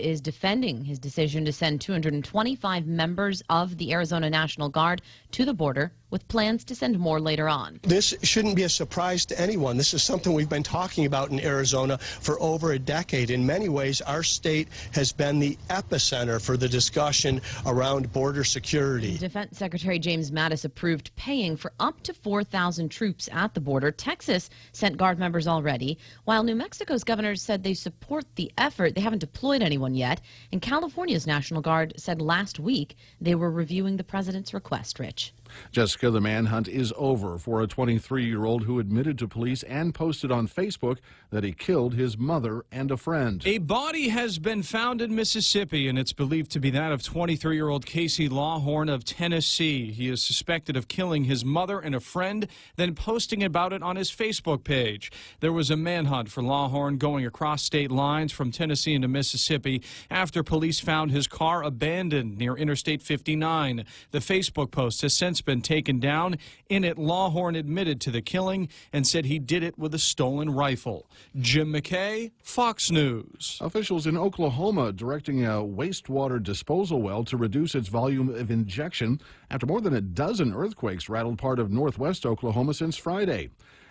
is defending his decision to send 225 members of the Arizona National Guard to the border, with plans to send more later on. This shouldn't be a surprise to anyone. This is something we've been talking about in Arizona for over a decade. In many ways, our state has been the epicenter for the discussion around border security. Defense Secretary James Mattis approved paying for up to 4,000 troops at the border. Texas sent Guard members already, while New Mexico's governor said they support the effort. They haven't deployed anyone yet. And California's National Guard said last week they were reviewing the president's request, Rich. Jessica, the manhunt is over for a 23-year-old who admitted to police and posted on Facebook that he killed his mother and a friend. A body has been found in Mississippi, and it's believed to be that of 23-year-old Casey Lawhorn of Tennessee. He is suspected of killing his mother and a friend, then posting about it on his Facebook page. There was a manhunt for Lawhorn going across state lines from Tennessee into Mississippi after police found his car abandoned near Interstate 59. The Facebook post has since been taken down. In it, Lawhorn admitted to the killing and said he did it with a stolen rifle. Jim McKay, Fox News. Officials in Oklahoma directing a wastewater disposal well to reduce its volume of injection after more than a dozen earthquakes rattled part of northwest Oklahoma since Friday.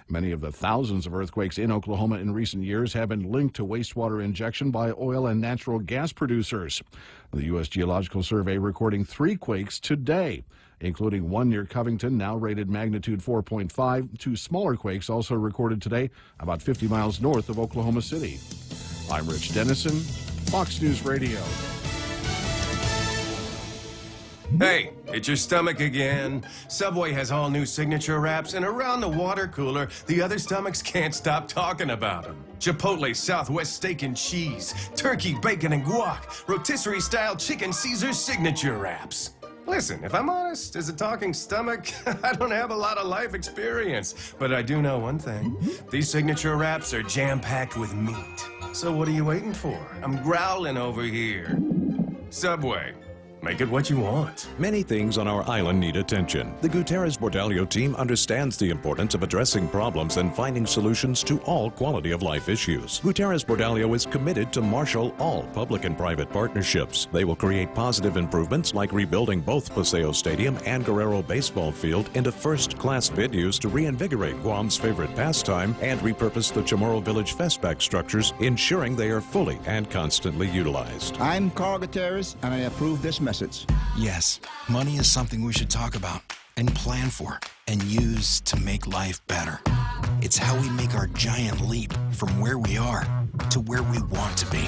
Many of the thousands of earthquakes in Oklahoma in recent years have been linked to wastewater injection by oil and natural gas producers. The U.S. Geological Survey recording 3 quakes today, including one near Covington, now rated magnitude 4.5. 2 smaller quakes also recorded today about 50 miles north of Oklahoma City. I'm Rich Dennison, Fox News Radio. Hey, it's your stomach again. Subway has all new signature wraps, and around the water cooler, the other stomachs can't stop talking about them. Chipotle Southwest steak and cheese, turkey, bacon, and guac, rotisserie-style chicken Caesar signature wraps. Listen, if I'm honest, as a talking stomach, I don't have a lot of life experience. But I do know one thing. These signature wraps are jam-packed with meat. So what are you waiting for? I'm growling over here. Subway. Make it what you want. Many things on our island need attention. The Gutierrez-Bordallo team understands the importance of addressing problems and finding solutions to all quality of life issues. Gutierrez-Bordallo is committed to marshal all public and private partnerships. They will create positive improvements like rebuilding both Paseo Stadium and Guerrero Baseball Field into first-class venues to reinvigorate Guam's favorite pastime and repurpose the Chamorro Village Festback structures, ensuring they are fully and constantly utilized. I'm Carl Gutierrez, and I approve this message. Yes, money is something we should talk about and plan for and use to make life better. It's how we make our giant leap from where we are to where we want to be.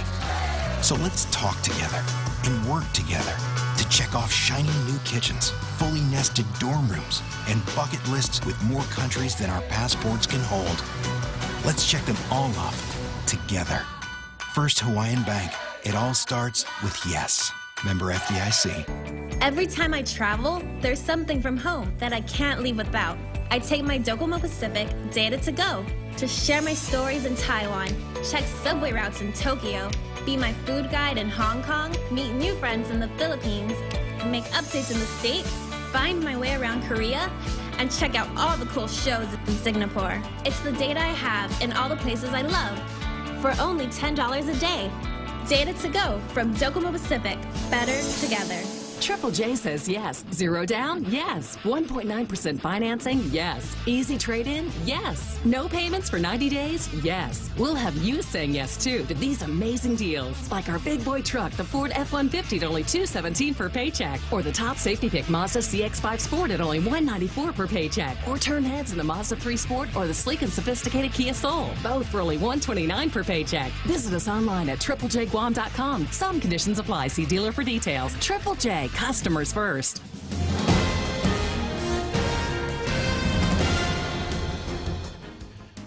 So let's talk together and work together to check off shiny new kitchens, fully nested dorm rooms, and bucket lists with more countries than our passports can hold. Let's check them all off together. First Hawaiian Bank. It all starts with yes. Member FDIC. Every time I travel, there's something from home that I can't leave without. I take my Docomo Pacific Data to Go to share my stories in Taiwan, check subway routes in Tokyo, be my food guide in Hong Kong, meet new friends in the Philippines, make updates in the States, find my way around Korea, and check out all the cool shows in Singapore. It's the data I have in all the places I love for only $10 a day. Data to Go from Docomo Pacific. Better together. Triple J says yes. Zero down? Yes. 1.9% financing? Yes. Easy trade-in? Yes. No payments for 90 days? Yes. We'll have you saying yes, too, to these amazing deals. Like our big boy truck, the Ford F-150 at only $217 per paycheck. Or the top safety pick Mazda CX-5 Sport at only $194 per paycheck. Or turn heads in the Mazda 3 Sport or the sleek and sophisticated Kia Soul. Both for only $129 per paycheck. Visit us online at triplejguam.com. Some conditions apply. See dealer for details. Triple J. Customers first.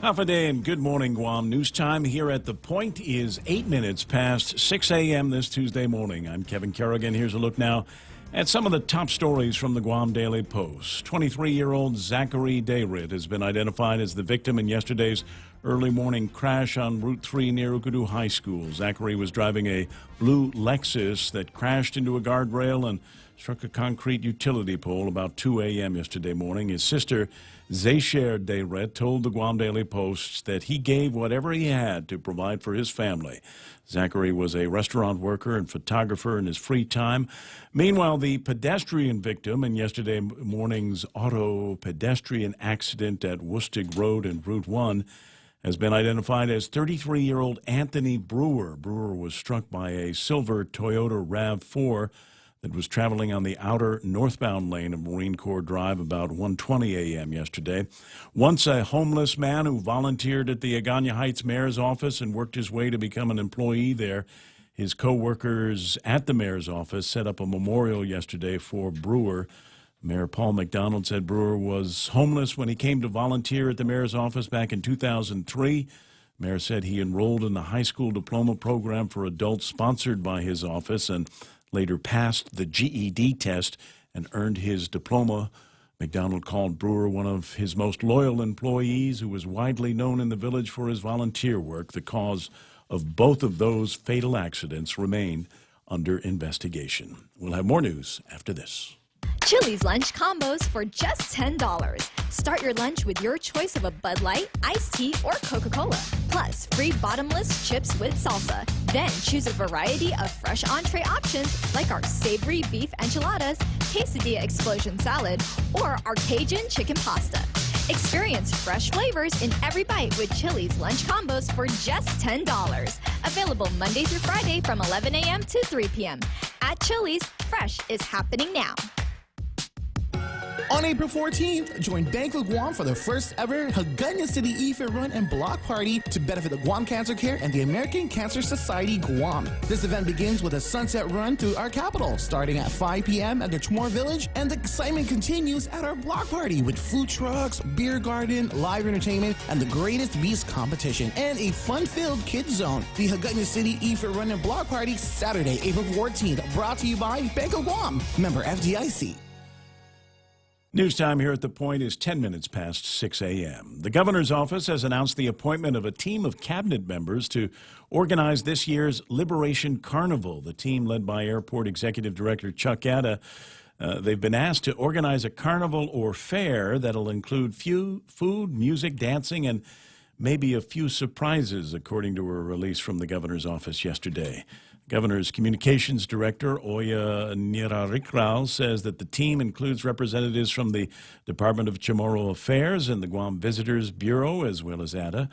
Half a day and good morning, Guam. News time here at The Point is 8 minutes past 6 a.m. this Tuesday morning. I'm Kevin Kerrigan. Here's a look now at some of the top stories from the Guam Daily Post. 23-year-old Zachary Dayrit has been identified as the victim in yesterday's early morning crash on Route 3 near Ugudu High School. Zachary was driving a blue Lexus that crashed into a guardrail and struck a concrete utility pole about 2 a.m. yesterday morning. His sister, Zaysher Dayret, told the Guam Daily Post that he gave whatever he had to provide for his family. Zachary was a restaurant worker and photographer in his free time. Meanwhile, the pedestrian victim in yesterday morning's auto pedestrian accident at Woostig Road and Route 1 has been identified as 33-year-old Anthony Brewer. Brewer was struck by a silver Toyota RAV4 that was traveling on the outer northbound lane of Marine Corps Drive about 1:20 a.m. yesterday. Once a homeless man who volunteered at the Agana Heights mayor's office and worked his way to become an employee there, his co-workers at the mayor's office set up a memorial yesterday for Brewer. Mayor Paul McDonald said Brewer was homeless when he came to volunteer at the mayor's office back in 2003. Mayor said he enrolled in the high school diploma program for adults sponsored by his office and later passed the GED test and earned his diploma. McDonald called Brewer one of his most loyal employees who was widely known in the village for his volunteer work. The cause of both of those fatal accidents remain under investigation. We'll have more news after this. Chili's lunch combos for just $10. Start your lunch with your choice of a Bud Light, iced tea, or Coca-Cola. Plus, free bottomless chips with salsa. Then choose a variety of fresh entree options like our savory beef enchiladas, quesadilla explosion salad, or our Cajun chicken pasta. Experience fresh flavors in every bite with Chili's lunch combos for just $10. Available Monday through Friday from 11 a.m. to 3 p.m. At Chili's, fresh is happening now. On April 14th, join Bank of Guam for the first ever Hagana City EFIT Run and Block Party to benefit the Guam Cancer Care and the American Cancer Society Guam. This event begins with a sunset run through our capital, starting at 5 p.m. at the Chamorro Village, and the excitement continues at our block party with food trucks, beer garden, live entertainment, and the greatest beast competition, and a fun-filled kids zone. The Hagana City EFIT Run and Block Party, Saturday, April 14th, brought to you by Bank of Guam, member FDIC. News time here at The Point is 10 minutes past 6 a.m. The governor's office has announced the appointment of a team of cabinet members to organize this year's Liberation Carnival. The team, led by Airport Executive Director Chuck Adda, they've been asked to organize a carnival or fair that'll include food, music, dancing, and maybe a few surprises, according to a release from the governor's office yesterday. Governor's Communications Director, Oya Nirarikral, says that the team includes representatives from the Department of Chamorro Affairs and the Guam Visitors Bureau, as well as ADA.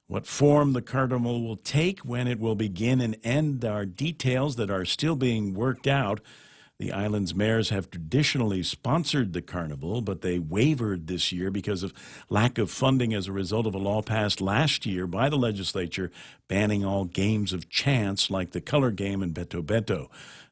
What form the carnival will take, when it will begin and end, are details that are still being worked out. The island's mayors have traditionally sponsored the carnival, but they wavered this year because of lack of funding as a result of a law passed last year by the legislature banning all games of chance like the color game and Beto Beto.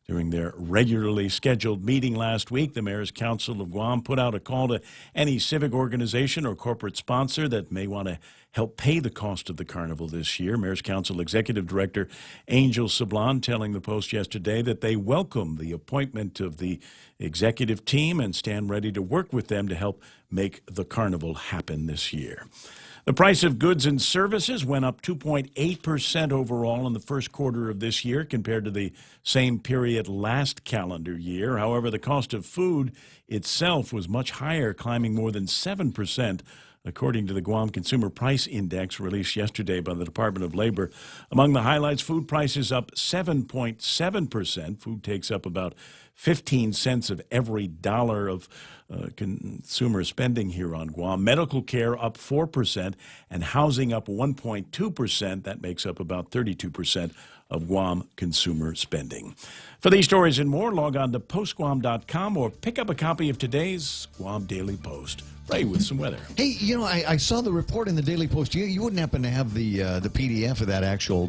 During their regularly scheduled meeting last week, the Mayor's Council of Guam put out a call to any civic organization or corporate sponsor that may want to help pay the cost of the carnival this year. Mayor's Council Executive Director Angel Sablan telling the Post yesterday that they welcome the appointment of the executive team and stand ready to work with them to help make the carnival happen this year. The price of goods and services went up 2.8% overall in the first quarter of this year compared to the same period last calendar year. However, the cost of food itself was much higher, climbing more than 7%, according to the Guam Consumer Price Index released yesterday by the Department of Labor. Among the highlights, food prices up 7.7%. Food takes up about 15 cents of every dollar of consumer spending here on Guam. Medical care up 4% and housing up 1.2%. That makes up about 32% of Guam consumer spending. For these stories and more, log on to postguam.com or pick up a copy of today's Guam Daily Post. Ray with some weather. Hey, you know, I saw the report in the Daily Post. You wouldn't happen to have the PDF of that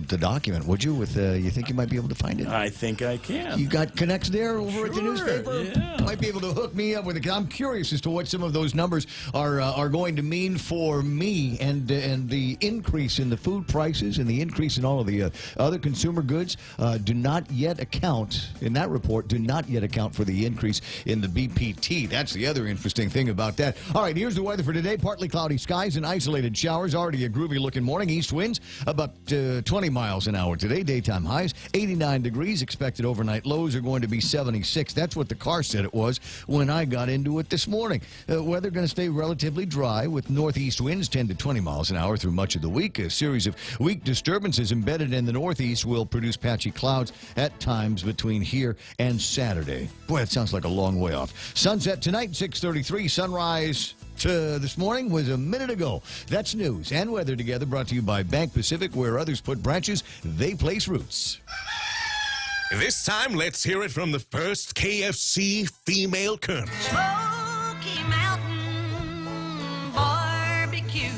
the document, would you? You think you might be able to find it? I think I can. You got connects there over at the newspaper? Yeah. Might be able to hook me up with it. I'm curious as to what some of those numbers are going to mean for me and the increase in the food prices and the increase in all of the other consumer goods do not yet account, in that report, for the increase in the BPT. That's the other interesting thing about that. All right, here's the weather for today. Partly cloudy skies and isolated showers. Already a groovy-looking morning. East winds about 20 miles an hour today. Daytime highs 89 degrees. Expected overnight lows are going to be 76. That's what the car said it was when I got into it this morning. Weather going to stay relatively dry with northeast winds 10 to 20 miles an hour through much of the week. A series of weak disturbances embedded in the northeast will produce patchy clouds at times between here and Saturday. Boy, that sounds like a long way off. Sunset tonight, 6:33. Sunrise this morning was a minute ago. That's news and weather together, brought to you by Bank Pacific. Where others put branches, they place roots. This time, let's hear it from the first KFC female colonel. Smoky Mountain Barbecue,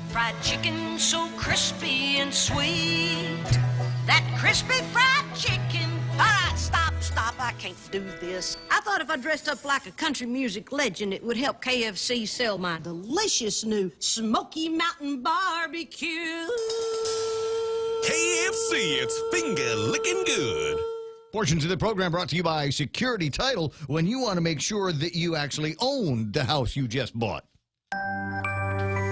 fried chicken so crispy and sweet. That crispy fried chicken. All right, stop. I can't do this. I thought if I dressed up like a country music legend, it would help KFC sell my delicious new Smoky Mountain Barbecue. KFC, it's finger licking good. Portions of the program brought to you by Security Title, when you want to make sure that you actually own the house you just bought.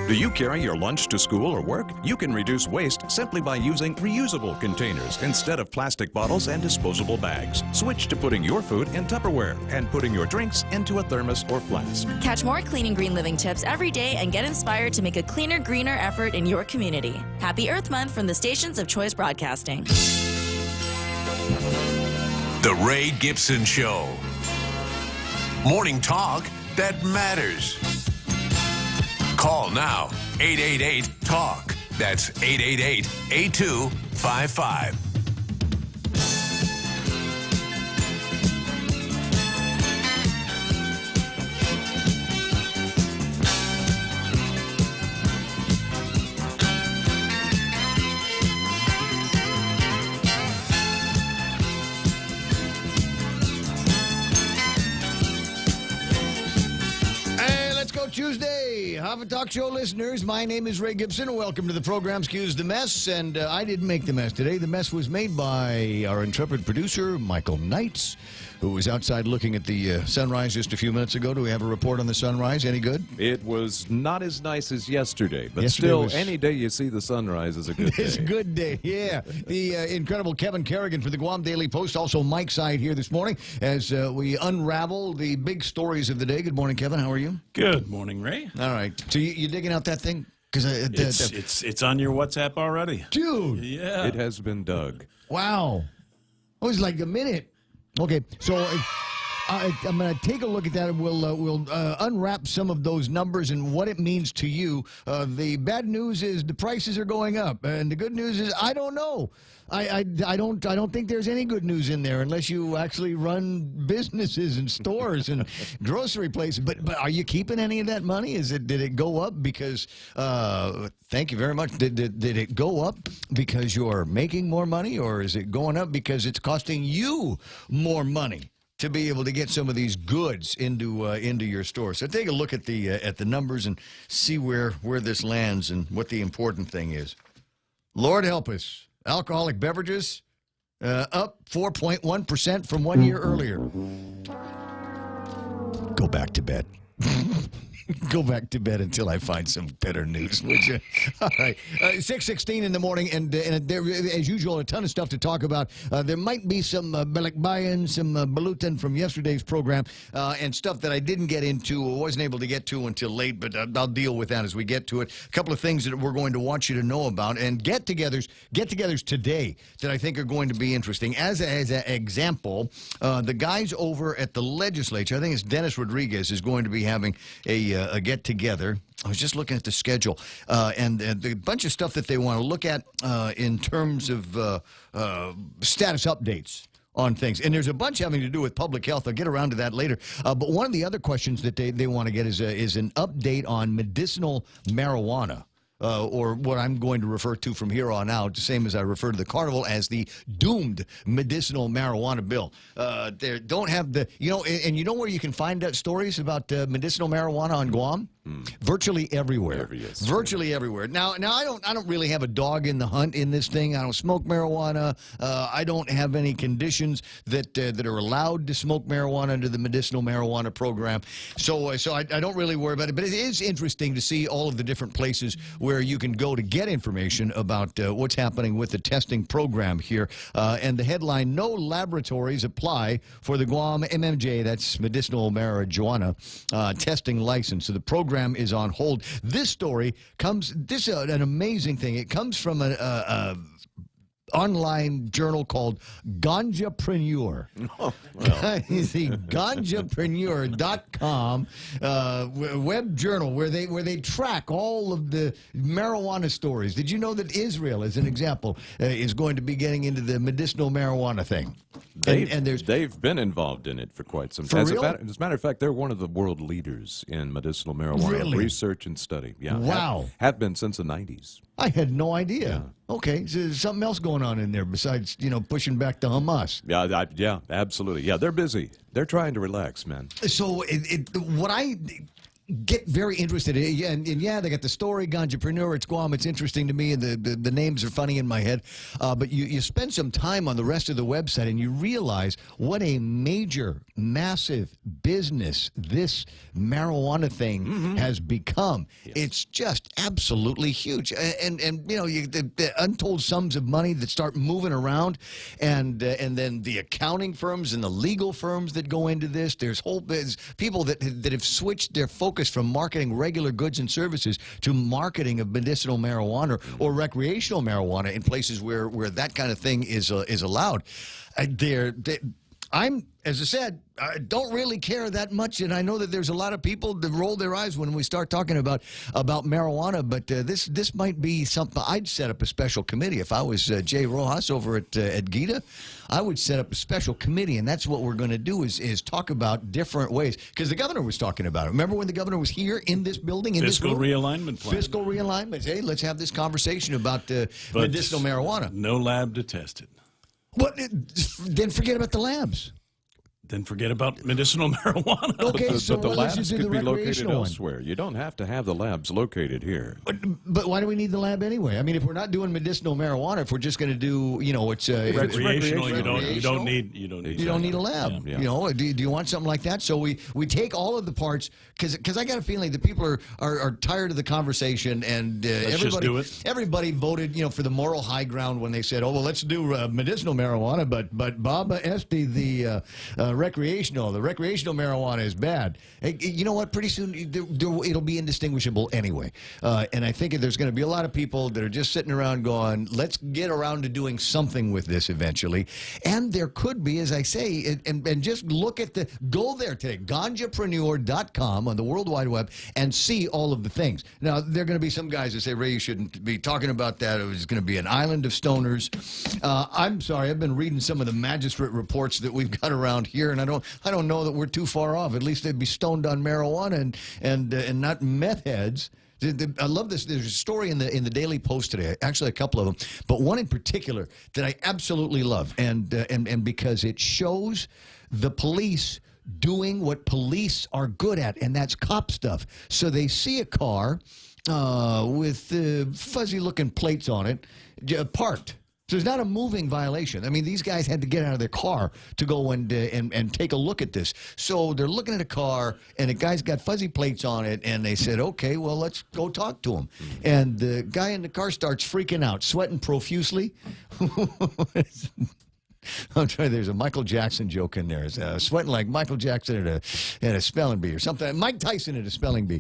Do you carry your lunch to school or work? You can reduce waste simply by using reusable containers instead of plastic bottles and disposable bags. Switch to putting your food in Tupperware and putting your drinks into a thermos or flask. Catch more Clean and Green Living tips every day and get inspired to make a cleaner, greener effort in your community. Happy Earth Month from the stations of Choice Broadcasting. The Ray Gibson Show. Morning talk that matters. Call now, 888-TALK. That's 888-8255. Tuesday, Hava Talk Show listeners, my name is Ray Gibson, and welcome to the program Excuse the Mess, and I didn't make the mess today. The mess was made by our intrepid producer, Michael Knights, who was outside looking at the sunrise just a few minutes ago. Do we have a report on the sunrise? Any good? It was not as nice as yesterday, but Yesterday still, was- any day you see the sunrise is a good day. It's a good day, yeah. The incredible Kevin Kerrigan for the Guam Daily Post, also Mike Side here this morning as we unravel the big stories of the day. Good morning, Kevin. How are you? Good morning, Ray. All right. So you digging out that thing? Because It's on your WhatsApp already. Dude. Yeah. It has been dug. Wow. It was like a minute. Okay, so I'm going to take a look at that, and we'll unwrap some of those numbers and what it means to you. The bad news is the prices are going up, and the good news is I don't know. I don't think there's any good news in there unless you actually run businesses and stores and grocery places. But are you keeping any of that money? Did it go up because? Thank you very much. Did it go up because you're making more money, or is it going up because it's costing you more money to be able to get some of these goods into your store? So take a look at the numbers and see where this lands and what the important thing is. Lord help us. Alcoholic beverages up 4.1% from 1 year earlier. Go back to bed. Go back to bed until I find some better news, would you? All right. 6:16 in the morning, and there, as usual, a ton of stuff to talk about. There might be some Balikbayan, some Balutan from yesterday's program, and stuff that I didn't get into or wasn't able to get to until late, but I'll deal with that as we get to it. A couple of things that we're going to want you to know about, and get-togethers today that I think are going to be interesting. As an example, the guys over at the legislature, I think it's Dennis Rodriguez, is going to be having a get-together. I was just looking at the schedule, and the bunch of stuff that they want to look at in terms of status updates on things. And there's a bunch having to do with public health. I'll get around to that later. But one of the other questions that they want to get is an update on medicinal marijuana. Or what I'm going to refer to from here on out, the same as I refer to the carnival, as the doomed medicinal marijuana bill. They don't have the, and you know where you can find stories about medicinal marijuana on Guam? Virtually everywhere. Virtually everywhere. Now I don't really have a dog in the hunt in this thing. I don't smoke marijuana. I don't have any conditions that are allowed to smoke marijuana under the medicinal marijuana program. So I don't really worry about it. But it is interesting to see all of the different places where you can go to get information about what's happening with the testing program here. And the headline: No laboratories apply for the Guam MMJ, that's medicinal marijuana, testing license. So the program is on hold. This story comes, this is an amazing thing. It comes from a online journal called Ganjapreneur. Oh, well. The Ganjapreneur.com web journal where they track all of the marijuana stories. Did you know that Israel, as an example, is going to be getting into the medicinal marijuana thing? They've been involved in it for quite some time. As a matter of fact, they're one of the world leaders in medicinal marijuana research and study. Yeah, wow. Have been since the 90s. I had no idea. Yeah. Okay, so there's something else going on in there besides, pushing back to Hamas. Yeah, absolutely. Yeah, they're busy. They're trying to relax, man. So what I get very interested in, and they got the story, Ganjapreneur, it's Guam, it's interesting to me, and the names are funny in my head, but you spend some time on the rest of the website and you realize what a major, massive business this marijuana thing has become. Yes. It's just absolutely huge, and the untold sums of money that start moving around, and then the accounting firms and the legal firms that go into this. There's people that have switched their focus from marketing regular goods and services to marketing of medicinal marijuana or recreational marijuana in places where that kind of thing is allowed. I'm, as I said, I don't really care that much, and I know that there's a lot of people that roll their eyes when we start talking about marijuana, but this might be something. I'd set up a special committee. If I was Jay Rojas over at GITA, I would set up a special committee, and that's what we're going to do is talk about different ways, because the governor was talking about it. Remember when the governor was here in this building? Fiscal realignment plan. Fiscal realignment. Hey, let's have this conversation about medicinal marijuana. No lab to test it. But then forget about the labs. Then forget about medicinal marijuana. Okay, but the labs could be located elsewhere. You don't have to have the labs located here. But why do we need the lab anyway? I mean, if we're not doing medicinal marijuana, if we're just going to do, it's recreational, you don't need a lab. Yeah. Do you want something like that? So we take all of the parts, because I got a feeling that people are tired of the conversation, and everybody voted for the moral high ground when they said, oh well, let's do medicinal marijuana, but Baba Este, the recreational marijuana is bad. Hey, you know what? Pretty soon it'll be indistinguishable anyway. And I think there's going to be a lot of people that are just sitting around going, let's get around to doing something with this eventually. And there could be, as I say, and just go there today, Ganjapreneur.com on the World Wide Web, and see all of the things. Now, there are going to be some guys that say, Ray, you shouldn't be talking about that. It was going to be an island of stoners. I'm sorry, I've been reading some of the magistrate reports that we've got around here, and I don't know that we're too far off. At least they'd be stoned on marijuana and not meth heads. I love this. There's a story in the Daily Post today, actually a couple of them, but one in particular that I absolutely love, and because it shows the police doing what police are good at, and that's cop stuff. So they see a car with fuzzy-looking plates on it, parked. So it's not a moving violation. I mean, these guys had to get out of their car to go and take a look at this. So they're looking at a car, and the guy's got fuzzy plates on it, and they said, okay, well, let's go talk to him. And the guy in the car starts freaking out, sweating profusely. I'm trying. There's a Michael Jackson joke in there. Sweating like Michael Jackson at a spelling bee or something. Mike Tyson at a spelling bee.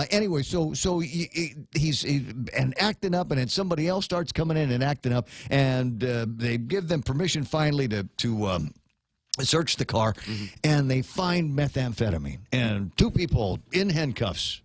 Anyway, so he's acting up, and then somebody else starts coming in and acting up, and they give them permission finally to search the car, and they find methamphetamine and two people in handcuffs.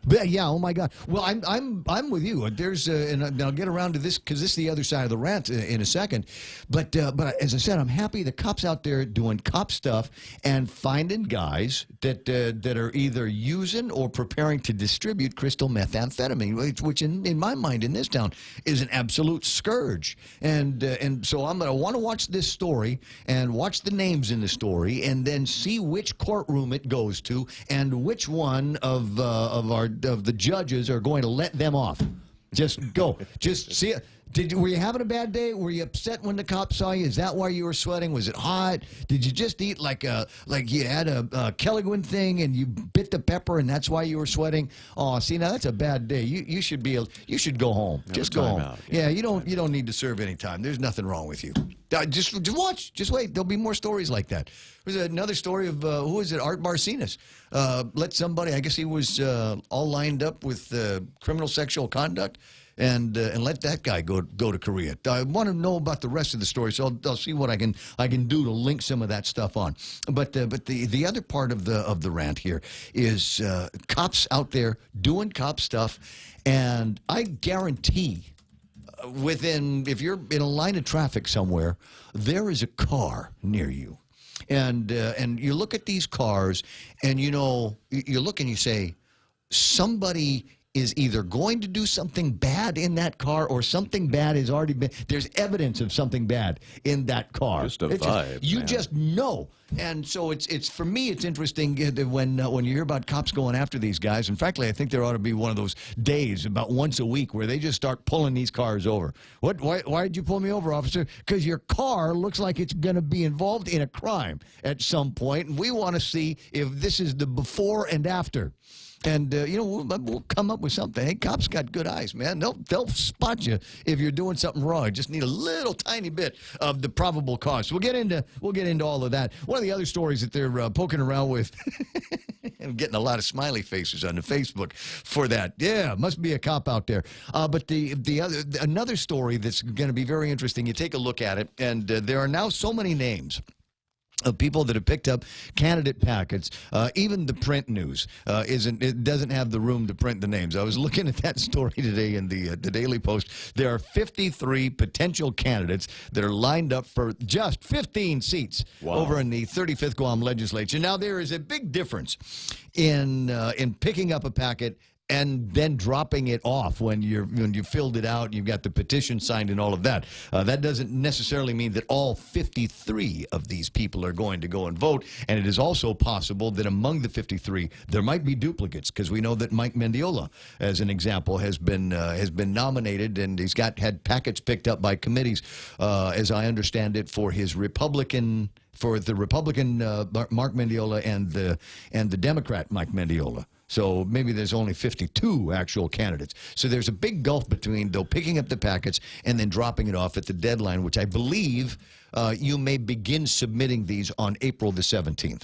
But yeah, oh my God. Well, I'm with you. There's and I'll get around to this because this is the other side of the rant in a second. But as I said, I'm happy the cops out there doing cop stuff and finding guys that are either using or preparing to distribute crystal methamphetamine, which in my mind in this town is an absolute scourge. And so I'm going to want to watch this story and watch the names in the story and then see which courtroom it goes to and which one of the judges are going to let them off. Just go. Just see it. Were you having a bad day? Were you upset when the cops saw you? Is that why you were sweating? Was it hot? Did you just eat like you had a Kelligwin thing and you bit the pepper and that's why you were sweating? Oh, see, now that's a bad day. You should go home. Just go home. Out. Yeah, you don't need to serve any time. There's nothing wrong with you. Just watch. Just wait. There'll be more stories like that. There's another story of who is it? Art Marcinus. Let somebody. I guess he was all lined up with criminal sexual conduct. And let that guy go to Korea. I want to know about the rest of the story, so I'll see what I can do to link some of that stuff on. But the other part of the rant here is cops out there doing cop stuff, and I guarantee if you're in a line of traffic somewhere, there is a car near you, and you look at these cars, and you look and you say, somebody is either going to do something bad in that car or something bad has already been. There's evidence of something bad in that car. Just a vibe. You just know. And so it's for me, it's interesting when you hear about cops going after these guys. And frankly, I think there ought to be one of those days about once a week where they just start pulling these cars over. Why did you pull me over, officer? Because your car looks like it's going to be involved in a crime at some point, and we want to see if this is the before and after. And, we'll come up with something. Hey, cops got good eyes, man. They'll spot you if you're doing something wrong. You just need a little tiny bit of the probable cause. So we'll get into all of that. One of the other stories that they're poking around with, I'm getting a lot of smiley faces on the Facebook for that. Yeah, must be a cop out there. But another story that's going to be very interesting, you take a look at it, and there are now so many names of people that have picked up candidate packets. Even the print news doesn't have the room to print the names. I was looking at that story today in the Daily Post. There are 53 potential candidates that are lined up for just 15 seats over in the 35th Guam legislature. Now, there is a big difference in picking up a packet and then dropping it off when you filled it out, you've got the petition signed and all of that. That doesn't necessarily mean that all 53 of these people are going to go and vote. And it is also possible that among the 53, there might be duplicates, because we know that Mike Mendiola, as an example, has been nominated, and he's had packets picked up by committees, as I understand it, for the Republican Mark Mendiola and the Democrat Mike Mendiola. So maybe there's only 52 actual candidates. So there's a big gulf between, though, picking up the packets and then dropping it off at the deadline, which I believe you may begin submitting these on April the 17th.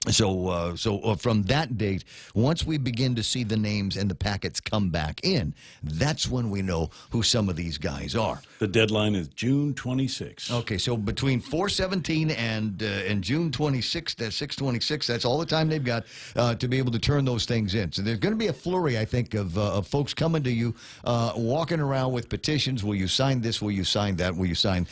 So from that date, once we begin to see the names and the packets come back in, that's when we know who some of these guys are. The deadline is June 26th. Okay, so between 4/17 and June 26th, that's 6/26, that's all the time they've got to be able to turn those things in. So there's going to be a flurry, I think, of folks coming to you, walking around with petitions. Will you sign this? Will you sign that? Will you sign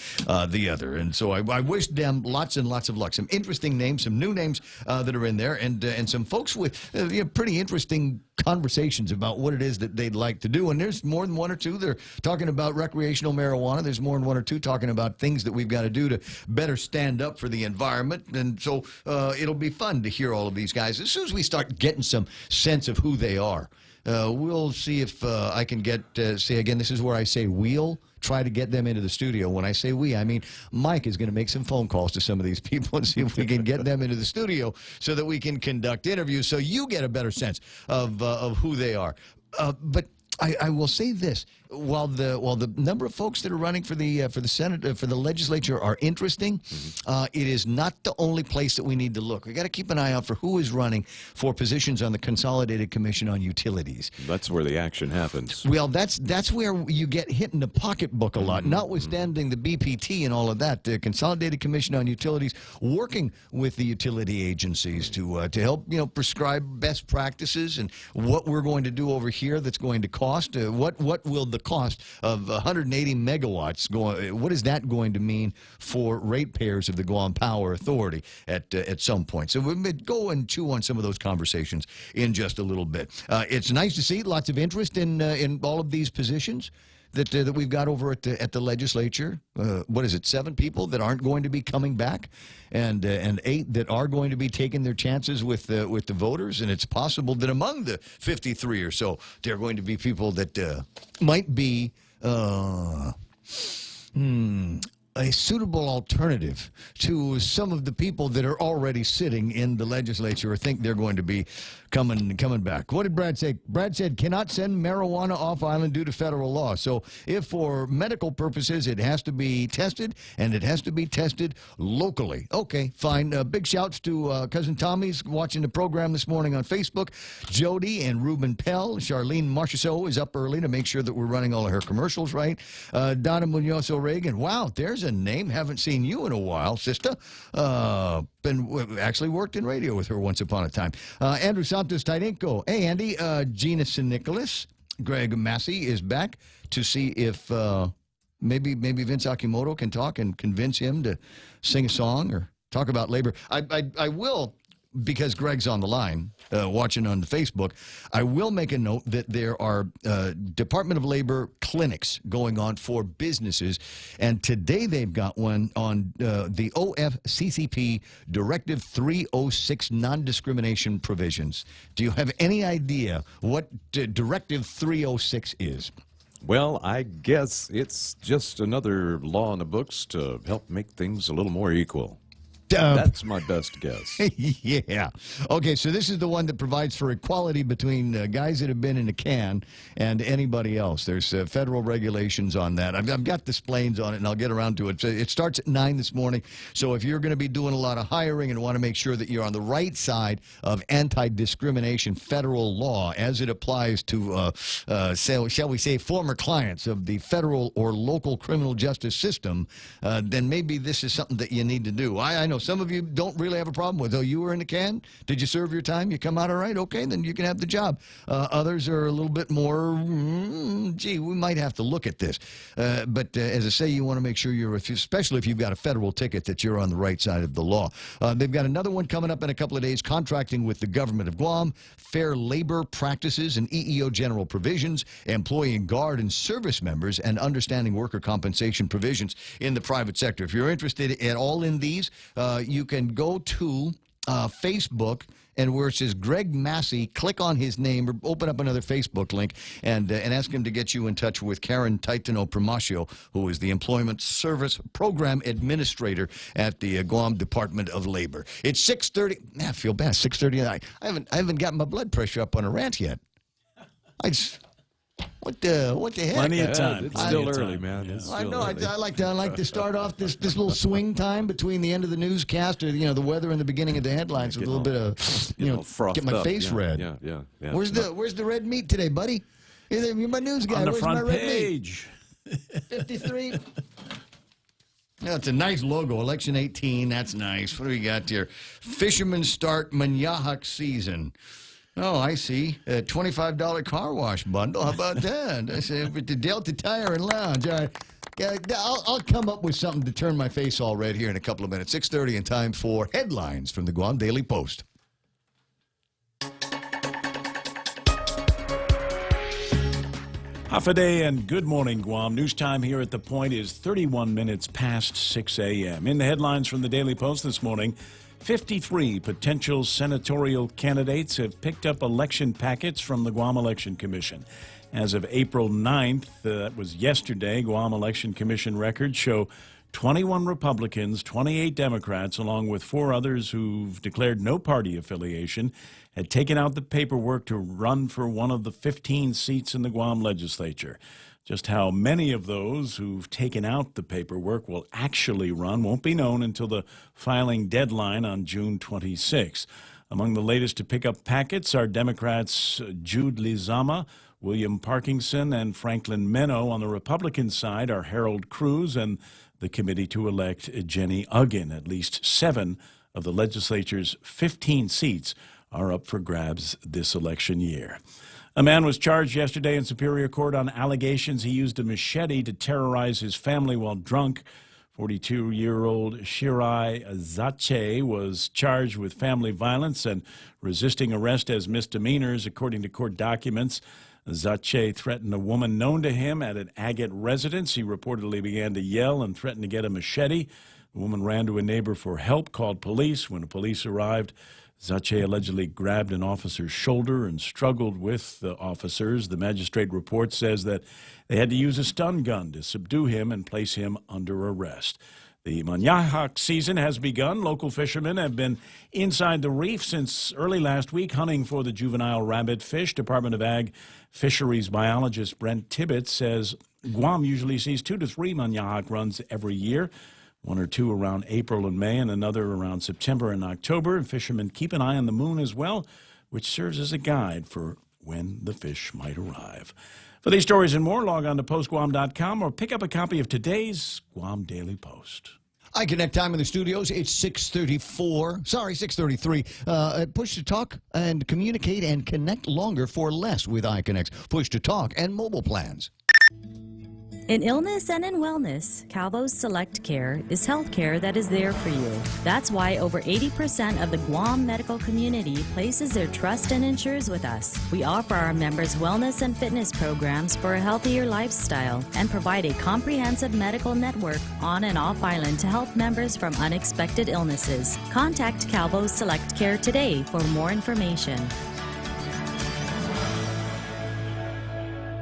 the other? And so I wish them lots and lots of luck. Some interesting names, some new names that are in there, and some folks with pretty interesting conversations about what it is that they'd like to do. And there's more than one or two that are talking about recreational marijuana. There's more than one or two talking about things that we've got to do to better stand up for the environment. And so it'll be fun to hear all of these guys. As soon as we start getting some sense of who they are, we'll see if I can get, say again, this is where I say we'll try to get them into the studio. When I say we, I mean Mike is going to make some phone calls to some of these people and see if we can get them into the studio so that we can conduct interviews so you get a better sense of who they are. But I will say this: while the number of folks that are running for the Senate for the legislature are interesting, it is not the only place that we need to look. We got to keep an eye out for who is running for positions on the Consolidated Commission on Utilities. That's where the action happens. Well, that's where you get hit in the pocketbook a lot. Notwithstanding the BPT and all of that, the Consolidated Commission on Utilities working with the utility agencies to help prescribe best practices and what we're going to do over here that's going to cost. What will the cost of 180 megawatts what is that going to mean for ratepayers of the Guam Power Authority at some point? So we'll go and chew on some of those conversations in just a little bit. It's nice to see lots of interest in all of these positions that we've got over at the legislature. What is it, 7 people that aren't going to be coming back, and 8 that are going to be taking their chances with the voters. And it's possible that among the 53 or so, there are going to be people that might be a suitable alternative to some of the people that are already sitting in the legislature or think they're going to be coming back. What did Brad say? Brad said cannot send marijuana off island due to federal law. So if for medical purposes it has to be tested, and it has to be tested locally. Okay, fine. Big shouts to Cousin Tommy's watching the program this morning on Facebook. Jody and Ruben Pell. Charlene Marchessault is up early to make sure that we're running all of her commercials right. Donna Munoz O'Regan. Wow, there's a name. Haven't seen you in a while, sister. Actually worked in radio with her once upon a time. Andrew Santos Taidenko. Hey, Andy. Gina San Nicolas. Greg Massey is back to see if maybe Vince Akimoto can talk and convince him to sing a song or talk about labor. I will, because Greg's on the line watching on the Facebook, I will make a note that there are Department of Labor clinics going on for businesses, and today they've got one on the OFCCP Directive 306 non-discrimination provisions. Do you have any idea what Directive 306 is? Well, I guess it's just another law in the books to help make things a little more equal. That's my best guess. Yeah. Okay, so this is the one that provides for equality between guys that have been in a can and anybody else. There's federal regulations on that. I've got the splains on it, and I'll get around to it. It starts at 9 this morning, so if you're going to be doing a lot of hiring and want to make sure that you're on the right side of anti-discrimination federal law as it applies to, shall we say, former clients of the federal or local criminal justice system, then maybe this is something that you need to do. I know some of you don't really have a problem with, you were in a can, did you serve your time, you come out all right, okay, then you can have the job. Others are a little bit more, gee, we might have to look at this. But as I say, you want to make sure especially if you've got a federal ticket, that you're on the right side of the law. They've got another one coming up in a couple of days, contracting with the government of Guam, fair labor practices and EEO general provisions, employee and guard and service members, and understanding worker compensation provisions in the private sector. If you're interested at all in these, you can go to Facebook, and where it says Greg Massey, click on his name or open up another Facebook link and ask him to get you in touch with Karen Taitano Primacio, who is the Employment Service Program Administrator at the Guam Department of Labor. It's 6:30. I feel bad. 6:30. I haven't gotten my blood pressure up on a rant yet. What the heck? Plenty of time. It's still early, man. Yeah. I know. I like to start off this little swing time between the end of the newscast or the weather and the beginning of the headlines with a little bit of get my face red. Yeah. Where's the red meat today, buddy? You're my news guy. On the Where's front my red page. Meat? 53. Yeah, it's a nice logo. Election 18. That's nice. What do we got here? Fishermen start Manyahak season. Oh, I see. A $25 car wash bundle. How about that? I said, with the Delta Tire and Lounge. All right. Yeah, I'll come up with something to turn my face all red here in a couple of minutes. 6:30 and time for headlines from the Guam Daily Post. Hafa and good morning, Guam. News time here at The Point is 31 minutes past 6 a.m. In the headlines from the Daily Post this morning, 53 potential senatorial candidates have picked up election packets from the Guam Election Commission. As of April 9th, that was yesterday, Guam Election Commission records show 21 Republicans, 28 Democrats, along with 4 others who've declared no party affiliation, had taken out the paperwork to run for one of the 15 seats in the Guam legislature. Just how many of those who've taken out the paperwork will actually run won't be known until the filing deadline on June 26. Among the latest to pick up packets are Democrats Jude Lizama, William Parkinson, and Franklin Meno. On the Republican side are Harold Cruz and the committee to elect Jenny Uggan. At least 7 of the legislature's 15 seats are up for grabs this election year. A man was charged yesterday in Superior Court on allegations he used a machete to terrorize his family while drunk. 42-year-old Shirai Zache was charged with family violence and resisting arrest as misdemeanors, according to court documents. Zache threatened a woman known to him at an Agate residence. He reportedly began to yell and threatened to get a machete. The woman ran to a neighbor for help, called police. When the police arrived, Zache allegedly grabbed an officer's shoulder and struggled with the officers. The magistrate report says that they had to use a stun gun to subdue him and place him under arrest. The Manyahak season has begun. Local fishermen have been inside the reef since early last week hunting for the juvenile rabbitfish. Department of Ag Fisheries biologist Brent Tibbetts says Guam usually sees 2 to 3 Manyahak runs every year, 1 or 2 around April and May and another around September and October. And fishermen keep an eye on the moon as well, which serves as a guide for when the fish might arrive. For these stories and more, log on to postguam.com or pick up a copy of today's Guam Daily Post. iConnect time in the studios. It's 6:33. Push to talk and communicate and connect longer for less with iConnect's push to talk and mobile plans. In illness and in wellness, Calvo's Select Care is health care that is there for you. That's why over 80% of the Guam medical community places their trust and insures with us. We offer our members wellness and fitness programs for a healthier lifestyle and provide a comprehensive medical network on and off island to help members from unexpected illnesses. Contact Calvo's Select Care today for more information.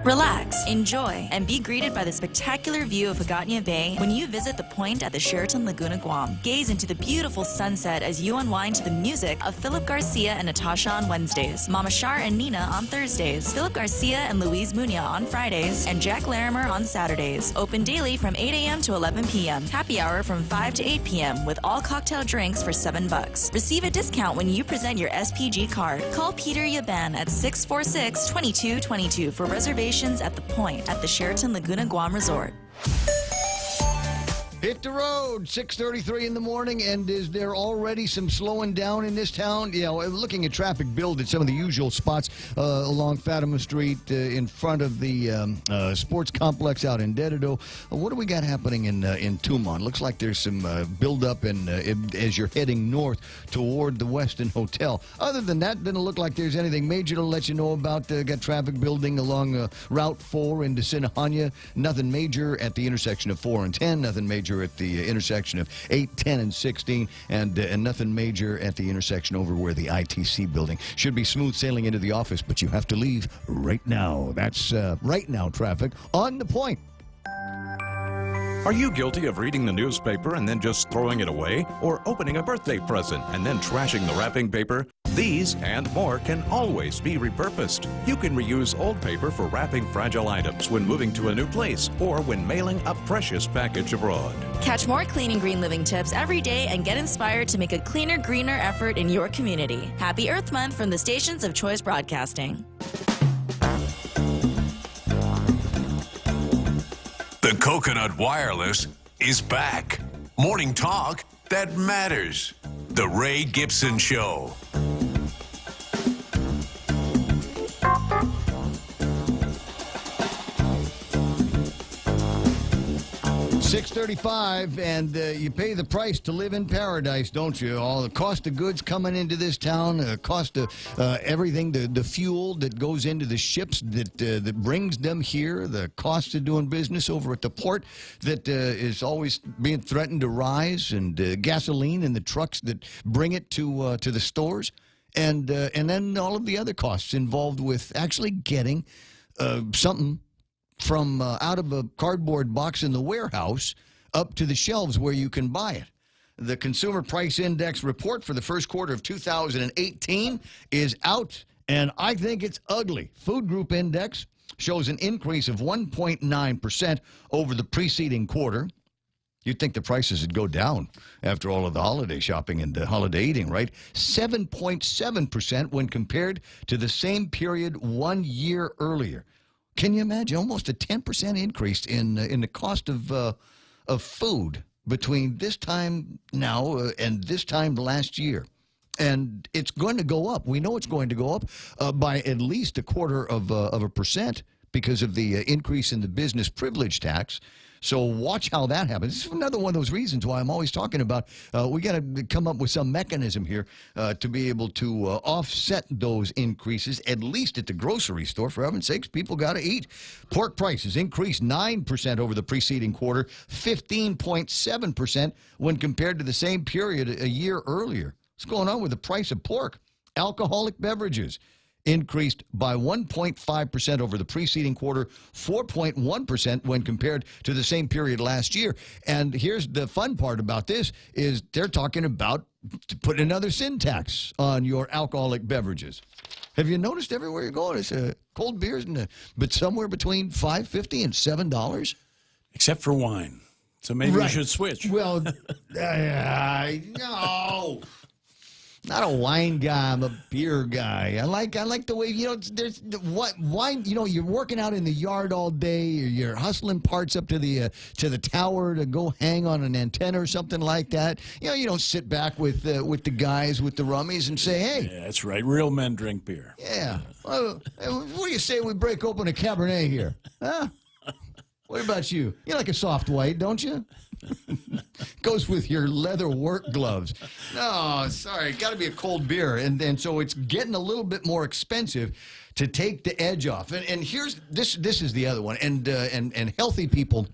Relax, enjoy, and be greeted by the spectacular view of Hagåtña Bay when you visit the point at the Sheraton Laguna Guam. Gaze into the beautiful sunset as you unwind to the music of Philip Garcia and Natasha on Wednesdays, Mama Shar and Nina on Thursdays, Philip Garcia and Louise Muña on Fridays, and Jack Larimer on Saturdays. Open daily from 8 a.m. to 11 p.m. Happy hour from 5 to 8 p.m. with all cocktail drinks for $7. Receive a discount when you present your SPG card. Call Peter Yaban at 646-2222 for reservations at the point at the Sheraton Laguna Guam Resort. Hit the road, 6:33 in the morning, and is there already some slowing down in this town? You know, looking at traffic build at some of the usual spots along Fatima Street in front of the sports complex out in Dededo. What do we got happening in Tumon? Looks like there's some build-up as you're heading north toward the Westin Hotel. Other than that, doesn't look like there's anything major to let you know about. Got traffic building along Route 4 into Sinahanya. Nothing major at the intersection of 4 and 10. Nothing major at the intersection of 8, 10, and 16, and nothing major at the intersection over where the ITC building. Should be smooth sailing into the office, but you have to leave right now. That's right now traffic on the point. Are you guilty of reading the newspaper and then just throwing it away? Or opening a birthday present and then trashing the wrapping paper? These and more can always be repurposed. You can reuse old paper for wrapping fragile items when moving to a new place or when mailing a precious package abroad. Catch more clean and green living tips every day and get inspired to make a cleaner, greener effort in your community. Happy Earth Month from the stations of Choice Broadcasting. The Coconut Wireless is back. Morning talk that matters. The Ray Gibson Show. 6:35, and you pay the price to live in paradise, don't you? All the cost of goods coming into this town, the cost of everything, the fuel that goes into the ships that brings them here, the cost of doing business over at the port that is always being threatened to rise, and gasoline in the trucks that bring it to the stores, and then all of the other costs involved with actually getting something from out of a cardboard box in the warehouse up to the shelves where you can buy it. The Consumer Price Index report for the first quarter of 2018 is out, and I think it's ugly. Food Group Index shows an increase of 1.9% over the preceding quarter. You'd think the prices would go down after all of the holiday shopping and holiday eating, right? 7.7% when compared to the same period 1 year earlier. Can you imagine? Almost a 10% increase in the cost of food between this time now and this time last year. And it's going to go up. We know it's going to go up by at least 0.25% because of the increase in the business privilege tax. So watch how that happens. This is another one of those reasons why I'm always talking about we got to come up with some mechanism here to be able to offset those increases, at least at the grocery store. For heaven's sakes, people got to eat. Pork prices increased 9% over the preceding quarter, 15.7% when compared to the same period a year earlier. What's going on with the price of pork? Alcoholic beverages increased by 1.5% over the preceding quarter, 4.1% when compared to the same period last year. And here's the fun part about this is they're talking about putting another sin tax on your alcoholic beverages. Have you noticed everywhere you're going, it's cold beers, but somewhere between $5.50 and $7? Except for wine. So maybe you should switch. Well, no. Not a wine guy. I'm a beer guy. I like the way, there's wine, you're working out in the yard all day, or you're hustling parts up to the tower to go hang on an antenna or something like that. You don't sit back with the guys with the rummies and say, hey. Yeah, that's right. Real men drink beer. Yeah. What do you say we break open a Cabernet here? Huh? What about you? You like a soft white, don't you? Goes with your leather work gloves. No, sorry, got to be a cold beer, and so it's getting a little bit more expensive to take the edge off. And here's this is the other one, and healthy people.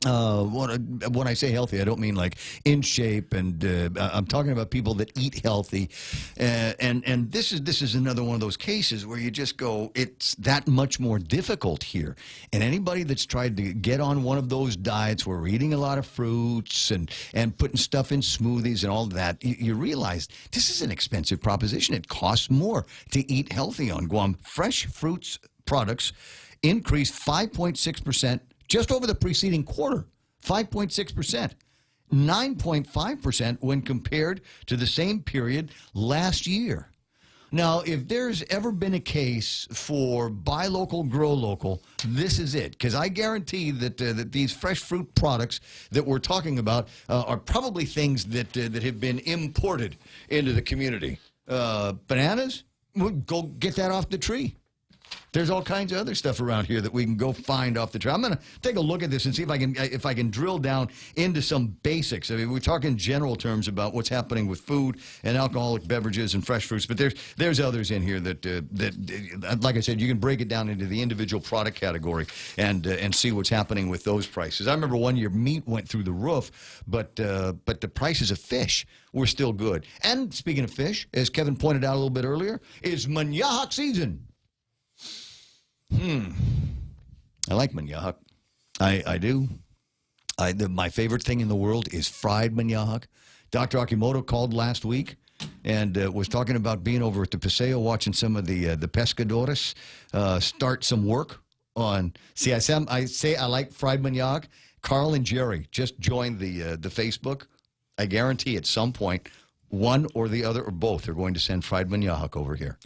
When I say healthy, I don't mean like in shape, and I'm talking about people that eat healthy. And this is another one of those cases where you just go, it's that much more difficult here. And anybody that's tried to get on one of those diets where we're eating a lot of fruits and putting stuff in smoothies and all that, you realize this is an expensive proposition. It costs more to eat healthy on Guam. Fresh fruits products increased 5.6%. Just over the preceding quarter, 5.6%, 9.5% when compared to the same period last year. Now, if there's ever been a case for buy local, grow local, this is it. Because I guarantee that these fresh fruit products that we're talking about are probably things that have been imported into the community. Bananas, we'll go get that off the tree. There's all kinds of other stuff around here that we can go find off the tree. I'm going to take a look at this and see if I can drill down into some basics. I mean, we're talking general terms about what's happening with food and alcoholic beverages and fresh fruits, but there's others in here that like I said, you can break it down into the individual product category and see what's happening with those prices. I remember one year meat went through the roof, but the prices of fish were still good. And speaking of fish, as Kevin pointed out a little bit earlier, is Manyahak season. I like Manyahak. I do. My favorite thing in the world is fried Manyahak. Dr. Akimoto called last week and was talking about being over at the Paseo watching some of the pescadores start some work on. See, I say I like fried Manyahak. Carl and Jerry just joined the Facebook. I guarantee at some point, one or the other or both are going to send fried Manyahak over here.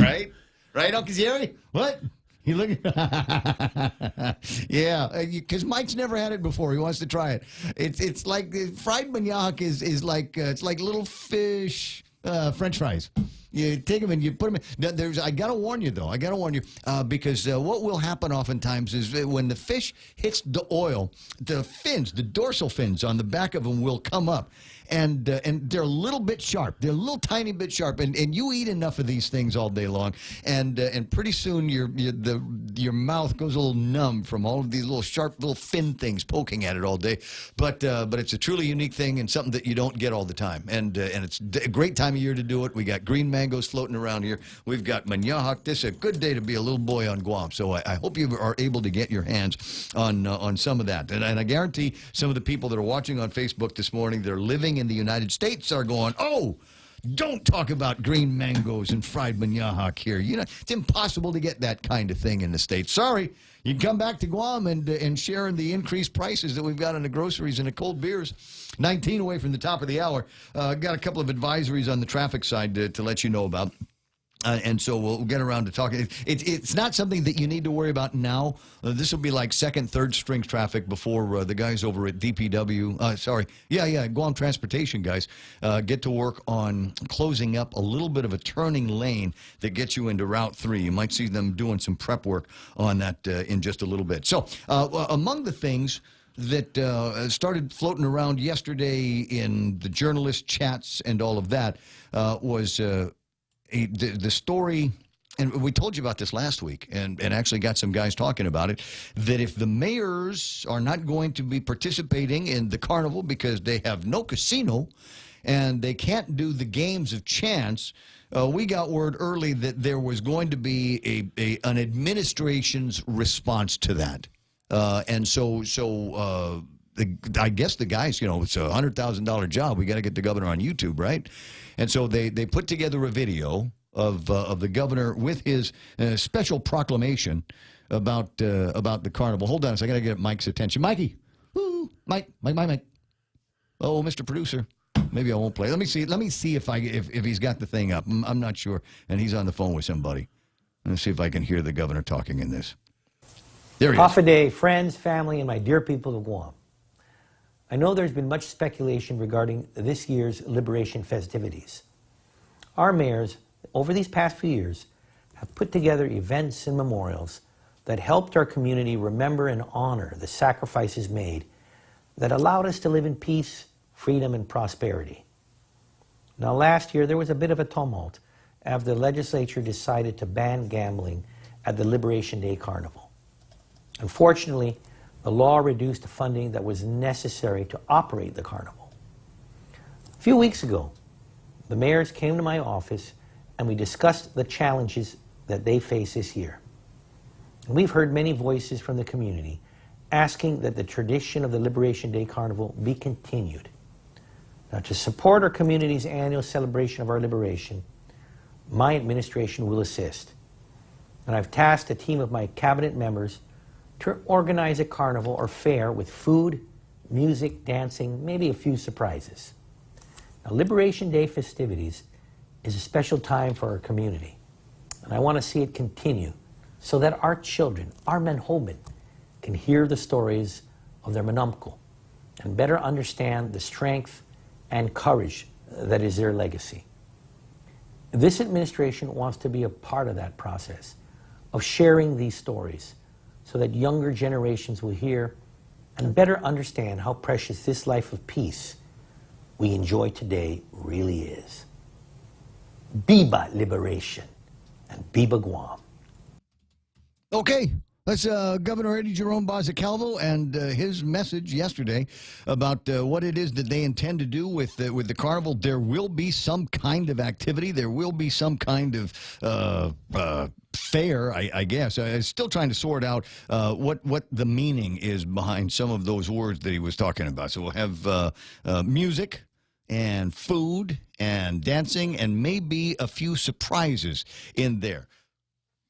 Right? Right, Uncle Jerry? What? You look at yeah, because Mike's never had it before. He wants to try it. It's like fried Manyahak is like it's like little fish French fries. You take them and you put them in. I got to warn you, though. Because what will happen oftentimes is when the fish hits the oil, the fins, the dorsal fins on the back of them will come up. and they're a little bit sharp. They're a little tiny bit sharp, and you eat enough of these things all day long, and pretty soon your mouth goes a little numb from all of these little sharp little fin things poking at it all day. But it's a truly unique thing and something that you don't get all the time, and it's a great time of year to do it. We got green mangoes floating around here. We've got manahawk. This is a good day to be a little boy on Guam. So I hope you are able to get your hands on some of that. And I guarantee some of the people that are watching on Facebook this morning, they're living in the United States, are going, oh, don't talk about green mangoes and fried manahawk here. You know, it's impossible to get that kind of thing in the States. Sorry. You can come back to Guam and share in the increased prices that we've got on the groceries and the cold beers. 19 away from the top of the hour. Got a couple of advisories on the traffic side to let you know about. And so we'll get around to talking. It's not something that you need to worry about now. This will be like second, third string traffic before the guys over at DPW, Guam Transportation guys, get to work on closing up a little bit of a turning lane that gets you into Route 3. You might see them doing some prep work on that in just a little bit. So among the things that started floating around yesterday in the journalist chats and all of that was... the story, and we told you about this last week, and actually got some guys talking about it, that if the mayors are not going to be participating in the carnival because they have no casino and they can't do the games of chance, we got word early that there was going to be an administration's response to that. I guess the guys, it's a $100,000 job. We got to get the governor on YouTube, right? And so they put together a video of the governor with his special proclamation about the carnival. Hold on a second. I got to get Mike's attention. Mikey, Mike. Oh, Mr. Producer. Maybe I won't play. Let me see if he's got the thing up. I'm not sure, and he's on the phone with somebody. Let's see if I can hear the governor talking in this. There he is. Hafa friends, family, and my dear people of Guam. I know there's been much speculation regarding this year's Liberation festivities. Our mayors, over these past few years, have put together events and memorials that helped our community remember and honor the sacrifices made that allowed us to live in peace, freedom, and prosperity. Now, last year, there was a bit of a tumult after the legislature decided to ban gambling at the Liberation Day Carnival. Unfortunately, the law reduced the funding that was necessary to operate the carnival. A few weeks ago, the mayors came to my office and we discussed the challenges that they face this year. And we've heard many voices from the community asking that the tradition of the Liberation Day Carnival be continued. Now, to support our community's annual celebration of our liberation, my administration will assist. And I've tasked a team of my cabinet members to organize a carnival or fair with food, music, dancing, maybe a few surprises. Now, Liberation Day festivities is a special time for our community, and I want to see it continue so that our children, our Manhoban, can hear the stories of their Manumko and better understand the strength and courage that is their legacy. This administration wants to be a part of that process, of sharing these stories, so that younger generations will hear and better understand how precious this life of peace we enjoy today really is. Biba Liberation and Biba Guam. Okay. That's Governor Eddie Jerome Bozzicalvo and his message yesterday about what it is that they intend to do with the carnival. There will be some kind of activity. There will be some kind of fair, I guess. I'm still trying to sort out what the meaning is behind some of those words that he was talking about. So we'll have music and food and dancing and maybe a few surprises in there.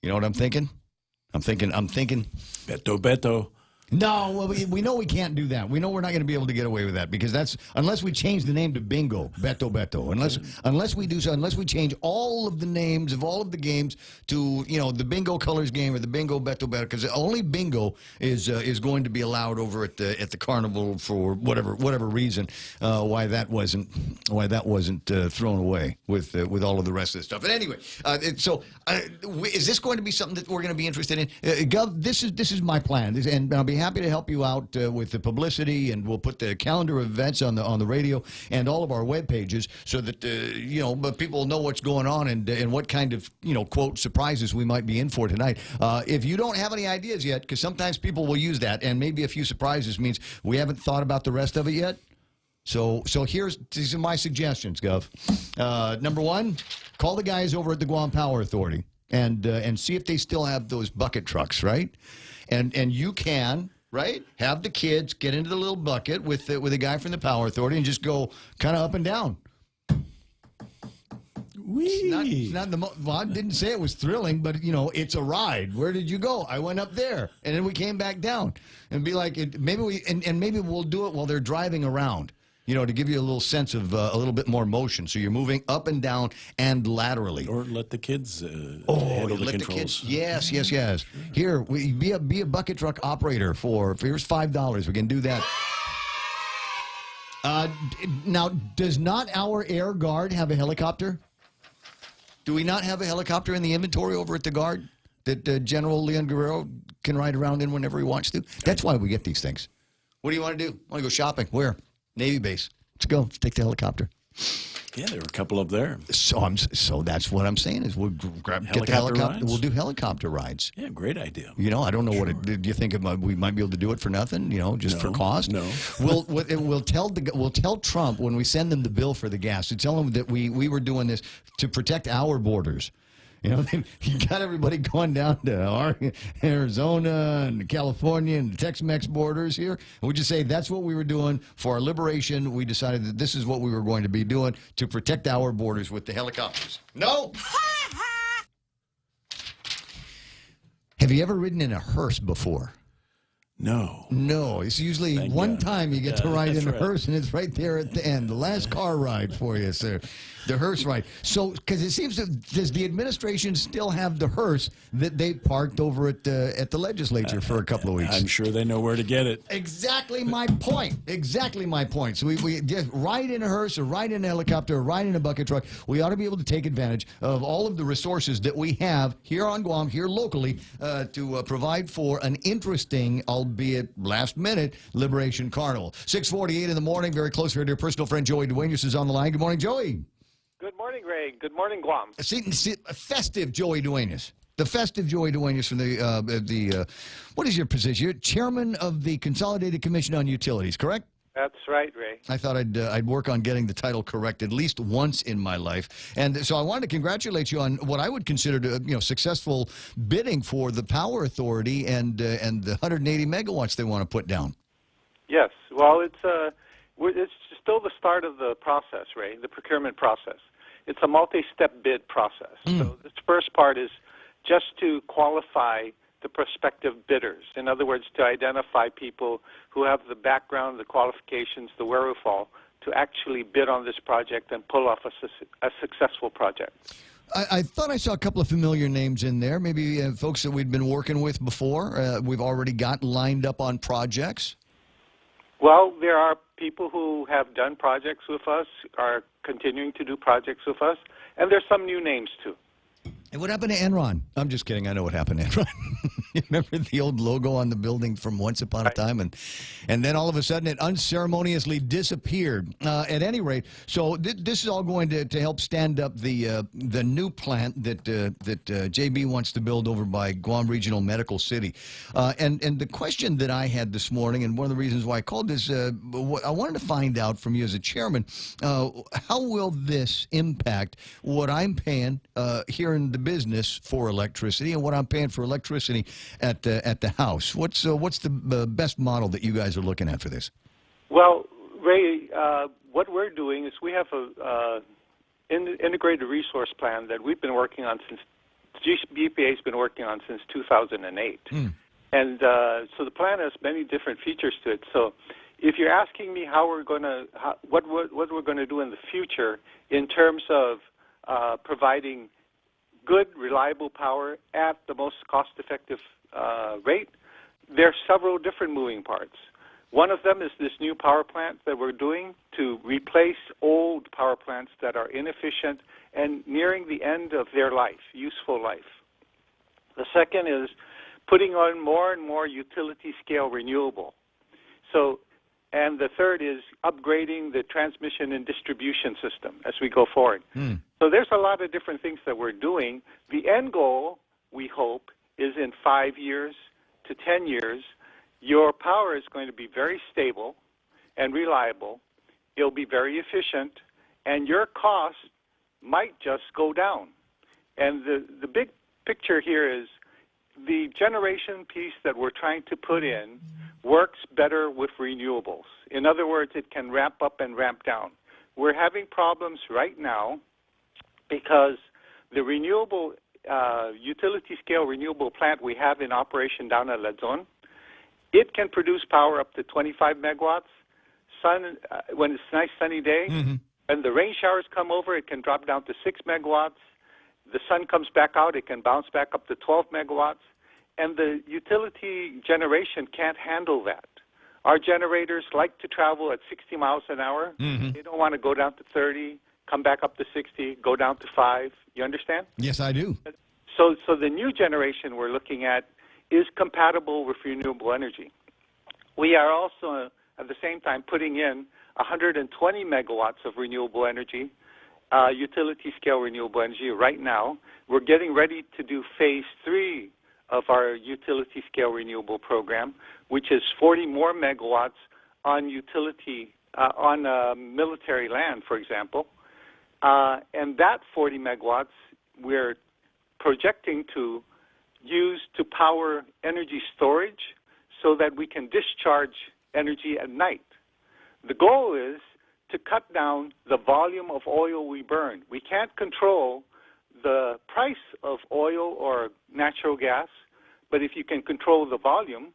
You know what I'm thinking? I'm thinking. Beto. No, well, we know we can't do that. We know we're not going to be able to get away with that because that's unless we change the name to Bingo, Beto. Unless we do so, unless we change all of the names of all of the games to the Bingo Colors game or the Bingo Beto, because only Bingo is going to be allowed over at the carnival for whatever reason. Why that wasn't thrown away with all of the rest of the stuff. But anyway, is this going to be something that we're going to be interested in? Gov, this is my plan, and I'll be happy to help you out with the publicity, and we'll put the calendar of events on the radio and all of our web pages so that but people know what's going on and what kind of quote surprises we might be in for tonight. If you don't have any ideas yet, because sometimes people will use that, and maybe a few surprises means we haven't thought about the rest of it yet. So these are my suggestions, Gov. Number one, call the guys over at the Guam Power Authority and see if they still have those bucket trucks, right? And you can, right, have the kids get into the little bucket with a guy from the Power Authority and just go kind of up and down. It's not well, I didn't say it was thrilling, but it's a ride. Where did you go? I went up there, and then we came back down, and be like, maybe we'll do it while they're driving around. To give you a little sense of a little bit more motion. So you're moving up and down and laterally. Or let the kids handle the controls. Kids, yes. Here, be a bucket truck operator here's $5. We can do that. Now, does not our Air Guard have a helicopter? Do we not have a helicopter in the inventory over at the Guard that General Leon Guerrero can ride around in whenever he wants to? That's why we get these things. What do you want to do? Want to go shopping? Where? Navy base. Let's go. Let's take the helicopter. Yeah, there are a couple up there. So that's what I'm saying is we'll get the helicopter. Rides? We'll do helicopter rides. Yeah, great idea. I don't know do you think we might be able to do it for nothing? Just for cost? No. We'll tell Trump when we send them the bill for the gas to tell him that we were doing this to protect our borders. You got everybody going down to Arizona and California and the Tex-Mex borders here. And we just say that's what we were doing for our liberation. We decided that this is what we were going to be doing to protect our borders with the helicopters. No! Have you ever ridden in a hearse before? No. It's usually one time you get to ride in a hearse, and it's right there at the end. The last car ride for you, sir. The hearse ride. So, because it seems does the administration still have the hearse that they parked over at the legislature for a couple of weeks? I'm sure they know where to get it. Exactly my point. So we just ride in a hearse or ride in a helicopter or ride in a bucket truck. We ought to be able to take advantage of all of the resources that we have here on Guam, here locally, to provide for an interesting, albeit last-minute, Liberation Carnival. 6:48 in the morning, very close here to your personal friend Joey Duenas is on the line. Good morning, Joey. Good morning, Ray. Good morning, Guam. Festive Joey Duenas. The festive Joey Duenas from the what is your position? You're chairman of the Consolidated Commission on Utilities, correct? That's right, Ray. I thought I'd work on getting the title correct at least once in my life, and so I wanted to congratulate you on what I would consider to successful bidding for the Power Authority and the 180 megawatts they want to put down. Yes, well, it's still the start of the process, Ray, the procurement process. It's a multi-step bid process. So this first part is just to qualify the prospective bidders. In other words, to identify people who have the background, the qualifications, the wherewithal to actually bid on this project and pull off a successful project. I thought I saw a couple of familiar names in there, maybe folks that we'd been working with before. We've already got lined up on projects. Well, there are people who have done projects with us, are continuing to do projects with us, and there's some new names, too. And what happened to Enron? I'm just kidding. I know what happened to Enron. You remember the old logo on the building from Once Upon a Time? And then all of a sudden it unceremoniously disappeared. At any rate, so this is all going to help stand up the new plant that JB wants to build over by Guam Regional Medical City. And the question that I had this morning, and one of the reasons why I called this, I wanted to find out from you as a chairman, how will this impact what I'm paying here in the business for electricity and what I'm paying for electricity at the house? What's the best model that you guys are looking at for this? Well, Ray, what we're doing is we have a integrated resource plan that we've been working on since GPA's been working on since 2008. And so the plan has many different features to it. So if you're asking me what we're going to do in the future in terms of providing good, reliable power at the most cost-effective rate, there are several different moving parts. One of them is this new power plant that we're doing to replace old power plants that are inefficient and nearing the end of their life, useful life. The second is putting on more and more utility scale renewable. So, and the third is upgrading the transmission and distribution system as we go forward. So there's a lot of different things that we're doing. The end goal, we hope, is in 5 years to 10 years, your power is going to be very stable and reliable. It'll be very efficient, and your cost might just go down. And the big picture here is the generation piece that we're trying to put in works better with renewables. In other words, it can ramp up and ramp down. We're having problems right now because the renewable utility-scale renewable plant we have in operation down at Luzon, it can produce power up to 25 megawatts. Sun, when it's a nice sunny day, and the rain showers come over, it can drop down to 6 megawatts. The sun comes back out, it can bounce back up to 12 megawatts. And the utility generation can't handle that. Our generators like to travel at 60 miles an hour. They don't want to go down to 30, come back up to 60, go down to 5. You understand? Yes, I do. So the new generation we're looking at is compatible with renewable energy. We are also, at the same time, putting in 120 megawatts of renewable energy, utility-scale renewable energy right now. We're getting ready to do phase 3 of our utility-scale renewable program, which is 40 more megawatts on utility, on military land, for example. And that 40 megawatts we're projecting to use to power energy storage so that we can discharge energy at night. The goal is to cut down the volume of oil we burn. We can't control the price of oil or natural gas, but if you can control the volume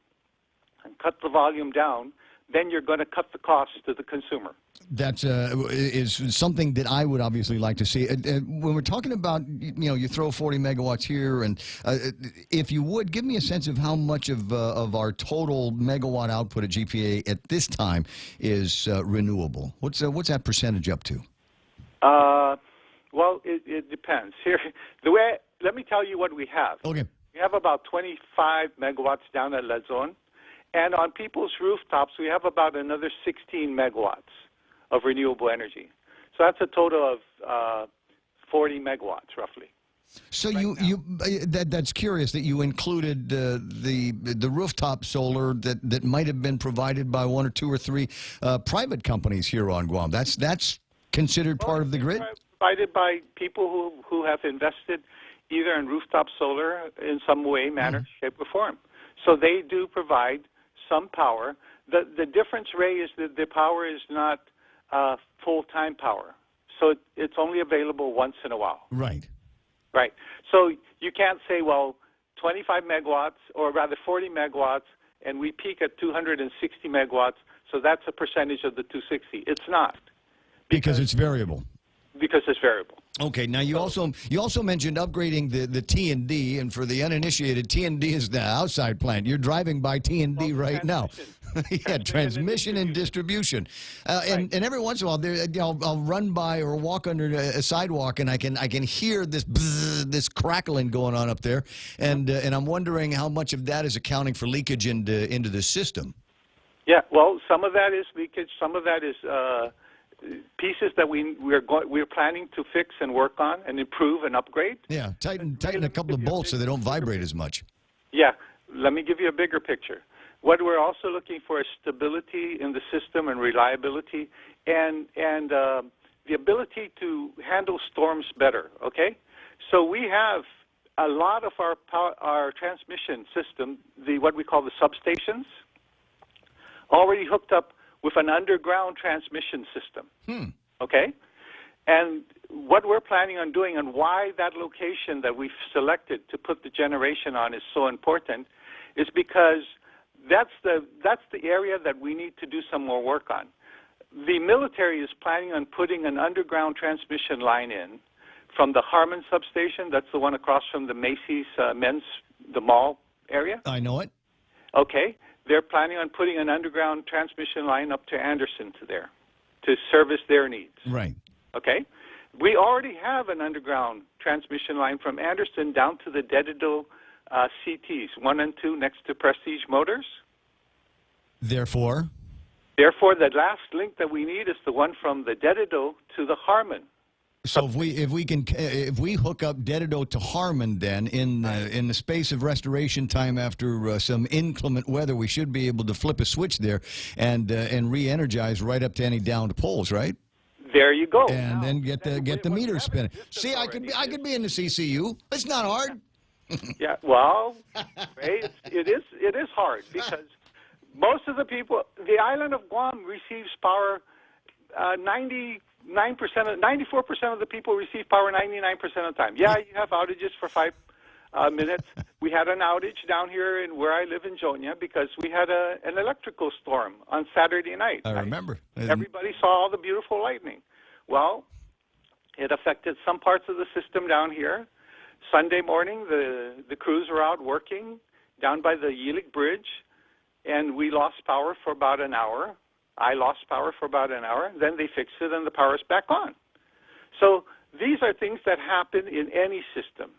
and cut the volume down, then you're going to cut the cost to the consumer. That is something that I would obviously like to see. When we're talking about, you throw 40 megawatts here, and if you would, give me a sense of how much of our total megawatt output at GPA at this time is renewable. What's that percentage up to? Well, it depends. Here, let me tell you what we have. Okay. We have about 25 megawatts down at Luzon, and on people's rooftops, we have about another 16 megawatts of renewable energy. So that's a total of 40 megawatts, roughly. So that's curious that you included the rooftop solar that might have been provided by 1 or 2 or 3 private companies here on Guam. That's considered part of the grid? Provided by people who have invested either in rooftop solar in some way, manner, shape, or form. So they do provide some power. The difference, Ray, is that the power is not full-time power. So it's only available once in a while. Right. Right. So you can't say, well, 25 megawatts, or rather 40 megawatts, and we peak at 260 megawatts, so that's a percentage of the 260. It's not. Because it's variable. Because it's variable. Okay. Now you also mentioned upgrading the T&D, and for the uninitiated, T&D is the outside plant. You're driving by T&D right now. Yeah, transmission and distribution. And every once in a while, I'll run by or walk under a sidewalk, and I can hear this bzzz, this crackling going on up there, and I'm wondering how much of that is accounting for leakage into the system. Yeah. Well, some of that is leakage. Some of that is pieces that we're planning to fix and work on and improve and upgrade. Yeah, tighten a couple of bolts so they don't vibrate as much. Yeah, let me give you a bigger picture. What we're also looking for is stability in the system and reliability, and the ability to handle storms better. Okay, so we have a lot of our transmission system, what we call the substations, already hooked up with an underground transmission system, okay? And what we're planning on doing and why that location that we've selected to put the generation on is so important is because that's the area that we need to do some more work on. The military is planning on putting an underground transmission line in from the Harmon substation. That's the one across from the Macy's the mall area. I know it. Okay. They're planning on putting an underground transmission line up to Anderson to service their needs. Right. Okay? We already have an underground transmission line from Anderson down to the Dedido CTs, 1 and 2, next to Prestige Motors. Therefore, the last link that we need is the one from the Dedido to the Harmon. so if we hook up Dedido to Harmon, then in the space of restoration time after some inclement weather, we should be able to flip a switch there and re-energize right up to any downed poles, right? There you go. And then get the meter spinning. See, I could be in the CCU. It's not hard. Yeah, well, Ray, it is hard because most of the people, the island of Guam receives power 94% of the people receive power 99% of the time. Yeah, you have outages for 5 minutes. We had an outage down here where I live in Jonia because we had an electrical storm on Saturday night. I remember. Everybody saw all the beautiful lightning. Well, it affected some parts of the system down here. Sunday morning, the crews were out working down by the Yilik Bridge, and we lost power for about an hour. I lost power for about an hour. Then they fixed it, and the power's back on. So these are things that happen in any system.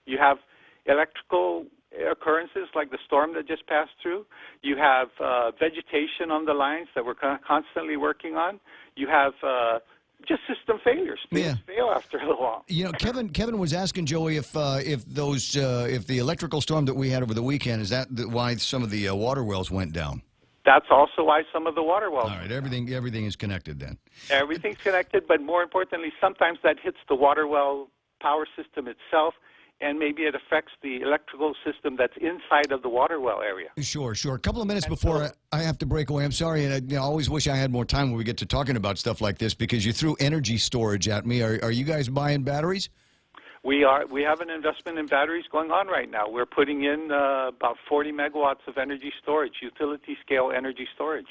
You have electrical occurrences like the storm that just passed through. You have vegetation on the lines that we're constantly working on. You have just system failures. Things fail after a while. You know, Kevin was asking Joey if the electrical storm that we had over the weekend, is that why some of the water wells went down? That's also why some of the water wells. All right, everything is connected then. Everything's connected, but more importantly, sometimes that hits the water well power system itself, and maybe it affects the electrical system that's inside of the water well area. Sure. A couple of minutes before I have to break away. I'm sorry, and I always wish I had more time when we get to talking about stuff like this because you threw energy storage at me. Are you guys buying batteries? We have an investment in batteries going on right now. We're putting in about 40 megawatts of energy storage, utility scale energy storage.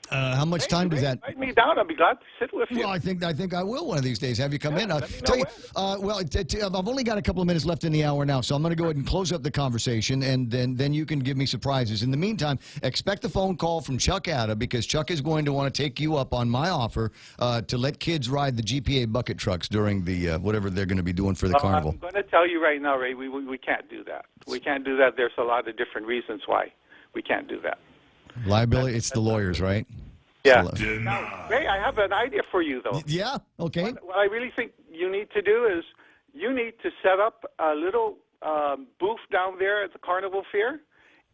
How much time does that? Invite me down. I'll be glad to sit with you. Well, I think I will one of these days. Have you come in? I'll tell you. I've only got a couple of minutes left in the hour now, so I'm going to go ahead and close up the conversation, and then you can give me surprises. In the meantime, expect a phone call from Chuck Adda because Chuck is going to want to take you up on my offer to let kids ride the GPA bucket trucks during the whatever they're going to be doing for the carnival. I'm going to tell you right now, Ray, we can't do that. We can't do that. There's a lot of different reasons why we can't do that. Liability, it's the lawyers, right? Yeah. Now, Ray, I have an idea for you, though. Yeah? Okay. What I really think you need to do is you need to set up a little booth down there at the Carnival Fair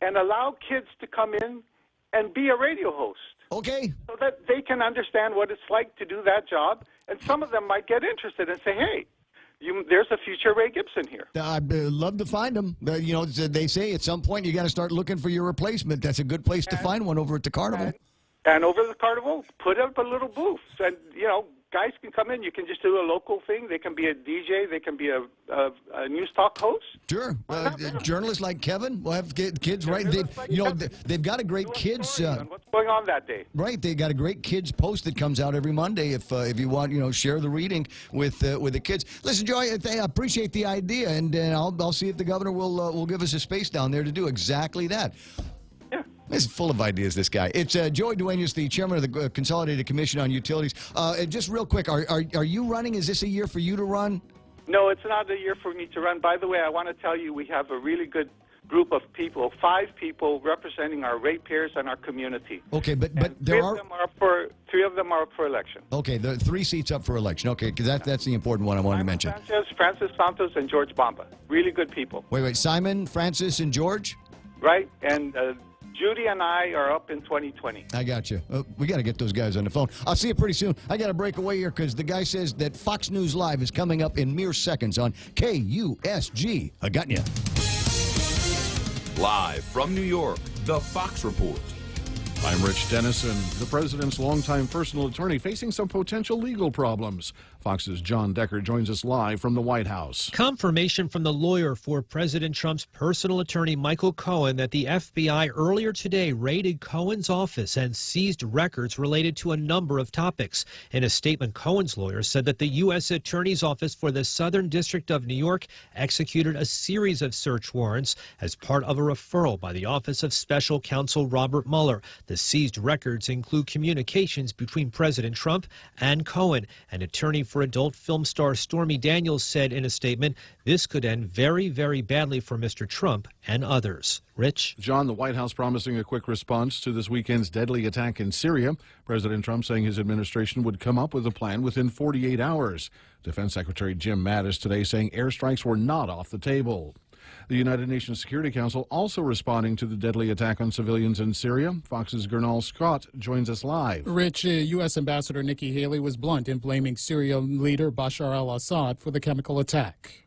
and allow kids to come in and be a radio host. Okay. So that they can understand what it's like to do that job, and some of them might get interested and say, hey, there's a future Ray Gibson here. I'd love to find them. You know, they say at some point you got to start looking for your replacement. That's a good place to find one over at the Carnival. And over the Carnival, put up a little booth. And, you know, guys can come in. You can just do a local thing. They can be a DJ. They can be a news talk host. Sure. Journalists like Kevin will have kids, right? They've got a great kids. What's going on that day? Right. They got a great kids post that comes out every Monday. If you want, share the reading with the kids. Listen, Joy, I appreciate the idea, and I'll see if the governor will give us a space down there to do exactly that. He's full of ideas, this guy. It's Joey Duenas, the chairman of the Consolidated Commission on Utilities. Just real quick, are you running? Is this a year for you to run? No, it's not a year for me to run. By the way, I want to tell you we have a really good group of people, 5 people representing our ratepayers and our community. Okay, but three of them are up for election. Okay, there are 3 seats up for election. Okay, because that's the important one I wanted to mention. Francis Santos, and George Bamba. Really good people. Wait, Simon, Francis, and George? Right, and Judy and I are up in 2020. I got you. We got to get those guys on the phone. I'll see you pretty soon. I got to break away here because the guy says that Fox News Live is coming up in mere seconds on KUSG. I got you. Live from New York, the Fox Report. I'm Rich Dennison. The president's longtime personal attorney facing some potential legal problems. Fox's John Decker joins us live from the White House. Confirmation from the lawyer for President Trump's personal attorney Michael Cohen that the FBI earlier today raided Cohen's office and seized records related to a number of topics. In a statement, Cohen's lawyer said that the U.S. Attorney's Office for the Southern District of New York executed a series of search warrants as part of a referral by the Office of Special Counsel Robert Mueller. The seized records include communications between President Trump and Cohen. An attorney for adult film star Stormy Daniels said in a statement, this could end very, very badly for Mr. Trump and others. Rich? John, the White House promising a quick response to this weekend's deadly attack in Syria. President Trump saying his administration would come up with a plan within 48 hours. Defense Secretary Jim Mattis today saying airstrikes were not off the table. The United Nations Security Council also responding to the deadly attack on civilians in Syria. Fox's Gernal Scott joins us live. Rich, U.S. Ambassador Nikki Haley was blunt in blaming Syrian leader Bashar al-Assad for the chemical attack.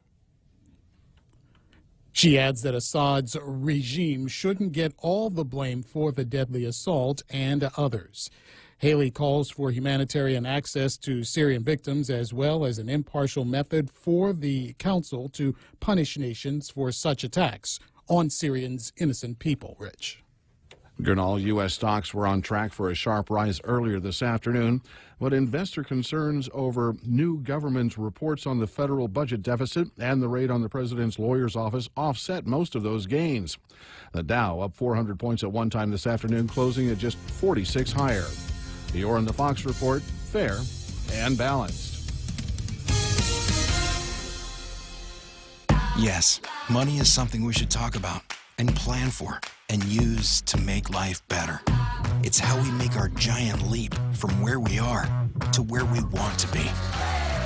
She adds that Assad's regime shouldn't get all the blame for the deadly assault and others. Haley calls for humanitarian access to Syrian victims as well as an impartial method for the council to punish nations for such attacks on Syrians' innocent people. Rich. Gernal, U.S. stocks were on track for a sharp rise earlier this afternoon, but investor concerns over new government reports on the federal budget deficit and the raid on the president's lawyer's office offset most of those gains. The Dow up 400 points at one time this afternoon, closing at just 46 higher. You're on the Fox Report, fair and balanced. Yes, money is something we should talk about and plan for and use to make life better. It's how we make our giant leap from where we are to where we want to be.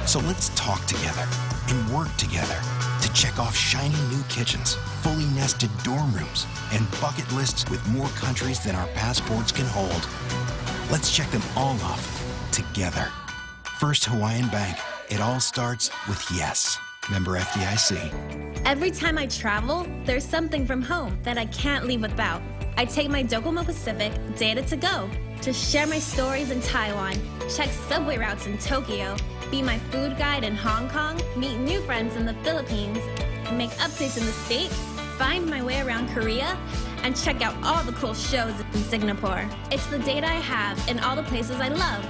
So let's talk together and work together to check off shiny new kitchens, fully nested dorm rooms, and bucket lists with more countries than our passports can hold. Let's check them all off together. First Hawaiian Bank. It all starts with yes. Member FDIC. Every time I travel, there's something from home that I can't leave without. I take my Docomo Pacific Data to Go to share my stories in Taiwan, check subway routes in Tokyo, be my food guide in Hong Kong, meet new friends in the Philippines, make updates in the States, find my way around Korea, and check out all the cool shows in Singapore. It's the data I have in all the places I love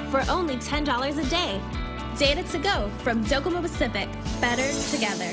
for only $10 a day. Data to Go from Docomo Pacific. Better together.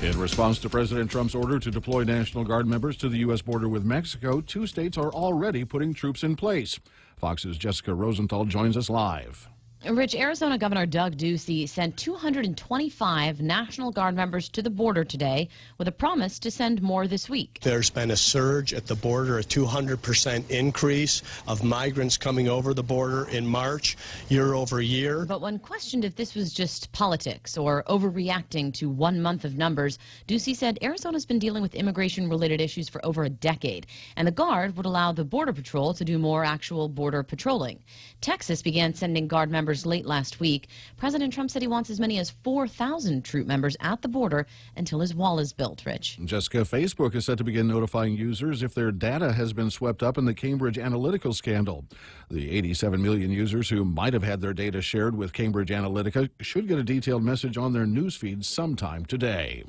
In response to President Trump's order to deploy National Guard members to the U.S. border with Mexico, 2 states are already putting troops in place. Fox's Jessica Rosenthal joins us live. Rich, Arizona Governor Doug Ducey sent 225 National Guard members to the border today with a promise to send more this week. There's been a surge at the border, a 200% increase of migrants coming over the border in March, year over year. But when questioned if this was just politics or overreacting to 1 month of numbers, Ducey said Arizona's been dealing with immigration-related issues for over a decade, and the Guard would allow the Border Patrol to do more actual border patrolling. Texas began sending Guard members late last week. President Trump said he wants as many as 4,000 troop members at the border until his wall is built, Rich. Jessica, Facebook is set to begin notifying users if their data has been swept up in the Cambridge Analytica scandal. The 87 million users who might have had their data shared with Cambridge Analytica should get a detailed message on their newsfeed sometime today.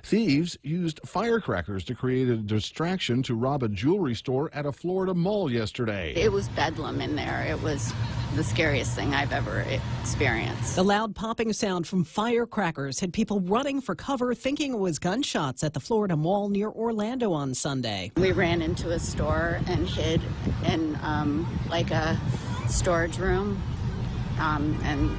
Thieves used firecrackers to create a distraction to rob a jewelry store at a Florida mall yesterday. It was bedlam in there. It was the scariest thing I've ever experienced. The loud popping sound from firecrackers had people running for cover thinking it was gunshots at the Florida mall near Orlando on Sunday. We ran into a store and hid in like a storage room and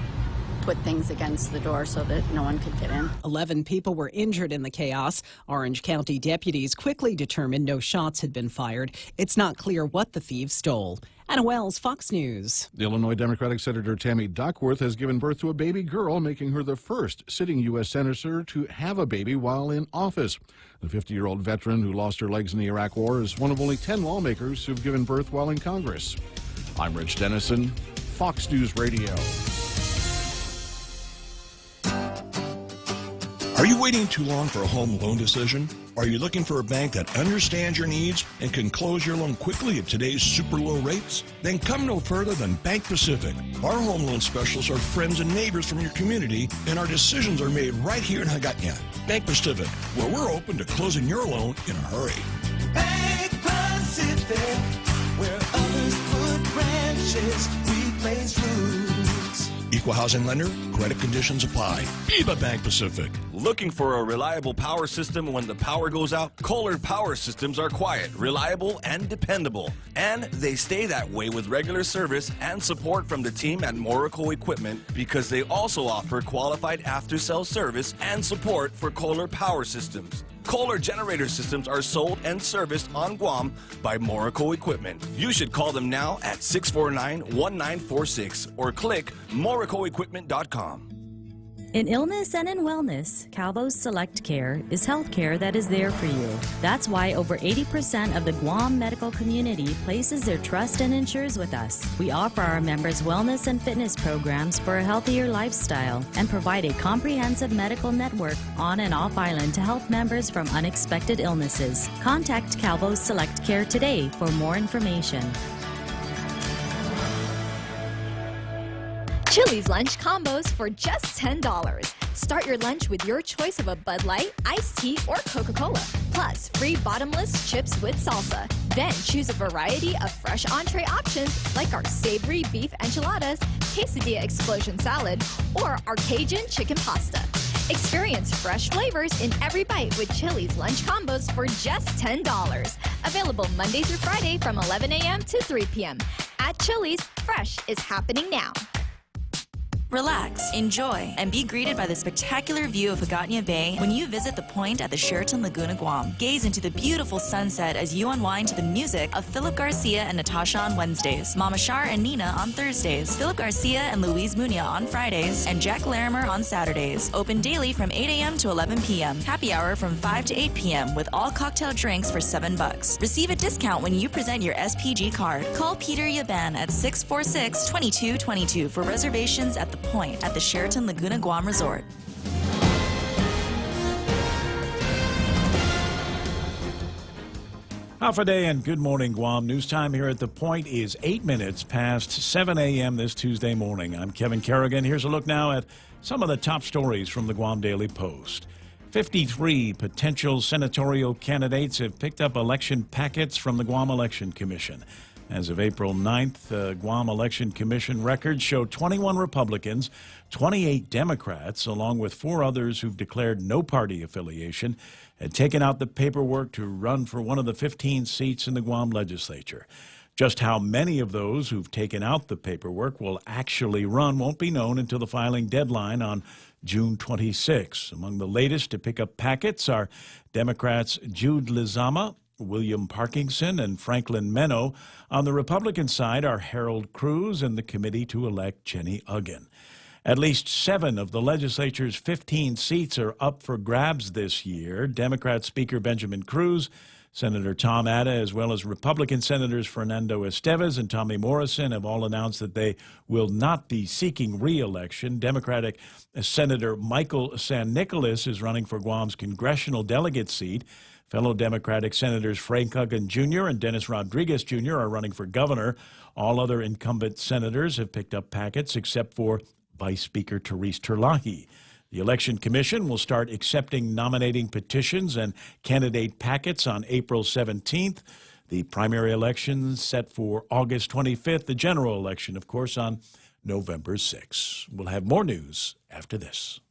put things against the door so that no one could get in. 11 people were injured in the chaos. Orange County deputies quickly determined no shots had been fired. It's not clear what the thieves stole. Anna Wells, Fox News. The Illinois Democratic Senator Tammy Duckworth has given birth to a baby girl, making her the first sitting U.S. senator to have a baby while in office. The 50-year-old veteran who lost her legs in the Iraq War is one of only 10 lawmakers who've given birth while in Congress. I'm Rich Dennison, Fox News Radio. Are you waiting too long for a home loan decision? Are you looking for a bank that understands your needs and can close your loan quickly at today's super low rates? Then come no further than Bank Pacific. Our home loan specialists are friends and neighbors from your community, and our decisions are made right here in Hagåtña. Bank Pacific, where we're open to closing your loan in a hurry. Bank Pacific, where others put branches, we place roots. If equal housing lender. Credit conditions apply. Eva Bank Pacific. Looking for a reliable power system when the power goes out? Kohler Power Systems are quiet, reliable, and dependable. And they stay that way with regular service and support from the team at Morico Equipment because they also offer qualified after-sales service and support for Kohler Power Systems. Kohler generator systems are sold and serviced on Guam by Morico Equipment. You should call them now at 649-1946 or click moricoequipment.com. In illness and in wellness, Calvo's Select Care is health care that is there for you. That's why over 80% of the Guam medical community places their trust and insures with us. We offer our members wellness and fitness programs for a healthier lifestyle and provide a comprehensive medical network on and off island to help members from unexpected illnesses. Contact Calvo's Select Care today for more information. Chili's lunch combos for just $10. Start your lunch with your choice of a Bud Light, iced tea, or Coca-Cola. Plus, free bottomless chips with salsa. Then choose a variety of fresh entree options like our savory beef enchiladas, quesadilla explosion salad, or our Cajun chicken pasta. Experience fresh flavors in every bite with Chili's lunch combos for just $10. Available Monday through Friday from 11 a.m. to 3 p.m. At Chili's, fresh is happening now. Relax, enjoy, and be greeted by the spectacular view of Hagåtña Bay when you visit the point at the Sheraton Laguna Guam. Gaze into the beautiful sunset as you unwind to the music of Philip Garcia and Natasha on Wednesdays, Mama Shar and Nina on Thursdays, Philip Garcia and Louise Munia on Fridays, and Jack Larimer on Saturdays. Open daily from 8 a.m. to 11 p.m. Happy hour from 5 to 8 p.m. with all cocktail drinks for $7. Receive a discount when you present your SPG card. Call Peter Yaban at 646-2222 for reservations at the point at the Sheraton Laguna Guam Resort. Alpha Day and Good Morning Guam. News time here at The Point is 8 minutes past 7 a.m. this Tuesday morning. I'm Kevin Kerrigan. Here's a look now at some of the top stories from the Guam Daily Post. 53 potential senatorial candidates have picked up election packets from the Guam Election Commission. As of April 9th, the Guam Election Commission records show 21 Republicans, 28 Democrats, along with 4 others who've declared no party affiliation, had taken out the paperwork to run for one of the 15 seats in the Guam legislature. Just how many of those who've taken out the paperwork will actually run won't be known until the filing deadline on June 26. Among the latest to pick up packets are Democrats Jude Lizama, William Parkinson, and Franklin Meno. On the Republican side are Harold Cruz and the committee to elect Jenny Uggan. At least 7 of the legislature's 15 seats are up for grabs this year. Democrat Speaker Benjamin Cruz, Senator Tom Atta, as well as Republican Senators Fernando Estevez and Tommy Morrison have all announced that they will not be seeking re-election. Democratic Senator Michael San Nicolas is running for Guam's congressional delegate seat. Fellow Democratic Senators Frank Huggan Jr. and Dennis Rodriguez Jr. are running for governor. All other incumbent senators have picked up packets except for Vice Speaker Therese Terlahi. The Election Commission will start accepting nominating petitions and candidate packets on April 17th. The primary election set for August 25th. The general election, of course, on November 6th. We'll have more news after this.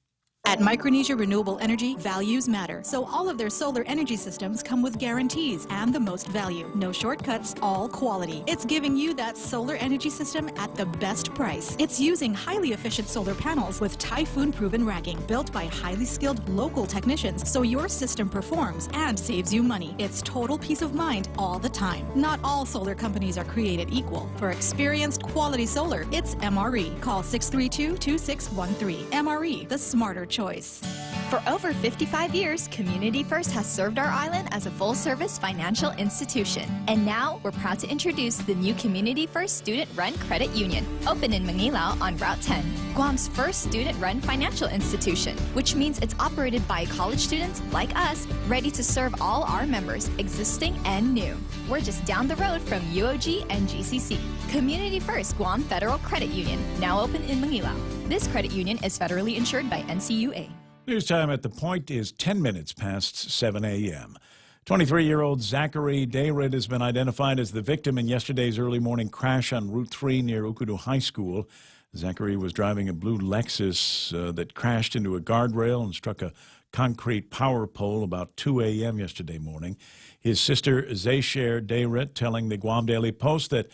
At Micronesia Renewable Energy, values matter. So all of their solar energy systems come with guarantees and the most value. No shortcuts, all quality. It's giving you that solar energy system at the best price. It's using highly efficient solar panels with typhoon-proven racking built by highly skilled local technicians so your system performs and saves you money. It's total peace of mind all the time. Not all solar companies are created equal. For experienced quality solar, it's MRE. Call 632-2613. MRE, the smarter choice. For over 55 years, Community First has served our island as a full-service financial institution. And now, we're proud to introduce the new Community First Student-Run Credit Union, open in Manilao on Route 10, Guam's first student-run financial institution, which means it's operated by college students like us, ready to serve all our members, existing and new. We're just down the road from UOG and GCC. Community First Guam Federal Credit Union, now open in Manilao. This credit union is federally insured by NCUA. News time at The Point is 10 minutes past 7 a.m. 23-year-old Zachary Dayrid has been identified as the victim in yesterday's early morning crash on Route 3 near Ukudu High School. Zachary was driving a blue Lexus that crashed into a guardrail and struck a concrete power pole about 2 a.m. yesterday morning. His sister, Zaysher Dayrit, telling the Guam Daily Post that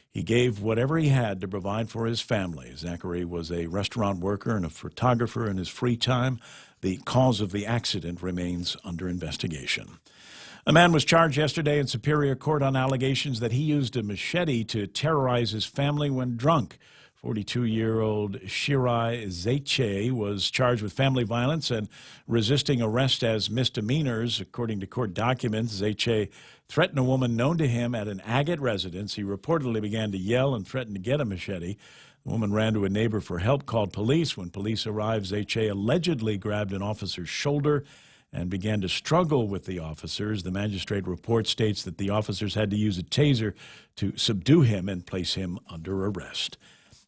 he gave whatever he had to provide for his family. Zachary was a restaurant worker and a photographer in his free time. The cause of the accident remains under investigation. A man was charged yesterday in Superior Court on allegations that he used a machete to terrorize his family when drunk. 42-year-old Shirai Zaiche was charged with family violence and resisting arrest as misdemeanors. According to court documents, Zaiche threatened a woman known to him at an Agate residence. He reportedly began to yell and threatened to get a machete. The woman ran to a neighbor for help, called police. When police arrived, Zaiche allegedly grabbed an officer's shoulder and began to struggle with the officers. The magistrate report states that the officers had to use a taser to subdue him and place him under arrest.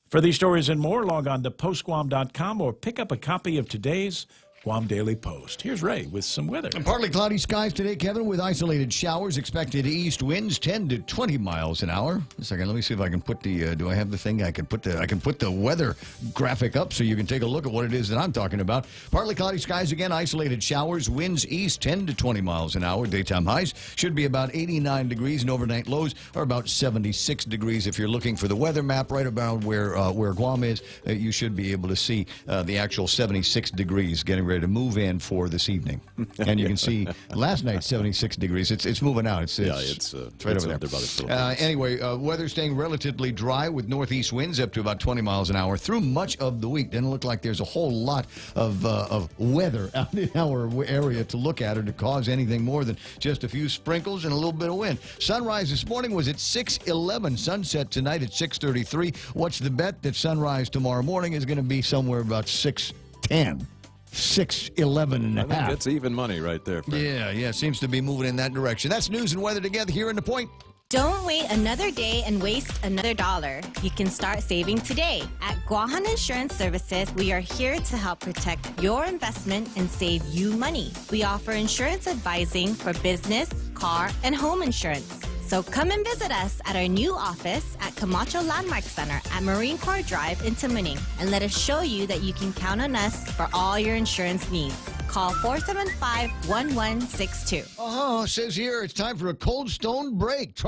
For these stories and more, log on to postguam.com or pick up a copy of today's Guam Daily Post. Here's Ray with some weather. And partly cloudy skies today, Kevin, with isolated showers. Expected east winds 10 to 20 miles an hour. A second, let me see if I can put the. Do I have the thing? I can put the weather graphic up so you can take a look at what it is that I'm talking about. Partly cloudy skies again, isolated showers. Winds east 10 to 20 miles an hour. Daytime highs should be about 89 degrees, and overnight lows are about 76 degrees. If you're looking for the weather map, right about where Guam is, you should be able to see the actual 76 degrees getting ready to move in for this evening. And you can see last night 76 degrees. It's moving out. It's right over there. Anyway, weather staying relatively dry with northeast winds up to about 20 miles an hour through much of the week. Doesn't look like there's a whole lot of weather out in our area to look at or to cause anything more than just a few sprinkles and a little bit of wind. Sunrise this morning was at 6:11. Sunset tonight at 6:33. What's the bet that sunrise tomorrow morning is going to be somewhere about 6:10. 6:11 and a half. I think that's even money right there, Frank. Yeah, seems to be moving in that direction. That's news and weather together here in The Point. Don't wait another day and waste another dollar. You can start saving today. At Guahan Insurance Services, we are here to help protect your investment and save you money. We offer insurance advising for business, car, and home insurance. So come and visit us at our new office at Camacho Landmark Center at Marine Corps Drive in Tamuning, and let us show you that you can count on us for all your insurance needs. Call 475-1162. Oh, says here it's time for a Cold Stone break.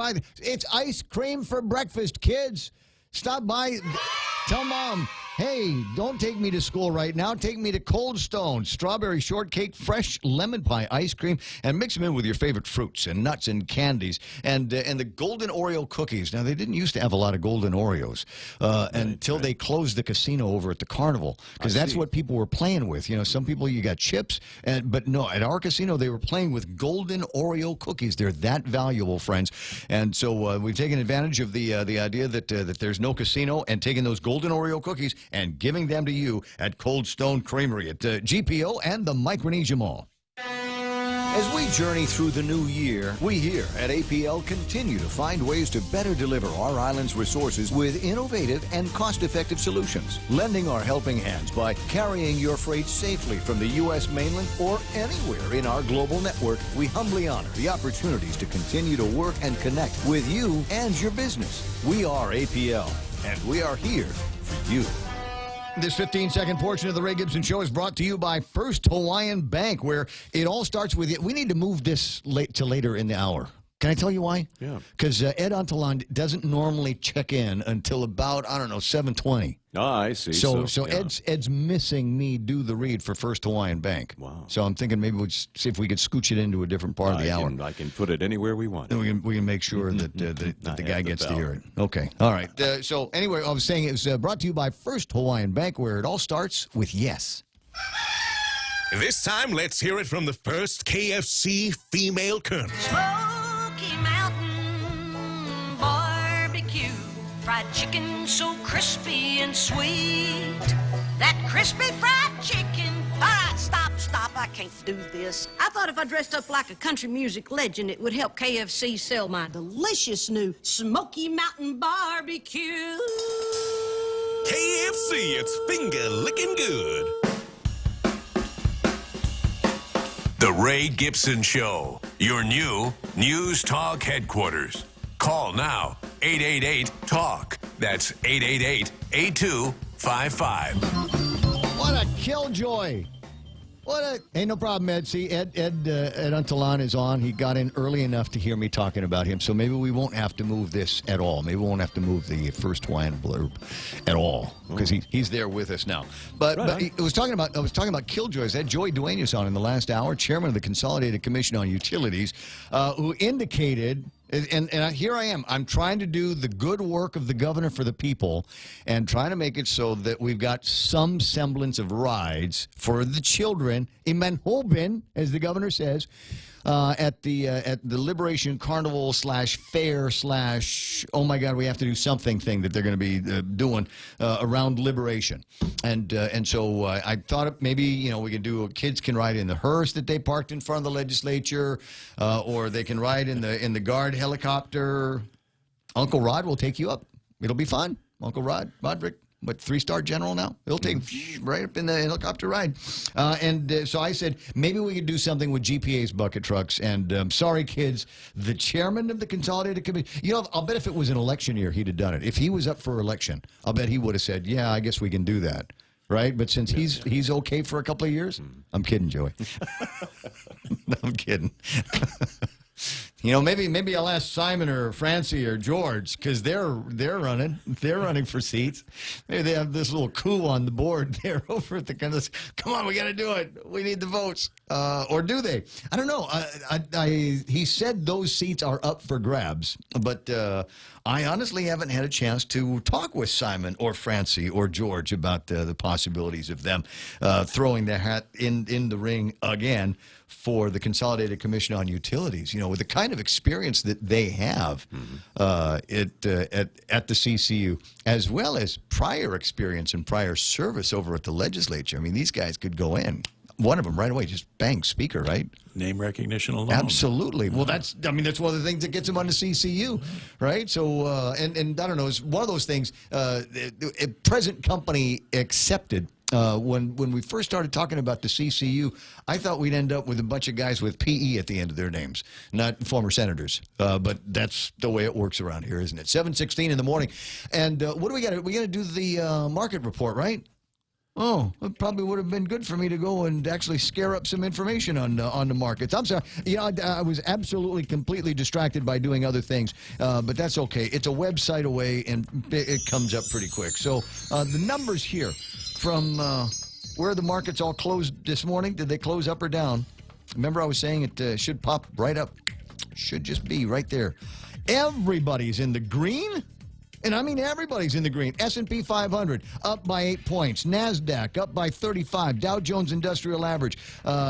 It's ice cream for breakfast, kids. Stop by. Tell Mom, hey, don't take me to school right now. Take me to Cold Stone. Strawberry shortcake, fresh lemon pie ice cream, and mix them in with your favorite fruits and nuts and candies. And the golden Oreo cookies. Now, they didn't used to have a lot of golden Oreos until they closed the casino over at the Carnival, because that's what people were playing with. You know, some people, you got chips, but no, at our casino, they were playing with golden Oreo cookies. They're that valuable, friends. And so we've taken advantage of the idea that there's no casino, and taking those golden Oreo cookies and giving them to you at Cold Stone Creamery at GPO and the Micronesia Mall. As we journey through the new year, we here at APL continue to find ways to better deliver our island's resources with innovative and cost-effective solutions, lending our helping hands by carrying your freight safely from the U.S. mainland or anywhere in our global network. We humbly honor the opportunities to continue to work and connect with you and your business. We are APL, and we are here for you. This 15-second portion of the Ray Gibson Show is brought to you by First Hawaiian Bank, where it all starts with it. We need to move this to later in the hour. Can I tell you why? Yeah. Because Ed Antalan doesn't normally check in until about, 7:20. Oh, I see. So Ed's missing me do the read for First Hawaiian Bank. Wow. So I'm thinking maybe we'll just see if we could scooch it into a different part of the hour. I can put it anywhere we want. And we can make sure that the guy gets to hear it. Okay. All right. So anyway, I was saying it was brought to you by First Hawaiian Bank, where it all starts with yes. This time, let's hear it from the first KFC female colonel. Smoky Mountain Barbecue, fried chicken so crispy and sweet. That crispy fried chicken. All right, stop, I can't do this. I thought if I dressed up like a country music legend, it would help KFC sell my delicious new Smoky Mountain Barbecue. KFC, it's finger licking good. The Ray Gibson Show, your new News Talk headquarters. Call now, 888-TALK. That's 888-82-FREE. 888-203-5555. What a killjoy. Ain't no problem, Ed. See, Ed Untalan is on. He got in early enough to hear me talking about him, so maybe we won't have to move this at all. Maybe we won't have to move the first Hawaiian blurb at all because he's there with us now. But I was talking about killjoys. Ed Joey Duenas on in the last hour, chairman of the Consolidated Commission on Utilities, who indicated. And here I am. I'm trying to do the good work of the governor for the people and trying to make it so that we've got some semblance of rides for the children in Manhoban, as the governor says, at the Liberation Carnival / fair / oh my God, we have to do something thing that they're going to be doing around Liberation. And so I thought maybe, we could do, kids can ride in the hearse that they parked in front of the legislature, or they can ride in the guard helicopter. Uncle Rod will take you up. It'll be fun. Uncle Roderick. What, 3-star general now? He'll take right up in the helicopter ride. So I said, maybe we could do something with GPA's bucket trucks. And sorry, kids, the chairman of the Consolidated Committee, I'll bet if it was an election year, he'd have done it. If he was up for election, I'll bet he would have said, yeah, I guess we can do that. Right? But since he's okay for a couple of years, I'm kidding, Joey. No, I'm kidding. Maybe I'll ask Simon or Francie or George because they're running for seats. Maybe they have this little coup on the board there over at the kind of, come on, we got to do it. We need the votes. Or do they? I don't know. He said those seats are up for grabs, but I honestly haven't had a chance to talk with Simon or Francie or George about the possibilities of them throwing their hat in the ring again for the Consolidated Commission on Utilities, with the kind of experience that they have at the CCU, as well as prior experience and prior service over at the legislature. I mean, these guys could go in. One of them right away, just bang, speaker, right? Name recognition alone. Absolutely. Well, that's one of the things that gets him on the CCU, right? So, and I don't know, it's one of those things, present company accepted. When we first started talking about the CCU, I thought we'd end up with a bunch of guys with PE at the end of their names, not former senators. But that's the way it works around here, isn't it? 7:16 in the morning. And what do we got? We got to do the market report, right? Oh, it probably would have been good for me to go and actually scare up some information on the markets. I'm sorry. I was absolutely, completely distracted by doing other things, but that's okay. It's a website away, and it comes up pretty quick. So the numbers here from where the markets all closed this morning. Did they close up or down? Remember I was saying it should pop right up. Should just be right there. Everybody's in the green. And I mean everybody's in the green. S&P 500 up by 8 points. NASDAQ up by 35. Dow Jones Industrial Average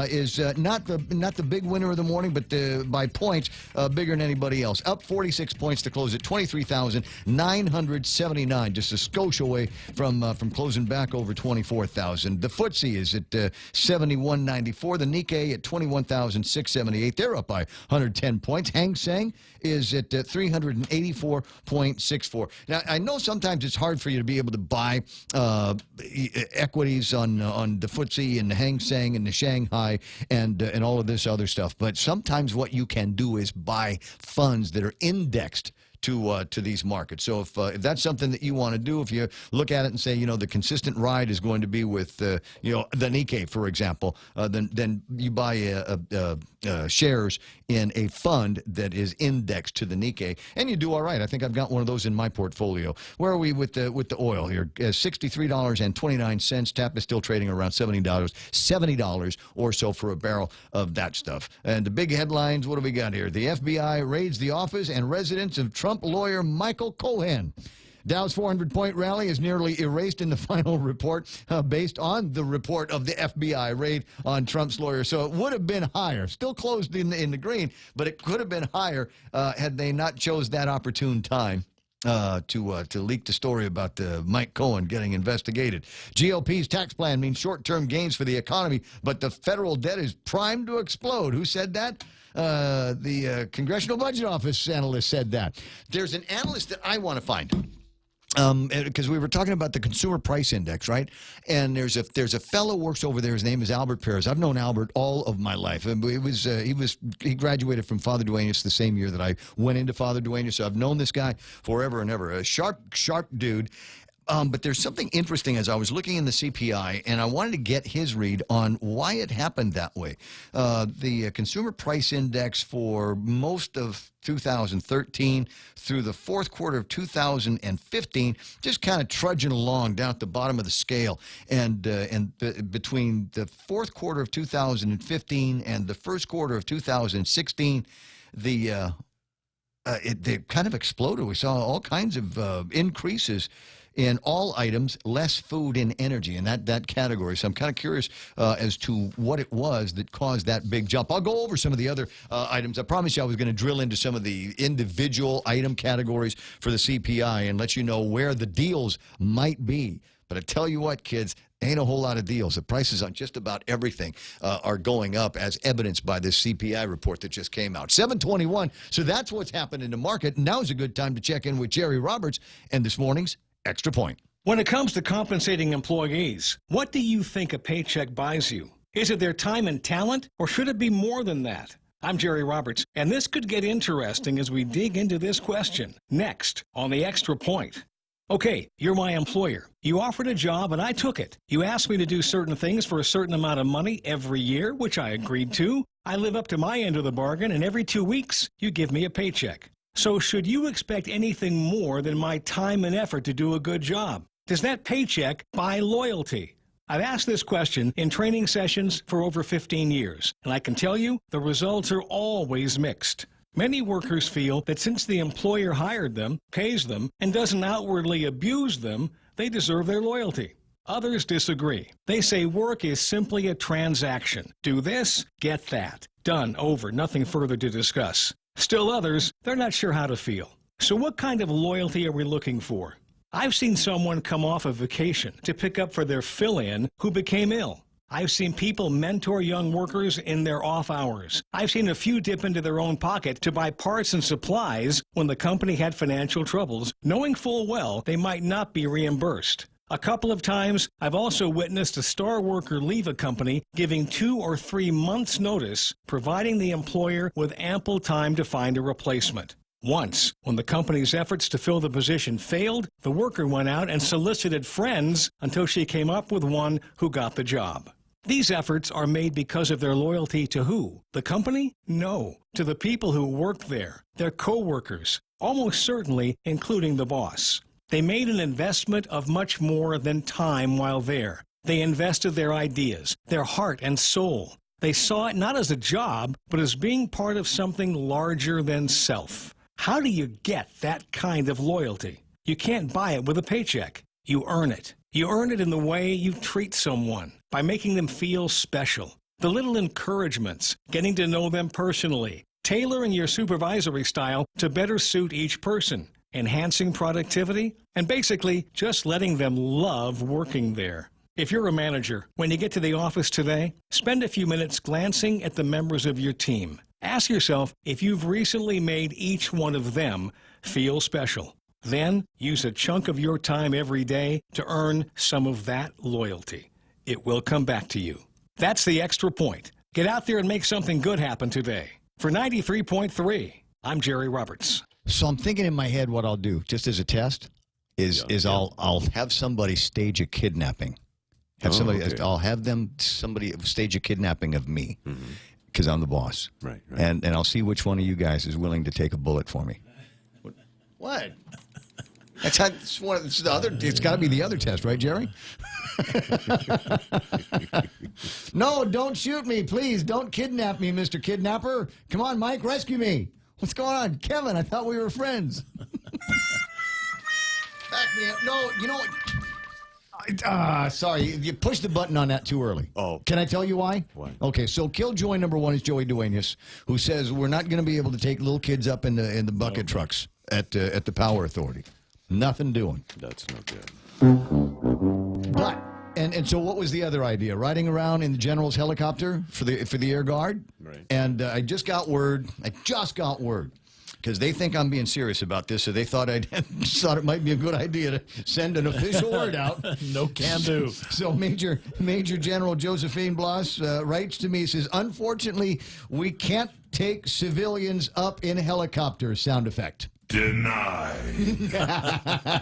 is not the big winner of the morning, but by points bigger than anybody else. Up 46 points to close at 23,979. Just a skosh away from closing back over 24,000. The FTSE is at 71.94. The Nikkei at 21,678. They're up by 110 points. Hang Seng is at 384.64. Now, I know sometimes it's hard for you to be able to buy equities on the FTSE and the Hang Seng and the Shanghai and all of this other stuff, but sometimes what you can do is buy funds that are indexed to these markets. So if that's something that you want to do, if you look at it and say, the consistent ride is going to be with, the Nikkei, for example, then you buy shares in a fund that is indexed to the Nikkei, and you do all right. I think I've got one of those in my portfolio. Where are we with the oil here? $63.29. TAP is still trading around $70 or so for a barrel of that stuff. And the big headlines, what do we got here? The FBI raids the office and residence of Trump lawyer Michael Cohen. Dow's 400-point rally is nearly erased in the final report based on the report of the FBI raid on Trump's lawyer. So it would have been higher. Still closed in the green, but it could have been higher had they not chose that opportune time to leak the story about Mike Cohen getting investigated. GOP's tax plan means short-term gains for the economy, but the federal debt is primed to explode. Who said that? The Congressional Budget Office analyst said that. There's an analyst that I want to find. Because we were talking about the Consumer Price Index, right? And there's a fellow works over there. His name is Albert Perez. I've known Albert all of my life. He graduated from Father Duenas the same year that I went into Father Duenas. So I've known this guy forever and ever. A sharp dude. But there's something interesting as I was looking in the CPI, and I wanted to get his read on why it happened that way. The Consumer Price Index for most of 2013 through the fourth quarter of 2015, just kind of trudging along down at the bottom of the scale. And between the fourth quarter of 2015 and the first quarter of 2016, they kind of exploded. We saw all kinds of increases in all items, less food and energy in that category. So I'm kind of curious as to what it was that caused that big jump. I'll go over some of the other items. I promised you I was going to drill into some of the individual item categories for the CPI and let you know where the deals might be. But I tell you what, kids, ain't a whole lot of deals. The prices on just about everything are going up, as evidenced by this CPI report that just came out. 721. So that's what's happened in the market. Now's a good time to check in with Jerry Roberts and this morning's Extra Point. When it comes to compensating employees, what do you think a paycheck buys you? Is it their time and talent, or should it be more than that? I'm Jerry Roberts, and this could get interesting as we dig into this question next on the Extra Point. Okay, you're my employer. You offered a job and I took it. You asked me to do certain things for a certain amount of money every year, which I agreed to. I live up to my end of the bargain, and every 2 weeks, you give me a paycheck. So should you expect anything more than my time and effort to do a good job? Does that paycheck buy loyalty? I've asked this question in training sessions for over 15 years, and I can tell you the results are always mixed. Many workers feel that since the employer hired them, pays them, and doesn't outwardly abuse them, they deserve their loyalty. Others disagree. They say work is simply a transaction. Do this, get that. Done, over, nothing further to discuss. Still others, they're not sure how to feel. So what kind of loyalty are we looking for? I've seen someone come off a vacation to pick up for their fill-in who became ill. I've seen people mentor young workers in their off hours. I've seen a few dip into their own pocket to buy parts and supplies when the company had financial troubles, knowing full well they might not be reimbursed. A couple of times, I've also witnessed a star worker leave a company giving 2 or 3 months' notice, providing the employer with ample time to find a replacement. Once, when the company's efforts to fill the position failed, the worker went out and solicited friends until she came up with one who got the job. These efforts are made because of their loyalty to who? The company? No, to the people who work there, their co-workers, almost certainly including the boss. They made an investment of much more than time while there. They invested their ideas, their heart and soul. They saw it not as a job, but as being part of something larger than self. How do you get that kind of loyalty? You can't buy it with a paycheck. You earn it. You earn it in the way you treat someone, by making them feel special. The little encouragements, getting to know them personally, tailoring your supervisory style to better suit each person, enhancing productivity, and basically just letting them love working there. If you're a manager, when you get to the office today, spend a few minutes glancing at the members of your team. Ask yourself if you've recently made each one of them feel special. Then use a chunk of your time every day to earn some of that loyalty. It will come back to you. That's the Extra Point. Get out there and make something good happen today. For 93.3, I'm Jerry Roberts. So I'm thinking in my head what I'll do, just as a test, is I'll have somebody stage a kidnapping. I'll have somebody stage a kidnapping of me, because I'm the boss. Right. And I'll see which one of you guys is willing to take a bullet for me. What? It's the other. It's got to be the other test, right, Jerry? No, don't shoot me, please. Don't kidnap me, Mr. Kidnapper. Come on, Mike, rescue me. What's going on? Kevin, I thought we were friends. Back me up. No, you know what? Sorry, you pushed the button on that too early. Oh. Can I tell you why? Why? Okay, so Killjoy number 1 is Joey Duenas, who says we're not going to be able to take little kids up in the bucket trucks at the Power Authority. Nothing doing. That's no good. But and so what was the other idea? Riding around in the general's helicopter for the Air Guard. Right. And I just got word, because they think I'm being serious about this, so they thought it might be a good idea to send an official word out. No can do. So Major General Josephine Blas writes to me, says, unfortunately, we can't take civilians up in helicopters. Sound effect. Denied.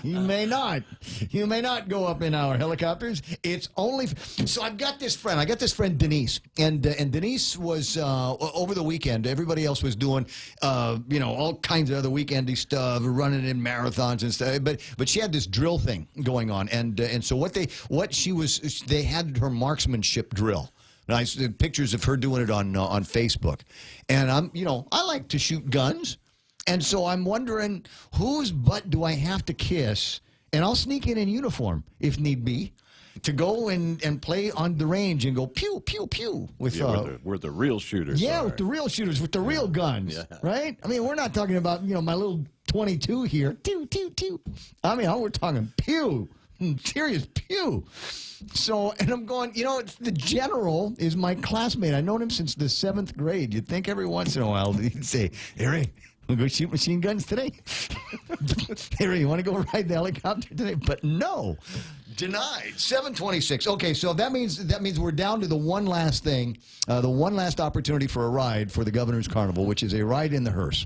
You may not. You may not go up in our helicopters. It's only. So I've got this friend. I got this friend Denise, and Denise was over the weekend. Everybody else was doing, all kinds of other weekendy stuff, running in marathons and stuff. But she had this drill thing going on, and so they had her marksmanship drill. Nice pictures of her doing it on Facebook, and I like to shoot guns. And so I'm wondering, whose butt do I have to kiss? And I'll sneak in uniform, if need be, to go and play on the range and go pew, pew, pew. With, where the real shooters are. With the real shooters, with the real guns, right? I mean, we're not talking about, my little 22 here. Pew, pew, pew. I mean, we're talking pew. Serious pew. So, and I'm going, the general is my classmate. I've known him since the 7th grade. You'd think every once in a while he'd say, "Hey, Ray, we'll go shoot machine guns today." "Hey, Ray, you want to go ride the helicopter today?" But no, denied. 7:26. Okay, so that means we're down to the one last thing, the one last opportunity for a ride for the Governor's Carnival, which is a ride in the hearse.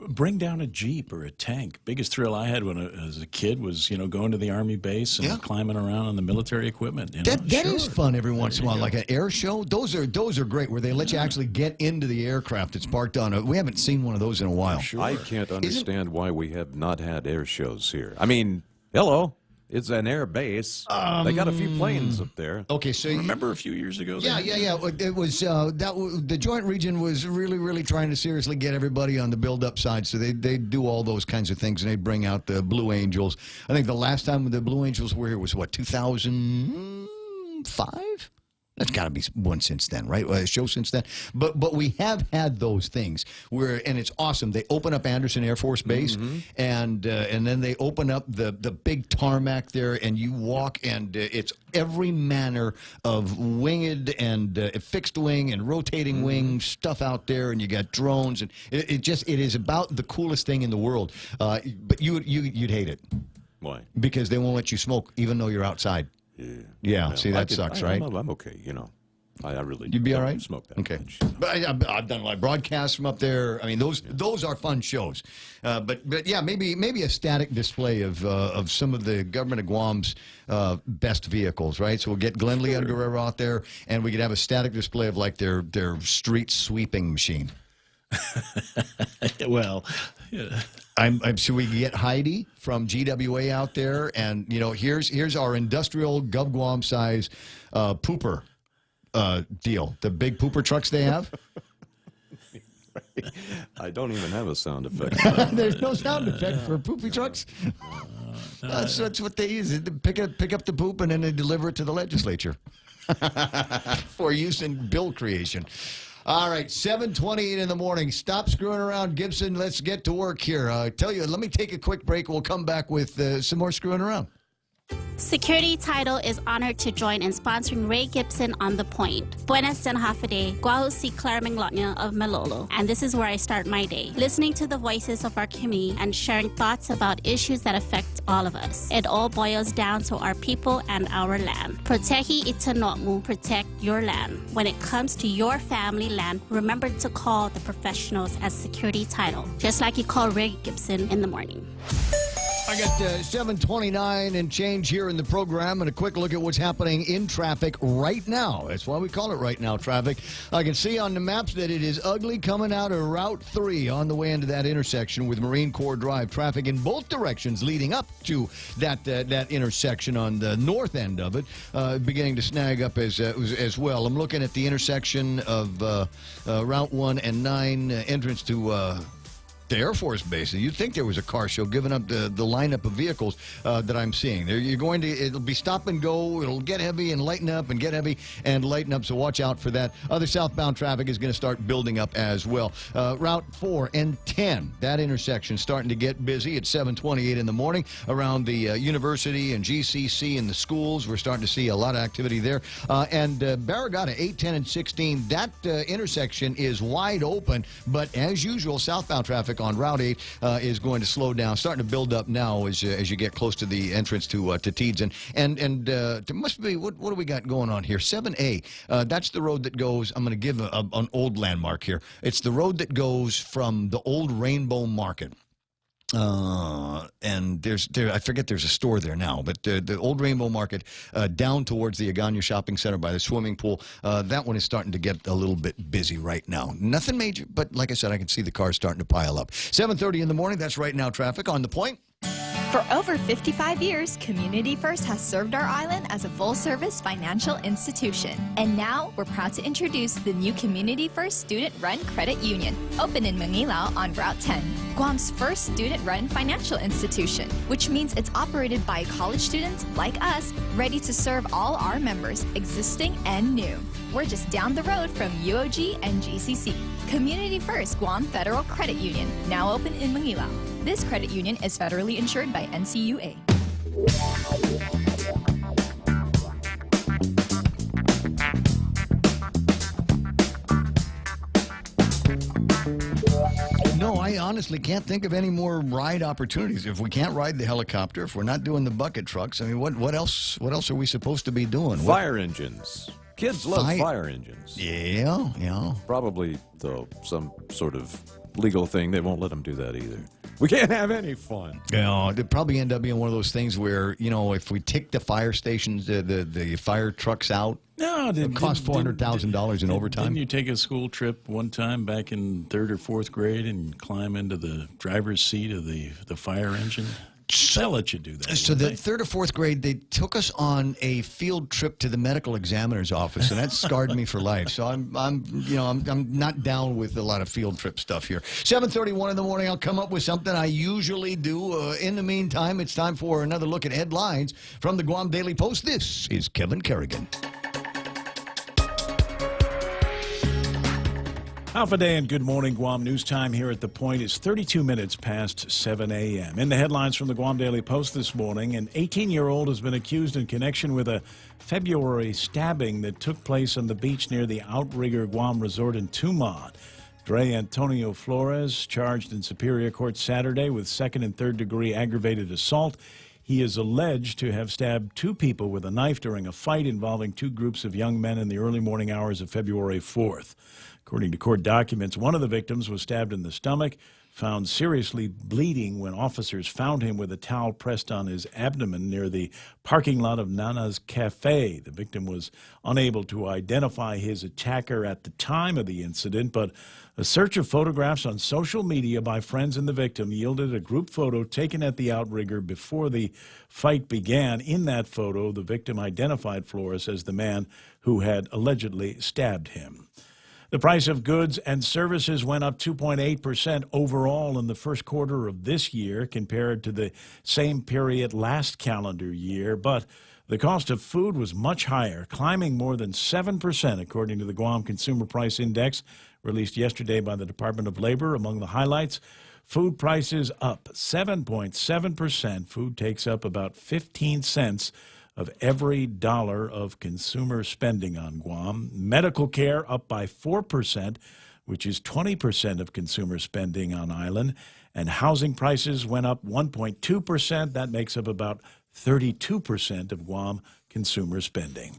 Bring down a Jeep or a tank. Biggest thrill I had when I was a kid was, going to the Army base and climbing around on the military equipment. That is fun every once in a while, like an air show. Those are great, where they let you actually get into the aircraft that's parked on. We haven't seen one of those in a while. I can't understand why we have not had air shows here. I mean, hello. It's an air base. They got a few planes up there. Okay, so remember a few years ago? Yeah. It was the Joint Region was really, really trying to seriously get everybody on the build-up side. So they do all those kinds of things, and they bring out the Blue Angels. I think the last time the Blue Angels were here was 2005. That's got to be one since then, right? A show since then. But we have had those things and it's awesome. They open up Anderson Air Force Base, and then they open up the big tarmac there, and you walk, and it's every manner of winged and fixed wing and rotating wing stuff out there, and you got drones, and it is about the coolest thing in the world. But you'd hate it. Why? Because they won't let you smoke, even though you're outside. Yeah. See, that sucks, right? I'm okay, I really. You'd be all right? Smoke that. Okay. But I've done live broadcasts from up there. I mean, those are fun shows. But yeah, maybe a static display of some of the government of Guam's best vehicles, right? So we'll get Glenn Lee Guerrero out there, and we could have a static display of like their street sweeping machine. Well, should we get Heidi from GWA out there? And here's our industrial Gov Guam size pooper deal. The big pooper trucks they have. I don't even have a sound effect. There's no sound effect for poopy trucks. That's what they use. They pick up the poop, and then they deliver it to the legislature for use in bill creation. All right, 7:28 in the morning. Stop screwing around, Gibson. Let's get to work here. Let me take a quick break. We'll come back with some more screwing around. Security Title is honored to join in sponsoring Ray Gibson on The Point. Buenas and half a day, Guahu si Clareming Lotnya of Malolo. And this is where I start my day, listening to the voices of our community and sharing thoughts about issues that affect all of us. It all boils down to our people and our land. Protehi itanotmu, protect your land. When it comes to your family land, remember to call the professionals at Security Title, just like you call Ray Gibson in the morning. I got 7:29 and change here in the program, and a quick look at what's happening in traffic right now. That's why we call it right now traffic. I can see on the maps that it is ugly coming out of Route 3 on the way into that intersection with Marine Corps Drive. Traffic in both directions leading up to that intersection on the north end of it, beginning to snag up as well. I'm looking at the intersection of Route 1 and 9 entrance to the Air Force Base. You'd think there was a car show given up the lineup of vehicles that I'm seeing. It'll be stop and go. It'll get heavy and lighten up and get heavy and lighten up, so watch out for that. Other southbound traffic is going to start building up as well. Route 4 and 10, that intersection starting to get busy at 7:28 in the morning around the university and GCC and the schools. We're starting to see a lot of activity there. And Barragata, 8, 10, and 16, that intersection is wide open, but as usual, southbound traffic on Route 8 is going to slow down, starting to build up now as you get close to the entrance to Teeds. And there must be, what do we got going on here? 7A, that's the road that goes, I'm going to give an old landmark here. It's the road that goes from the old Rainbow Market And I forget there's a store there now, but the old Rainbow Market down towards the Agana Shopping Center by the swimming pool, that one is starting to get a little bit busy right now. Nothing major, but like I said, I can see the cars starting to pile up. 7:30 in the morning, that's right now traffic on The Point. For over 55 years, Community First has served our island as a full-service financial institution. And now, we're proud to introduce the new Community First Student-Run Credit Union, open in Mangilao on Route 10, Guam's first student-run financial institution, which means it's operated by college students like us, ready to serve all our members, existing and new. We're just down the road from UOG and GCC. Community First Guam Federal Credit Union, now open in Mangilao. This credit union is federally insured by NCUA. No, I honestly can't think of any more ride opportunities. If we can't ride the helicopter, if we're not doing the bucket trucks, I mean, what else are we supposed to be doing? Fire engines. Kids love fire engines. Yeah. Probably, though, some sort of legal thing, they won't let them do that either. We can't have any fun. Yeah, it'd probably end up being one of those things where, if we take the fire stations, the fire trucks out, it costs $400,000 in overtime. Didn't you take a school trip one time back in 3rd or 4th grade and climb into the driver's seat of the fire engine? They'll let you do that. So the 3rd or 4th grade, they took us on a field trip to the medical examiner's office, and that scarred me for life. So I'm not down with a lot of field trip stuff here. 7:31 in the morning, I'll come up with something I usually do. In the meantime, it's time for another look at headlines from the Guam Daily Post. This is Kevin Kerrigan. Alpha Day and good morning, Guam. News time here at The Point is 32 minutes past 7 a.m. In the headlines from the Guam Daily Post this morning, an 18-year-old has been accused in connection with a February stabbing that took place on the beach near the Outrigger Guam Resort in Tumon. Dre Antonio Flores, charged in Superior Court Saturday with 2nd and 3rd degree aggravated assault. He is alleged to have stabbed 2 people with a knife during a fight involving 2 groups of young men in the early morning hours of February 4th. According to court documents, one of the victims was stabbed in the stomach, found seriously bleeding when officers found him with a towel pressed on his abdomen near the parking lot of Nana's Cafe. The victim was unable to identify his attacker at the time of the incident, but a search of photographs on social media by friends and the victim yielded a group photo taken at the Outrigger before the fight began. In that photo, the victim identified Flores as the man who had allegedly stabbed him. The price of goods and services went up 2.8% overall in the first quarter of this year compared to the same period last calendar year, but the cost of food was much higher, climbing more than 7%, according to the Guam Consumer Price Index released yesterday by the Department of Labor. Among the highlights, food prices up 7.7%. Food takes up about 15 cents of every dollar of consumer spending on Guam. Medical care up by 4%, which is 20% of consumer spending on island. And housing prices went up 1.2%. That makes up about 32% of Guam consumer spending.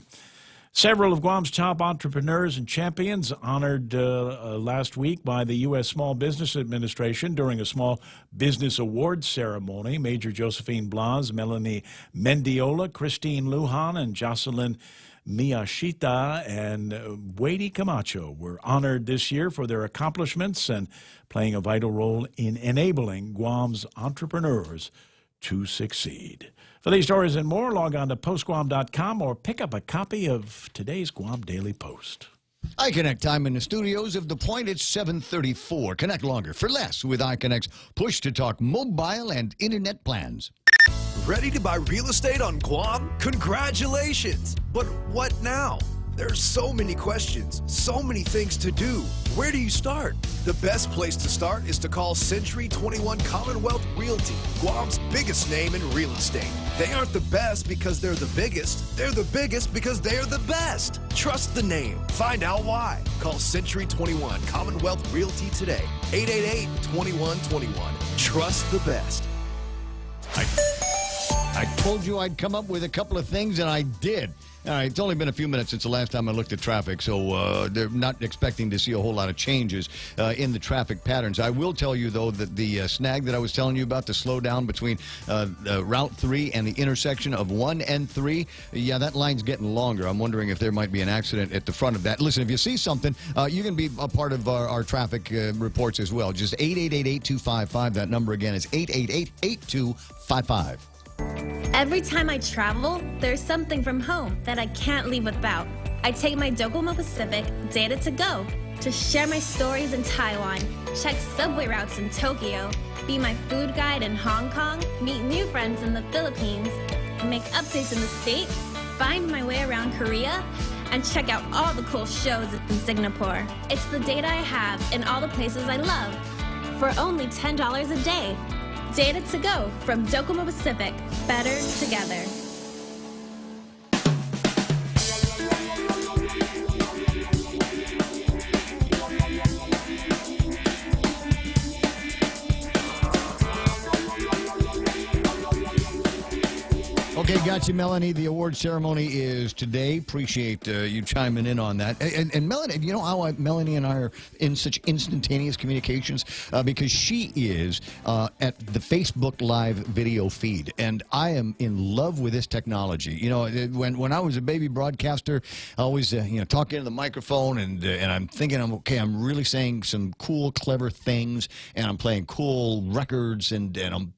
Several of Guam's top entrepreneurs and champions honored last week by the U.S. Small Business Administration during a Small Business Awards ceremony. Major Josephine Blas, Melanie Mendiola, Christine Lujan, and Jocelyn Miyashita and Wady Camacho were honored this year for their accomplishments and playing a vital role in enabling Guam's entrepreneurs to succeed. For these stories and more, log on to postguam.com or pick up a copy of today's Guam Daily Post. iConnect time in the studios of The Point. It's 7:34. Connect longer for less with iConnect's push-to-talk mobile and internet plans. Ready to buy real estate on Guam? Congratulations! But what now? There's so many questions, so many things to do. Where do you start? The best place to start is to call Century 21 Commonwealth Realty, Guam's biggest name in real estate. They aren't the best because they're the biggest. They're the biggest because they're the best. Trust the name. Find out why. Call Century 21 Commonwealth Realty today. 888-2121. Trust the best. I told you I'd come up with a couple of things, and I did. All right, it's only been a few minutes since the last time I looked at traffic, so they're not expecting to see a whole lot of changes in the traffic patterns. I will tell you, though, that the snag that I was telling you about, the slowdown between Route 3 and the intersection of 1 and 3, yeah, that line's getting longer. I'm wondering if there might be an accident at the front of that. Listen, if you see something, you can be a part of our traffic reports as well. Just 888-8255. That number again is 888-8255. Every time I travel, there's something from home that I can't leave without. I take my Docomo Pacific Data to Go to share my stories in Taiwan, check subway routes in Tokyo, be my food guide in Hong Kong, meet new friends in the Philippines, make updates in the States, find my way around Korea, and check out all the cool shows in Singapore. It's the data I have in all the places I love for only $10 a day. Data to Go from Docomo Pacific. Better together. Okay, got you, Melanie. The award ceremony is today. Appreciate you chiming in on that. And Melanie, you know how Melanie and I are in such instantaneous communications? Because she is at the Facebook Live video feed. And I am in love with this technology. You know, when I was a baby broadcaster, I always, talking to the microphone and I'm thinking, I'm really saying some cool, clever things, and I'm playing cool records, and I'm,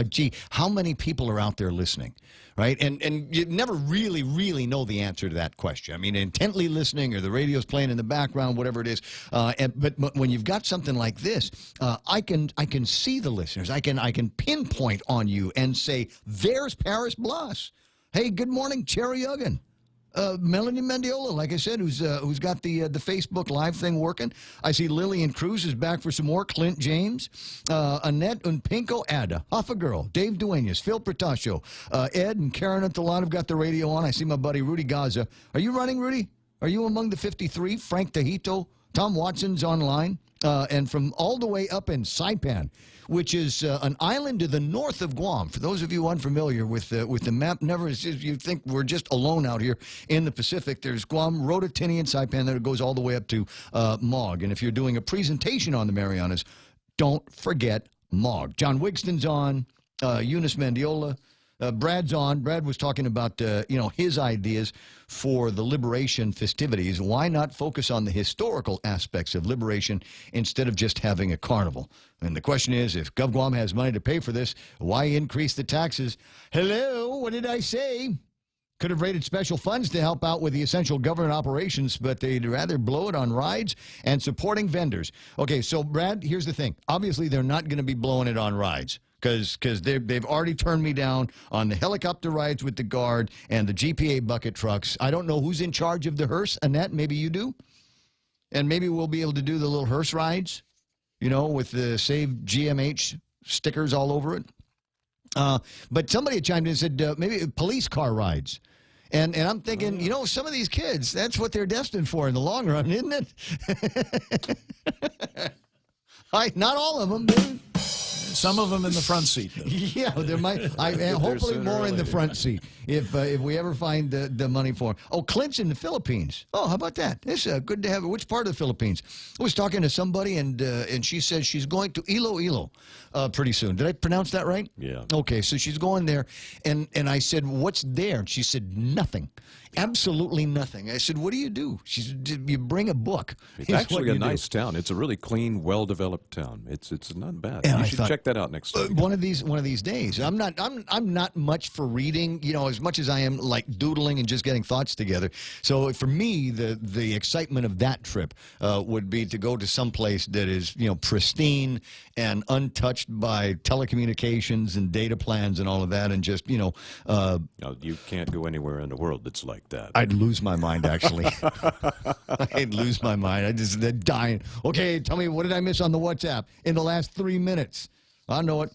gee, how many people are out there listening? Right? And you never really, really know the answer to that question. I mean, intently listening, or the radio's playing in the background, whatever it is. But when you've got something like this, I can see the listeners. I can pinpoint on you and say, there's Paris Blas. Hey, good morning, Cherry Uggan. Melanie Mendiola, like I said, who's got the Facebook Live thing working. I see Lillian Cruz is back for some more. Clint James, Annette Unpinko Ada, Hoffa Girl, Dave Duenas, Phil Protasio, Ed and Karen at the lot have got the radio on. I see my buddy Rudy Gaza. Are you running, Rudy? Are you among the 53? Frank Tahito, Tom Watson's online, and from all the way up in Saipan, which is an island to the north of Guam. For those of you unfamiliar with the map, never you think we're just alone out here in the Pacific. There's Guam, Rototini, and Saipan, that goes all the way up to Mog. And if you're doing a presentation on the Marianas, don't forget Mog. John Wigston's on, Eunice Mendiola. Brad's on. Brad was talking about, his ideas for the Liberation festivities. Why not focus on the historical aspects of Liberation instead of just having a carnival? And the question is, if GovGuam has money to pay for this, why increase the taxes? Hello, what did I say? Could have rated special funds to help out with the essential government operations, but they'd rather blow it on rides and supporting vendors. Okay, so Brad, here's the thing. Obviously, they're not going to be blowing it on rides, because they've already turned me down on the helicopter rides with the Guard and the GPA bucket trucks. I don't know who's in charge of the hearse. Annette, maybe you do? And maybe we'll be able to do the little hearse rides, with the Save GMH stickers all over it. But somebody had chimed in and said maybe police car rides. And I'm thinking, some of these kids, that's what they're destined for in the long run, isn't it? Not all of them, dude. Some of them in the front seat, though. Yeah, there might. Hopefully more in the front seat if we ever find the money for them. Oh, Clint's in the Philippines. Oh, how about that? It's good to have. Which part of the Philippines? I was talking to somebody, and she says she's going to Iloilo pretty soon. Did I pronounce that right? Yeah. Okay, so she's going there, and I said, what's there? And she said, nothing. Absolutely nothing. I said, what do you do? She said, you bring a book. It's actually a nice town. It's a really clean, well-developed town. It's not bad. You should check that out next time. One of these days. I'm not much for reading, as much as I am like doodling and just getting thoughts together. So for me, the excitement of that trip would be to go to some place that is pristine and untouched by telecommunications and data plans and all of that, and just No, you can't go anywhere in the world that's like that. I'd lose my mind, actually. I'd lose my mind. I'd just dying. Okay, tell me, what did I miss on the WhatsApp in the last 3 minutes? I know it.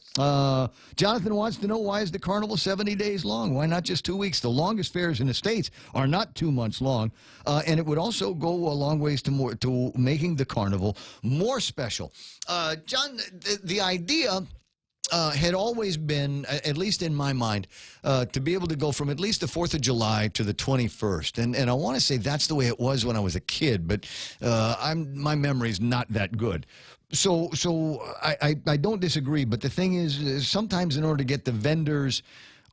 Jonathan wants to know, why is the carnival 70 days long? Why not just 2 weeks? The longest fairs in the States are not 2 months long, and it would also go a long ways to making the carnival more special. John, the idea had always been, at least in my mind, to be able to go from at least the 4th of July to the 21st. And I want to say that's the way it was when I was a kid, but my memory's not that good. So I don't disagree, but the thing is sometimes in order to get the vendors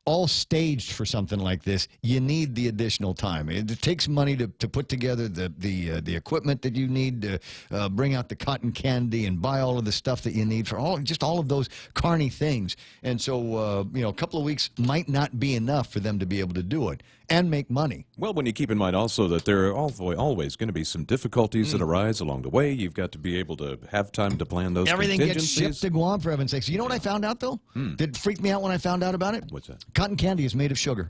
all staged for something like this, you need the additional time. It takes money to put together the equipment that you need to bring out the cotton candy and buy all of the stuff that you need for all of those carny things. And so, a couple of weeks might not be enough for them to be able to do it and make money. Well, when you keep in mind also that there are always going to be some difficulties that arise along the way, you've got to be able to have time to plan those Everything gets contingencies. shipped to Guam, for heaven's sakes. You know what I found out, though? That freaked me out when I found out about it? What's that? Cotton candy is made of sugar.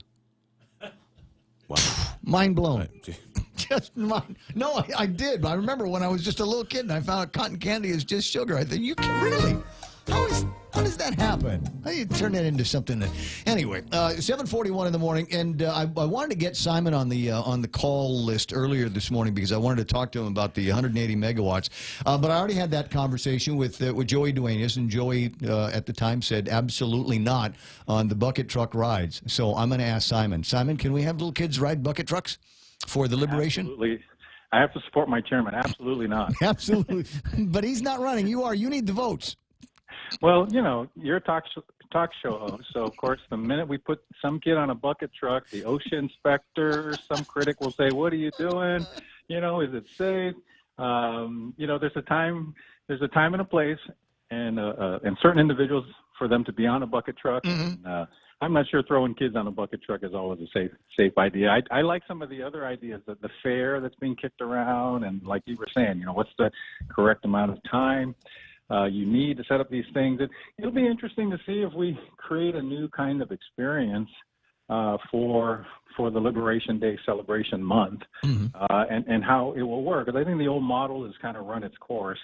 Wow. Mind blown. Just mind. No, I did. I remember when I was just a little kid and I found out cotton candy is just sugar. I thought, you can really? How does that happen? How do you turn that into something that... Anyway, 7:41 in the morning, and I wanted to get Simon on the call list earlier this morning because I wanted to talk to him about the 180 megawatts. But I already had that conversation with Joey Duenas, and Joey at the time said absolutely not on the bucket truck rides. So I'm going to ask Simon. Simon, can we have little kids ride bucket trucks for the Liberation? Absolutely. I have to support my chairman. Absolutely not. Absolutely. But he's not running. You are. You need the votes. Well, you're a talk show host, so of course, the minute we put some kid on a bucket truck, the OSHA inspector, some critic will say, "What are you doing? Is it safe?" There's a time and a place, and certain individuals for them to be on a bucket truck. Mm-hmm. And, I'm not sure throwing kids on a bucket truck is always a safe idea. I like some of the other ideas, the fare that's being kicked around, and like you were saying, what's the correct amount of time you need to set up these things. It'll be interesting to see if we create a new kind of experience for the Liberation Day celebration month, and how it will work. Because I think the old model has kind of run its course,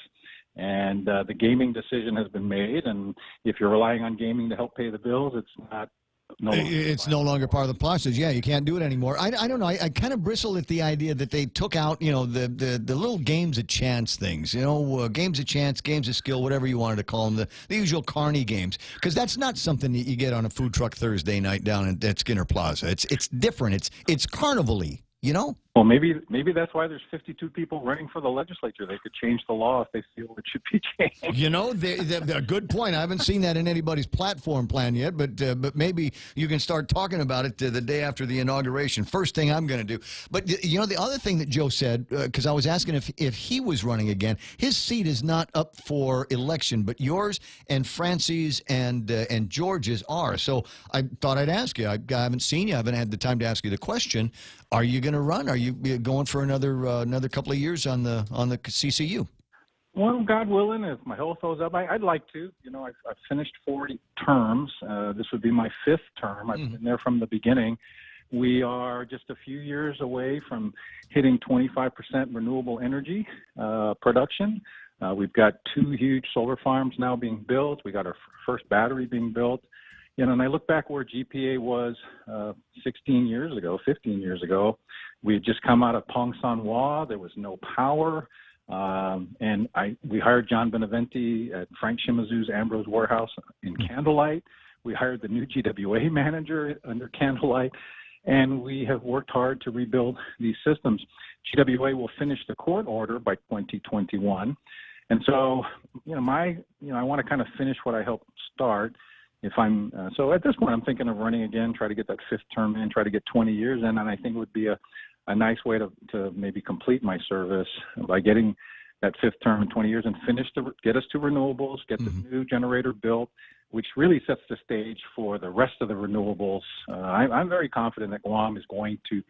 and the gaming decision has been made. And if you're relying on gaming to help pay the bills, it's not. It's no longer part of the process. Yeah, you can't do it anymore. I don't know. I kind of bristle at the idea that they took out, the little games of chance things, games of chance, games of skill, whatever you wanted to call them, the usual carny games. Because that's not something that you get on a food truck Thursday night down at Skinner Plaza. It's different. It's carnival-y. Well, maybe that's why there's 52 people running for the legislature. They could change the law if they feel it should be changed. A good point. I haven't seen that in anybody's platform plan yet, but maybe you can start talking about it the day after the inauguration. First thing I'm going to do. But, the other thing that Joe said, because I was asking if he was running again, his seat is not up for election, but yours and Francie's and George's are. So I thought I'd ask you. I haven't seen you. I haven't had the time to ask you the question. Are you going to run? Are you going for another couple of years on the CCU? Well, God willing, if my health holds up, I'd like to. I've finished 40 terms. This would be my 5th term. I've been there from the beginning. We are just a few years away from hitting 25% renewable energy production. We've got 2 huge solar farms now being built. We got our first battery being built. And I look back where GPA was 15 years ago. We had just come out of Pong San Hua. There was no power. And we hired John Beneventi at Frank Shimazu's Ambrose Warehouse in Candlelight. We hired the new GWA manager under Candlelight. And we have worked hard to rebuild these systems. GWA will finish the court order by 2021. And so, I want to kind of finish what I helped start. So at this point, I'm thinking of running again, try to get that 5th term in, try to get 20 years in, and I think it would be a nice way to maybe complete my service by getting that 5th term in 20 years and get us to renewables, get the new generator built, which really sets the stage for the rest of the renewables. I'm very confident that Guam is going to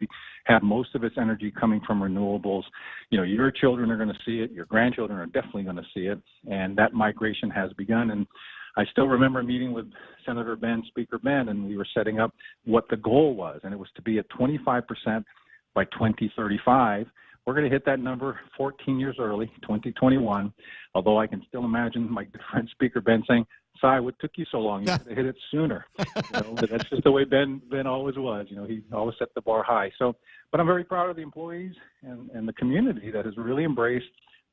have most of its energy coming from renewables. Your children are going to see it, your grandchildren are definitely going to see it, and that migration has begun. And I still remember meeting with Senator Ben, Speaker Ben, and we were setting up what the goal was, and it was to be at 25% by 2035. We're going to hit that number 14 years early, 2021, although I can still imagine my good friend Speaker Ben saying, "Si, what took you so long? You should have hit it sooner." That's just the way Ben always was. He always set the bar high. But I'm very proud of the employees and the community that has really embraced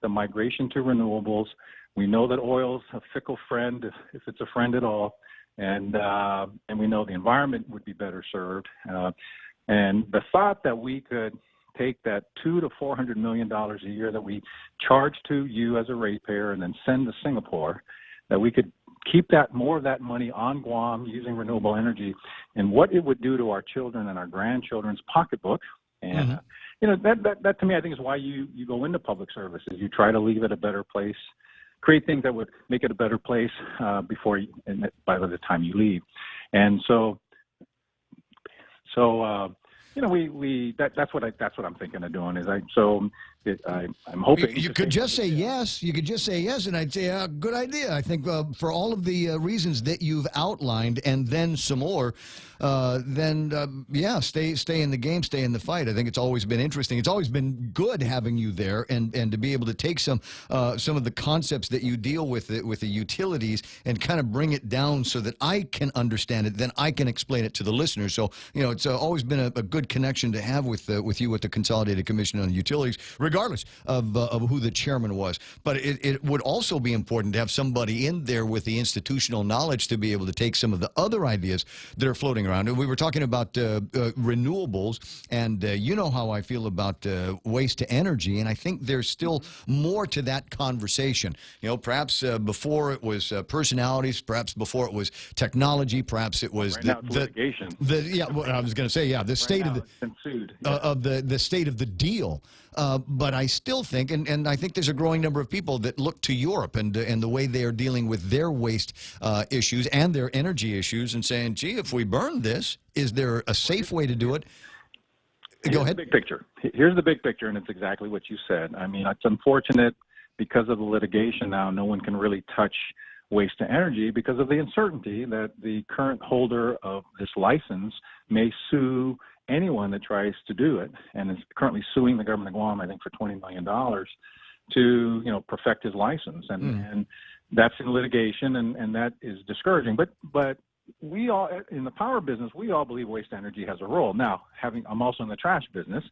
the migration to renewables. We know that oil's a fickle friend, if it's a friend at all, and we know the environment would be better served. And the thought that we could take that $200 to $400 million a year that we charge to you as a ratepayer and then send to Singapore, that we could keep more of that money on Guam using renewable energy, and what it would do to our children and our grandchildren's pocketbook. And that to me, I think, is why you go into public services. You try to leave it a better place, create things that would make it a better place by the time you leave. And so that's what I'm thinking of doing. I'm hoping you could just say yes. You could just say yes, and I'd say good idea. I think for all of the reasons that you've outlined, and then some more. Stay in the game, stay in the fight. I think it's always been interesting. It's always been good having you there, and to be able to take some of the concepts that you deal with the utilities and kind of bring it down so that I can understand it. Then I can explain it to the listeners. So it's always been a good connection to have with you at the Consolidated Commission on Utilities, regardless of who the chairman was. But it would also be important to have somebody in there with the institutional knowledge to be able to take some of the other ideas that are floating around. We were talking about renewables, and you know how I feel about waste to energy, and I think there's still more to that conversation. Perhaps before it was personalities, perhaps before it was technology, perhaps it was litigation. I was going to say, the state of the state of the deal. But I still think, and I think there's a growing number of people that look to Europe and the way they are dealing with their waste issues and their energy issues, and saying, gee, if we burn this, is there a safe way to do it? Go ahead. The big picture. Here's the big picture, and it's exactly what you said. I mean, it's unfortunate because of the litigation now, no one can really touch waste to energy because of the uncertainty that the current holder of this license may sue anyone that tries to do it, and is currently suing the government of Guam, I think, for $20 million to perfect his license, and that's in litigation, and that is discouraging. But we all in the power business, we all believe waste energy has a role. Now, I'm also in the trash business,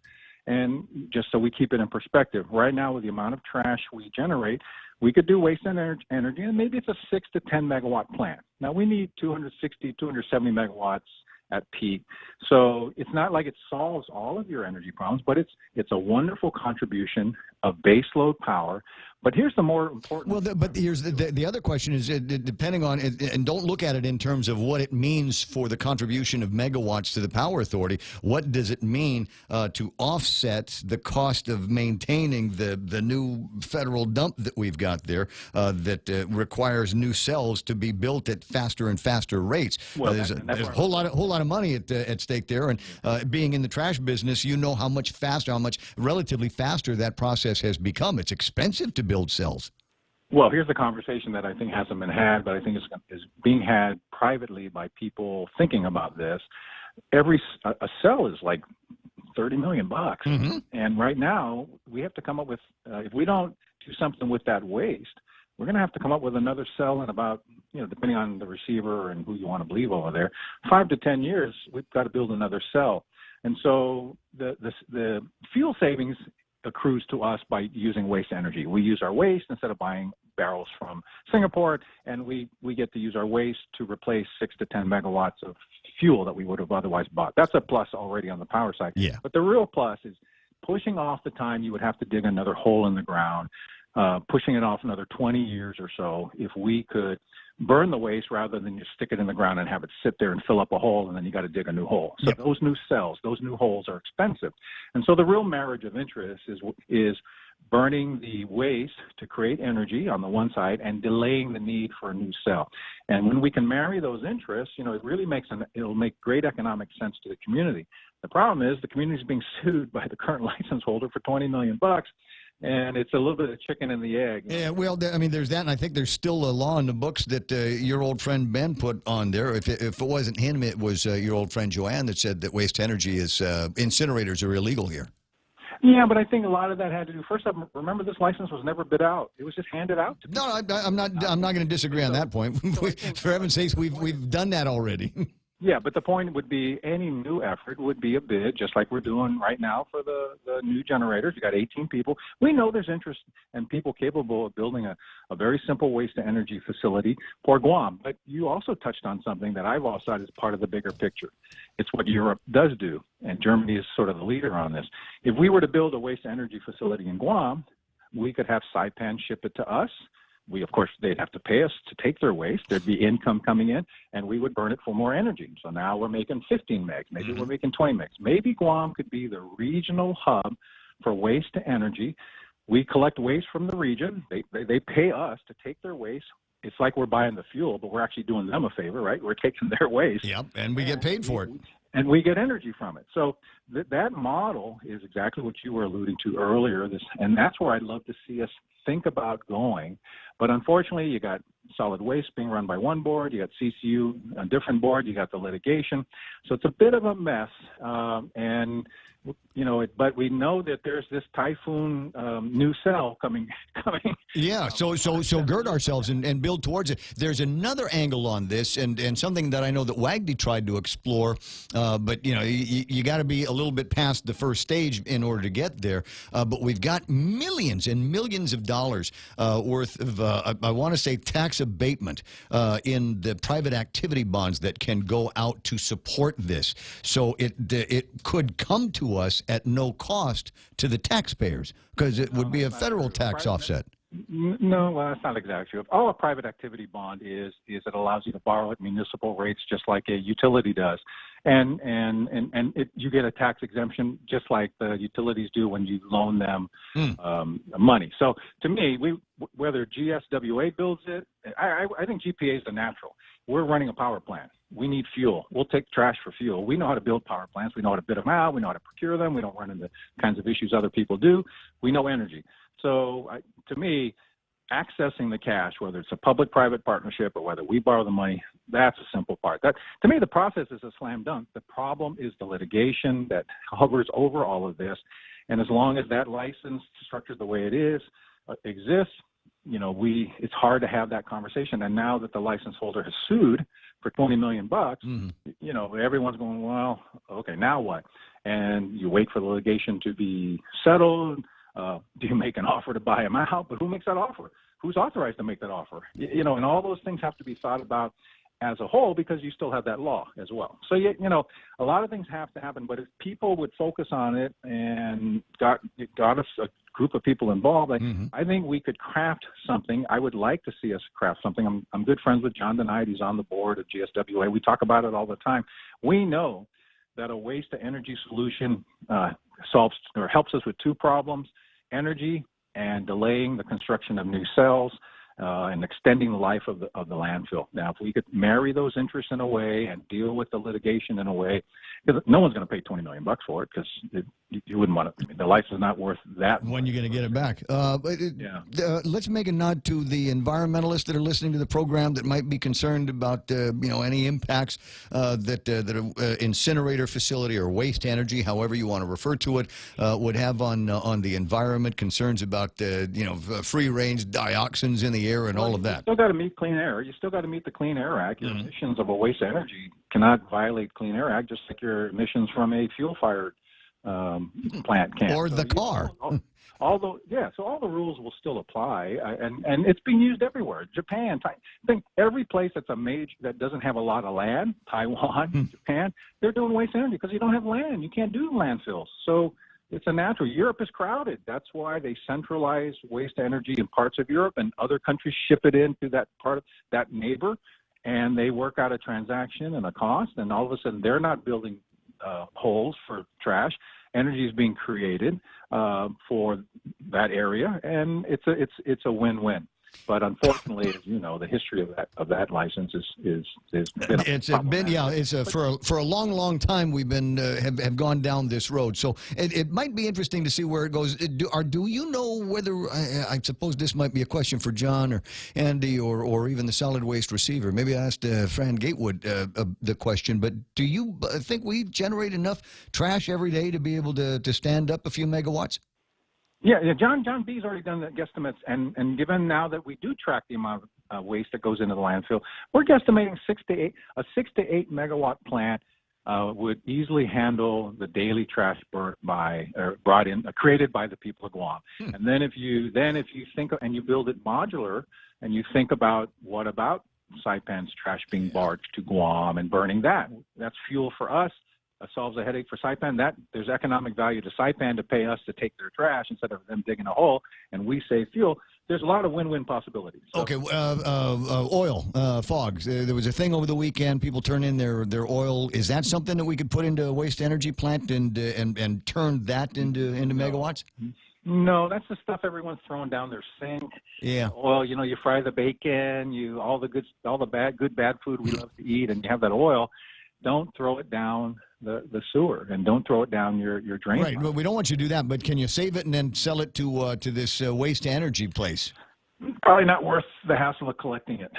and just so we keep it in perspective, right now with the amount of trash we generate, we could do waste energy, and maybe it's a 6 to 10 megawatt plant. Now we need 260, 270 megawatts at peak. So it's not like it solves all of your energy problems, but it's a wonderful contribution of baseload power. But here's the more important. Well, but here's the other question is, depending on, and don't look at it in terms of what it means for the contribution of megawatts to the power authority. What does it mean to offset the cost of maintaining the new federal dump that we've got there that requires new cells to be built at faster and faster rates? Well, there's a whole lot of money at stake there, and being in the trash business, you know how much relatively faster that process has become. It's expensive to build cells. Well, here's the conversation that I think hasn't been had, but I think is being had privately by people thinking about this. A cell is like $30 million, and right now we have to come up with if we don't do something with that waste, we're going to have to come up with another cell in about, depending on the receiver and who you want to believe over there, 5 to 10 years. We've got to build another cell, and so the fuel savings accrues to us by using waste energy. We use our waste instead of buying barrels from Singapore, and we get to use our waste to replace 6 to 10 megawatts of fuel that we would have otherwise bought. That's a plus already on the power side. Yeah. But the real plus is pushing off the time you would have to dig another hole in the ground, pushing it off another 20 years or so if we could burn the waste rather than just stick it in the ground and have it sit there and fill up a hole, and then you got to dig a new hole. So those new cells, those new holes are expensive. And so the real marriage of interest is burning the waste to create energy on the one side and delaying the need for a new cell. And when we can marry those interests, it really it'll make great economic sense to the community. The problem is the community is being sued by the current license holder for $20 million. And it's a little bit of chicken and the egg. Yeah, well, I mean, there's that, and I think there's still a law in the books that your old friend Ben put on there. If it wasn't him, it was your old friend Joanne that said that waste energy incinerators are illegal here. Yeah, but I think a lot of that had to do. First off, remember this license was never bid out; it was just handed out to people. No, I'm not going to disagree on that point. For heaven's sakes, we've done that already. Yeah, but the point would be any new effort would be a bid, just like we're doing right now for the new generators. You got 18 people. We know there's interest and people capable of building a very simple waste-to-energy facility for Guam. But you also touched on something that I've also said is part of the bigger picture. It's what Europe does do, and Germany is sort of the leader on this. If we were to build a waste-to-energy facility in Guam, we could have Saipan ship it to us. Of course, they'd have to pay us to take their waste. There'd be income coming in, and we would burn it for more energy. So now we're making 15 megs. Maybe we're making 20 megs. Maybe Guam could be the regional hub for waste to energy. We collect waste from the region. They pay us to take their waste. It's like we're buying the fuel, but we're actually doing them a favor, right? We're taking their waste. Yep, and we get paid for it. And we get energy from it. So that model is exactly what you were alluding to earlier. And that's where I'd love to see us think about going. But unfortunately, you got solid waste being run by one board, you got CCU, a different board, you got the litigation. So it's a bit of a mess. But we know that there's this typhoon new cell coming. Yeah, so gird ourselves and build towards it. There's another angle on this, and something that I know that WAGD tried to explore, but you got to be a little bit past the first stage in order to get there. But we've got millions and millions of dollars worth of, I want to say, tax abatement in the private activity bonds that can go out to support this. So it could come to us at no cost to the taxpayers because it would be a federal tax offset. No, well, that's not exactly true. All a private activity bond is it allows you to borrow at municipal rates just like a utility does. And you get a tax exemption just like the utilities do when you loan them money. So to me, whether GSWA builds it, I think GPA is the natural. We're running a power plant. We need fuel. We'll take trash for fuel. We know how to build power plants. We know how to bid them out. We know how to procure them. We don't run into kinds of issues other people do. We know energy. So to me, accessing the cash, whether it's a public-private partnership or whether we borrow the money, that's a simple part. To me, the process is a slam dunk. The problem is the litigation that hovers over all of this. And as long as that license structured the way it is exists, it's hard to have that conversation. And now that the license holder has sued for $20 million, everyone's going, well, okay, now what? And you wait for the litigation to be settled. Do you make an offer to buy them out? But who makes that offer? Who's authorized to make that offer? And all those things have to be thought about as a whole because you still have that law as well. So, a lot of things have to happen. But if people would focus on it and got us a group of people involved, I think we could craft something. I would like to see us craft something. I'm good friends with John Denide. He's on the board of GSWA. We talk about it all the time. We know that a waste-to-energy solution solves or helps us with two problems: energy and delaying the construction of new cells and extending the life of the landfill. Now, if we could marry those interests in a way and deal with the litigation in a way, because no one's going to pay $20 million for it because you wouldn't want to. The life is not worth that. When you're going to get it back? Let's make a nod to the environmentalists that are listening to the program that might be concerned about any impacts that an incinerator facility or waste energy, however you want to refer to it, would have on the environment. Concerns about free range dioxins in the air and all of that. You still got to meet clean air. You still got to meet the Clean Air Act. Your emissions of a waste energy cannot violate Clean Air Act, just like your emissions from a fuel-fired plant can. Or the car. So all the rules will still apply, and it's being used everywhere. Japan, I think every place that's that doesn't have a lot of land, Taiwan, Japan, they're doing waste energy because you don't have land. You can't do landfills. So it's a natural. Europe is crowded. That's why they centralize waste energy in parts of Europe, and other countries ship it into that part of that neighbor, and they work out a transaction and a cost, and all of a sudden they're not building holes for trash. Energy is being created for that area, and it's a win-win. But unfortunately, as you know, the history of that license is for a long time we've been have gone down this road. So it might be interesting to see where it goes. Do you know whether I suppose this might be a question for John or Andy or even the solid waste receiver? Maybe I asked Fran Gatewood the question. But do you think we generate enough trash every day to be able to stand up a few megawatts? Yeah, John B's already done the guesstimates, and given now that we do track the amount waste that goes into the landfill. We're guesstimating a 6 to 8 megawatt plant would easily handle the daily trash created by the people of Guam. And then if you think and you build it modular, and you think about what about Saipan's trash being barged to Guam and burning that's fuel for us. Solves a headache for Saipan. There's economic value to Saipan to pay us to take their trash instead of them digging a hole, and we save fuel. There's a lot of win-win possibilities. So. Okay, oil, fogs. There was a thing over the weekend. People turn in their oil. Is that something that we could put into a waste energy plant and turn that into megawatts? No, that's the stuff everyone's throwing down their sink. Yeah. Oil, you fry the bacon, all the bad food we love to eat, and you have that oil. Don't throw it down the sewer, and don't throw it down your drain. Right, but we don't want you to do that. But can you save it and then sell it to this waste energy place? Probably not worth the hassle of collecting it.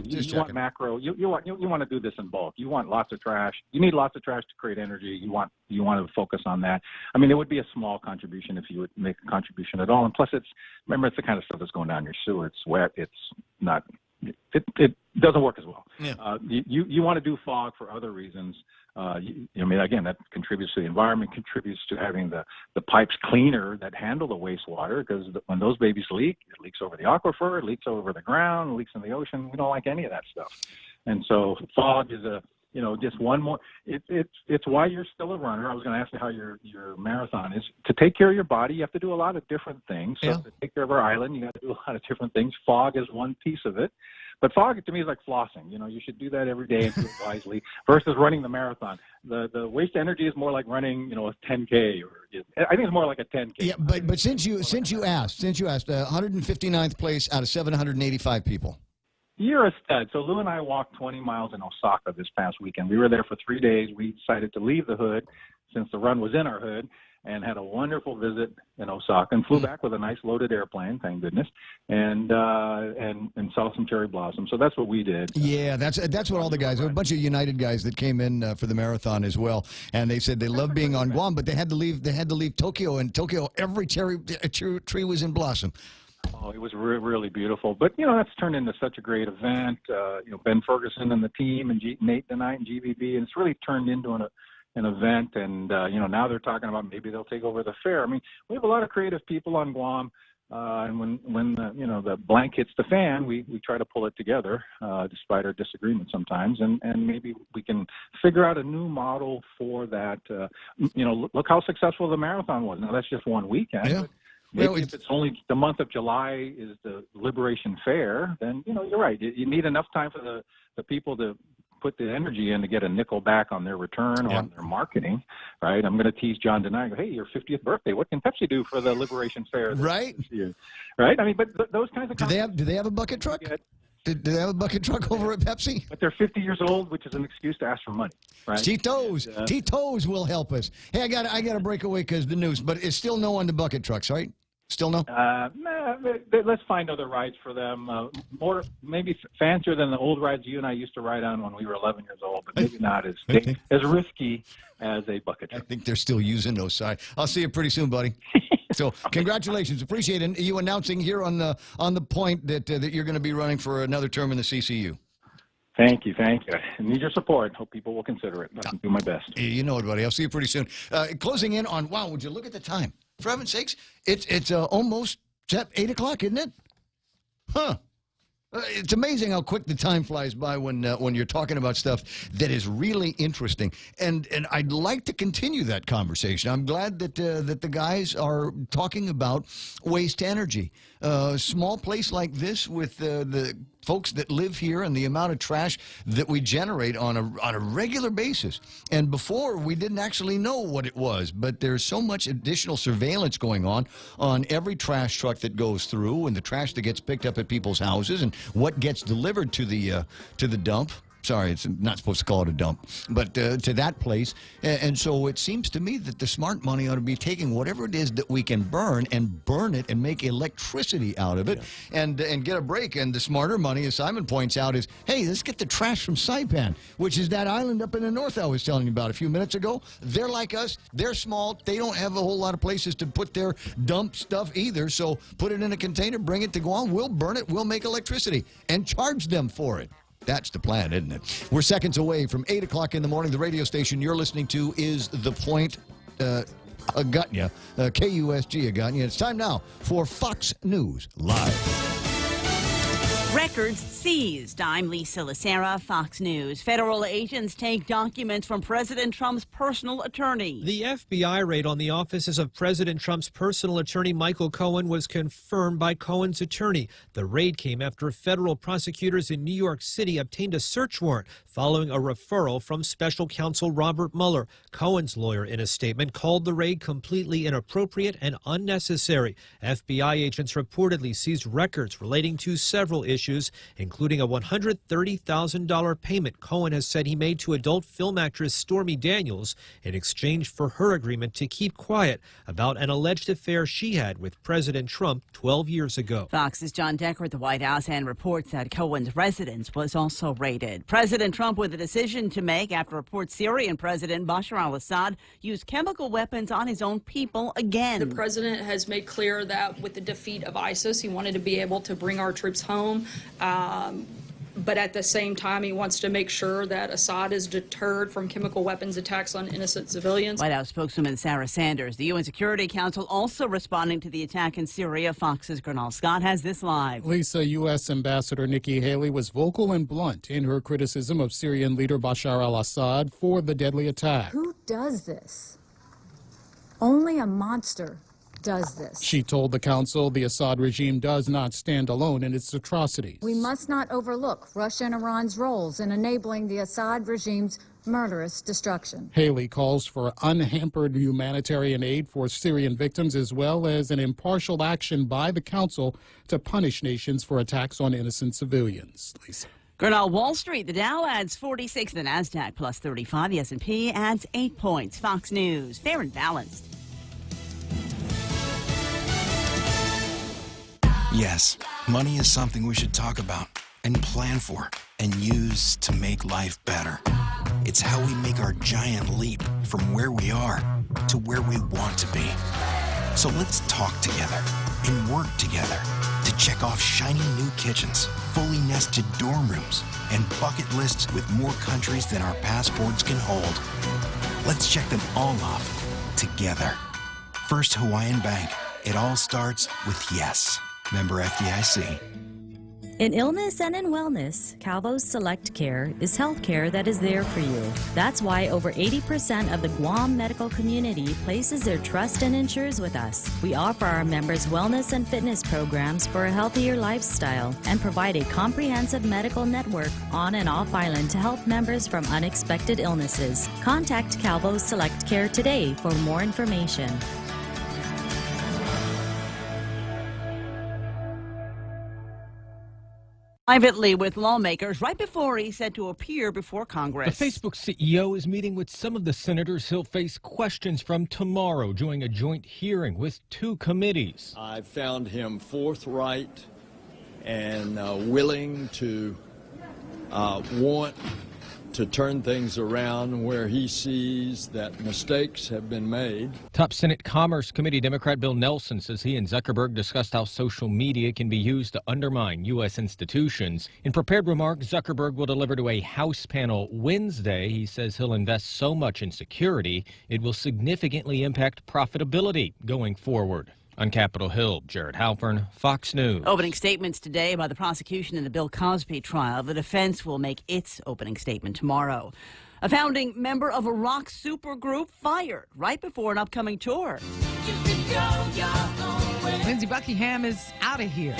Just you want macro. You want to do this in bulk. You want lots of trash. You need lots of trash to create energy. You want to focus on that. I mean, it would be a small contribution if you would make a contribution at all. And plus, it's the kind of stuff that's going down your sewer. It's wet. It's not. It doesn't work as well. Yeah. You want to do fog for other reasons. Again, that contributes to the environment, contributes to having the pipes cleaner that handle the wastewater, because when those babies leak, it leaks over the aquifer, it leaks over the ground, it leaks in the ocean. We don't like any of that stuff. And so fog is just one more. It's why you're still a runner. I was going to ask you how your marathon is. To take care of your body, you have to do a lot of different things. So to take care of our island, you got to do a lot of different things. Fog is one piece of it. But fog, to me, is like flossing. You should do that every day and do it wisely versus running the marathon. The waste energy is more like running, a 10K, I think it's more like a 10K. Yeah, but since you asked, 159th place out of 785 people. You're a stud. So Lou and I walked 20 miles in Osaka this past weekend. We were there for 3 days. We decided to leave the hood since the run was in our hood, and had a wonderful visit in Osaka and flew back with a nice loaded airplane, thank goodness, and saw some cherry blossom. So that's what we did. Yeah, that's what all the guys, there were a bunch of United guys that came in for the marathon as well, and they said they loved being on Guam, but they had to leave Tokyo, and Tokyo, every cherry tree was in blossom. Oh, it was really beautiful. But, that's turned into such a great event. Ben Ferguson and the team and Nate tonight and GBB, and it's really turned into an event. And, now they're talking about maybe they'll take over the fair. I mean, we have a lot of creative people on Guam. And when the blank hits the fan, we try to pull it together, despite our disagreements sometimes. And maybe we can figure out a new model for that. Look how successful the marathon was. Now, that's just one weekend. Yeah. Maybe if it's only the month of July is the Liberation Fair, then, you're right. You need enough time for the people to put the energy in to get a nickel back on their return or on their marketing, right? I'm going to tease John tonight. Go, hey, your 50th birthday. What can Pepsi do for the Liberation Fair? Right. Right? I mean, but those kinds of... Do they have a bucket truck? Do they have a bucket truck over at Pepsi? But they're 50 years old, which is an excuse to ask for money, right? Tito's will help us. Hey, I got to break away because the news, but it's still no on the bucket trucks, right? Still no? Let's find other rides for them. More, maybe fancier than the old rides you and I used to ride on when we were 11 years old, but maybe not as risky as a bucket truck. I think they're still using those sides. I'll see you pretty soon, buddy. So congratulations. Appreciate it. You announcing here on the point that you're going to be running for another term in the CCU. Thank you. I need your support. Hope people will consider it. I can do my best. You know it, buddy. I'll see you pretty soon. Closing in on, wow, would you look at the time? For heaven's sakes, it's almost 8 o'clock, isn't it? Huh. It's amazing how quick the time flies by when you're talking about stuff that is really interesting, and I'd like to continue that conversation. I'm glad that the guys are talking about waste energy. Small place like this with the folks that live here and the amount of trash that we generate on a regular basis. And before, we didn't actually know what it was, but there's so much additional surveillance going on every trash truck that goes through and the trash that gets picked up at people's houses and what gets delivered to the dump. Sorry, it's not supposed to call it a dump, but to that place. And so it seems to me that the smart money ought to be taking whatever it is that we can burn and burn it and make electricity out of it and get a break. And the smarter money, as Simon points out, is, hey, let's get the trash from Saipan, which is that island up in the north I was telling you about a few minutes ago. They're like us. They're small. They don't have a whole lot of places to put their dump stuff either. So put it in a container, bring it to Guam. We'll burn it. We'll make electricity and charge them for it. That's the plan, isn't it? We're seconds away from 8 o'clock in the morning. The radio station you're listening to is The Point, Agutnya, KUSG Agutnya. It's time now for Fox News Live. Records seized. I'm Lisa Lacera, Fox News. Federal agents take documents from President Trump's personal attorney. The FBI raid on the offices of President Trump's personal attorney, Michael Cohen, was confirmed by Cohen's attorney. The raid came after federal prosecutors in New York City obtained a search warrant following a referral from special counsel Robert Mueller. Cohen's lawyer, in a statement, called the raid completely inappropriate and unnecessary. FBI agents reportedly seized records relating to several issues, including a $130,000 payment Cohen has said he made to adult film actress Stormy Daniels in exchange for her agreement to keep quiet about an alleged affair she had with President Trump 12 years ago. Fox's John Decker at the White House and reports that Cohen's residence was also raided. President Trump with a decision to make after reports Syrian President Bashar al-Assad used chemical weapons on his own people again. The president has made clear that with the defeat of ISIS, he wanted to be able to bring our troops home. But at the same time, he wants to make sure that Assad is deterred from chemical weapons attacks on innocent civilians. White House spokeswoman Sarah Sanders. The UN Security Council also responding to the attack in Syria. Fox's Gernal Scott has this live. Lisa, U.S. Ambassador Nikki Haley was vocal and blunt in her criticism of Syrian leader Bashar al-Assad for the deadly attack. Who does this? Only a monster does this. She told the council the Assad regime does not stand alone in its atrocities. We must not overlook Russia and Iran's roles in enabling the Assad regime's murderous destruction. Haley calls for unhampered humanitarian aid for Syrian victims, as well as an impartial action by the council to punish nations for attacks on innocent civilians. Lisa. Gernal, Wall Street, the Dow adds 46, the Nasdaq plus 35, the S&P adds 8 points. Fox News, fair and balanced. Yes, money is something we should talk about and plan for and use to make life better. It's how we make our giant leap from where we are to where we want to be. So let's talk together and work together to check off shiny new kitchens, fully nested dorm rooms, and bucket lists with more countries than our passports can hold. Let's check them all off together. First Hawaiian Bank. It all starts with yes. Member FDIC. In illness and in wellness, Calvo's Select Care is health care that is there for you. That's why over 80% of the Guam medical community places their trust and insures with us. We offer our members wellness and fitness programs for a healthier lifestyle and provide a comprehensive medical network on and off island to help members from unexpected illnesses. Contact Calvo's Select Care today for more information. Privately with lawmakers right before he's set to appear before Congress. The Facebook CEO is meeting with some of the senators he'll face questions from tomorrow during a joint hearing with 2 committees. I found him forthright and willing to want to turn things around where he sees that mistakes have been made. Top Senate Commerce Committee Democrat Bill Nelson says he and Zuckerberg discussed how social media can be used to undermine U.S. institutions. In prepared remarks, Zuckerberg will deliver to a House panel Wednesday. He says he'll invest so much in security, it will significantly impact profitability going forward. On Capitol Hill, Jared Halpern, Fox News. Opening statements today by the prosecution in the Bill Cosby trial. The defense will make its opening statement tomorrow. A founding member of a rock supergroup fired right before an upcoming tour. Lindsey Buckingham is out of here.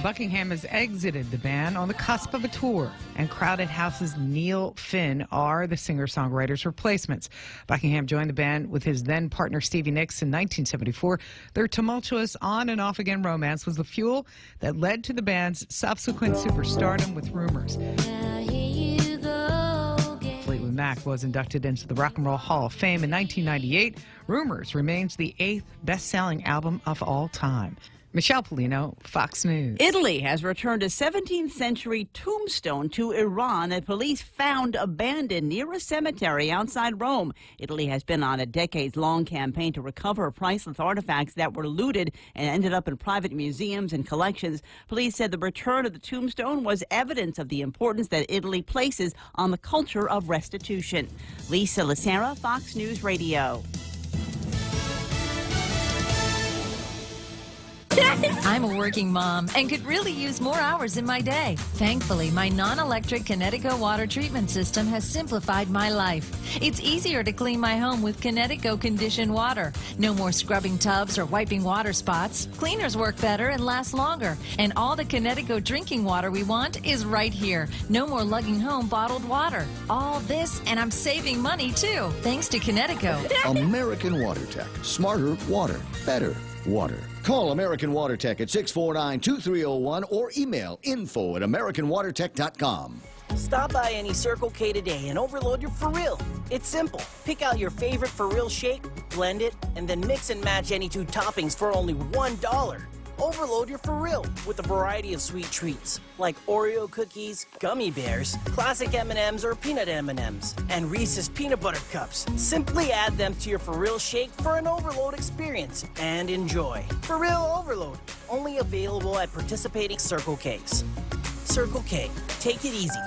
Buckingham has exited the band on the cusp of a tour, and Crowded House's Neil Finn are the singer-songwriter's replacements. Buckingham joined the band with his then-partner Stevie Nicks in 1974. Their tumultuous on-and-off-again romance was the fuel that led to the band's subsequent superstardom with Rumors. Fleetwood Mac was inducted into the Rock and Roll Hall of Fame in 1998. Rumors remains the 8th best-selling album of all time. Michelle Polino, Fox News. Italy has returned a 17th century tombstone to Iran that police found abandoned near a cemetery outside Rome. Italy has been on a decades-long campaign to recover priceless artifacts that were looted and ended up in private museums and collections. Police said the return of the tombstone was evidence of the importance that Italy places on the culture of restitution. Lisa Lacera, Fox News Radio. I'm a working mom and could really use more hours in my day. Thankfully, my non-electric Kinetico water treatment system has simplified my life. It's easier to clean my home with Kinetico conditioned water. No more scrubbing tubs or wiping water spots. Cleaners work better and last longer. And all the Kinetico drinking water we want is right here. No more lugging home bottled water. All this, and I'm saving money too, thanks to Kinetico. American Water Tech. Smarter water. Better water. Call American Water Tech at 649-2301 or email info@americanwatertech.com. Stop by any Circle K today and overload your For Real. It's simple. Pick out your favorite For Real shake, blend it, and then mix and match any 2 toppings for only $1. Overload your For Real with a variety of sweet treats like Oreo cookies, gummy bears, classic M&Ms or peanut M&Ms, and Reese's peanut butter cups. Simply add them to your For Real shake for an overload experience and enjoy. For Real Overload, only available at participating Circle Ks. Circle K, take it easy.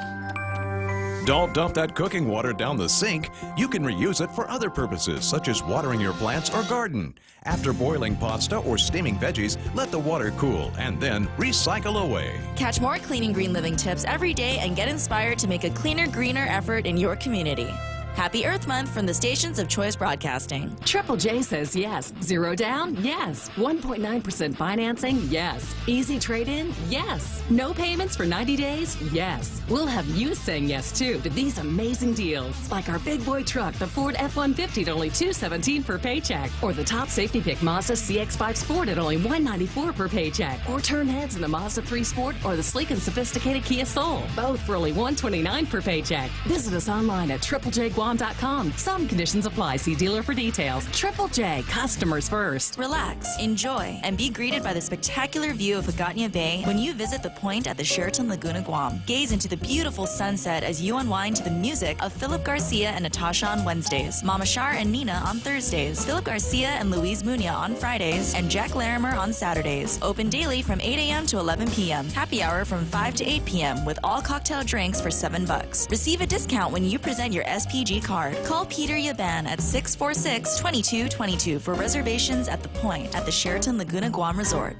Don't dump that cooking water down the sink. You can reuse it for other purposes, such as watering your plants or garden. After boiling pasta or steaming veggies, let the water cool and then recycle away. Catch more cleaning green living tips every day and get inspired to make a cleaner, greener effort in your community. Happy Earth Month from the stations of Choice Broadcasting. Triple J says yes. Zero down? Yes. 1.9% financing? Yes. Easy trade-in? Yes. No payments for 90 days? Yes. We'll have you saying yes, too, to these amazing deals. Like our big boy truck, the Ford F-150 at only $217 per paycheck. Or the top safety pick Mazda CX-5 Sport at only $194 per paycheck. Or turn heads in the Mazda 3 Sport or the sleek and sophisticated Kia Soul. Both for only $129 per paycheck. Visit us online at triplejguam.com. Some conditions apply. See dealer for details. Triple J, customers first. Relax, enjoy, and be greeted by the spectacular view of Hagåtña Bay when you visit the point at the Sheraton Laguna Guam. Gaze into the beautiful sunset as you unwind to the music of Philip Garcia and Natasha on Wednesdays, Mama Shar and Nina on Thursdays, Philip Garcia and Luis Muña on Fridays, and Jack Larimer on Saturdays. Open daily from 8 a.m. to 11 p.m. Happy hour from 5 to 8 p.m. with all cocktail drinks for $7. Receive a discount when you present your SPG card. Call Peter Yaban at 646-2222 for reservations at the point at the Sheraton Laguna Guam Resort.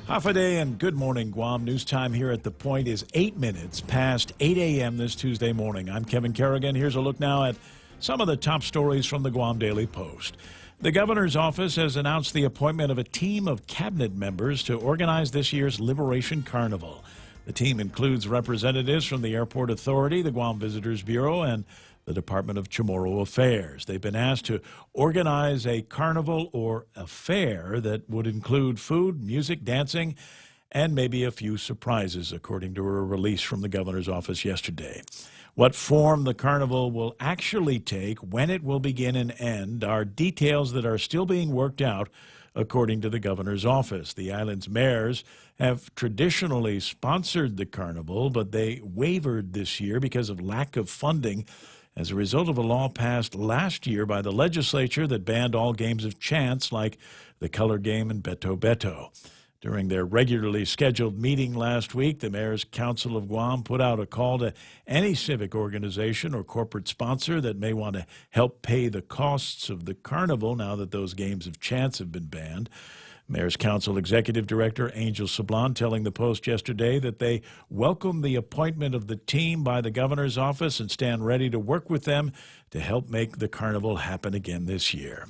Hafa-day and good morning, Guam. News time here at The Point is 8 minutes past 8 a.m. this Tuesday morning. I'm Kevin Kerrigan. Here's a look now at some of the top stories from the Guam Daily Post. The governor's office has announced the appointment of a team of cabinet members to organize this year's Liberation Carnival. The team includes representatives from the Airport Authority, the Guam Visitors Bureau, and the Department of Chamorro Affairs. They've been asked to organize a carnival or a fair that would include food, music, dancing, and maybe a few surprises, according to a release from the governor's office yesterday. What form the carnival will actually take, when it will begin and end, are details that are still being worked out, according to the governor's office. The island's mayors have traditionally sponsored the carnival, but they wavered this year because of lack of funding as a result of a law passed last year by the legislature that banned all games of chance like the color game and Beto Beto. During their regularly scheduled meeting last week, the Mayor's Council of Guam put out a call to any civic organization or corporate sponsor that may want to help pay the costs of the carnival now that those games of chance have been banned. Mayor's Council Executive Director Angel Sablan telling the Post yesterday that they welcome the appointment of the team by the governor's office and stand ready to work with them to help make the carnival happen again this year.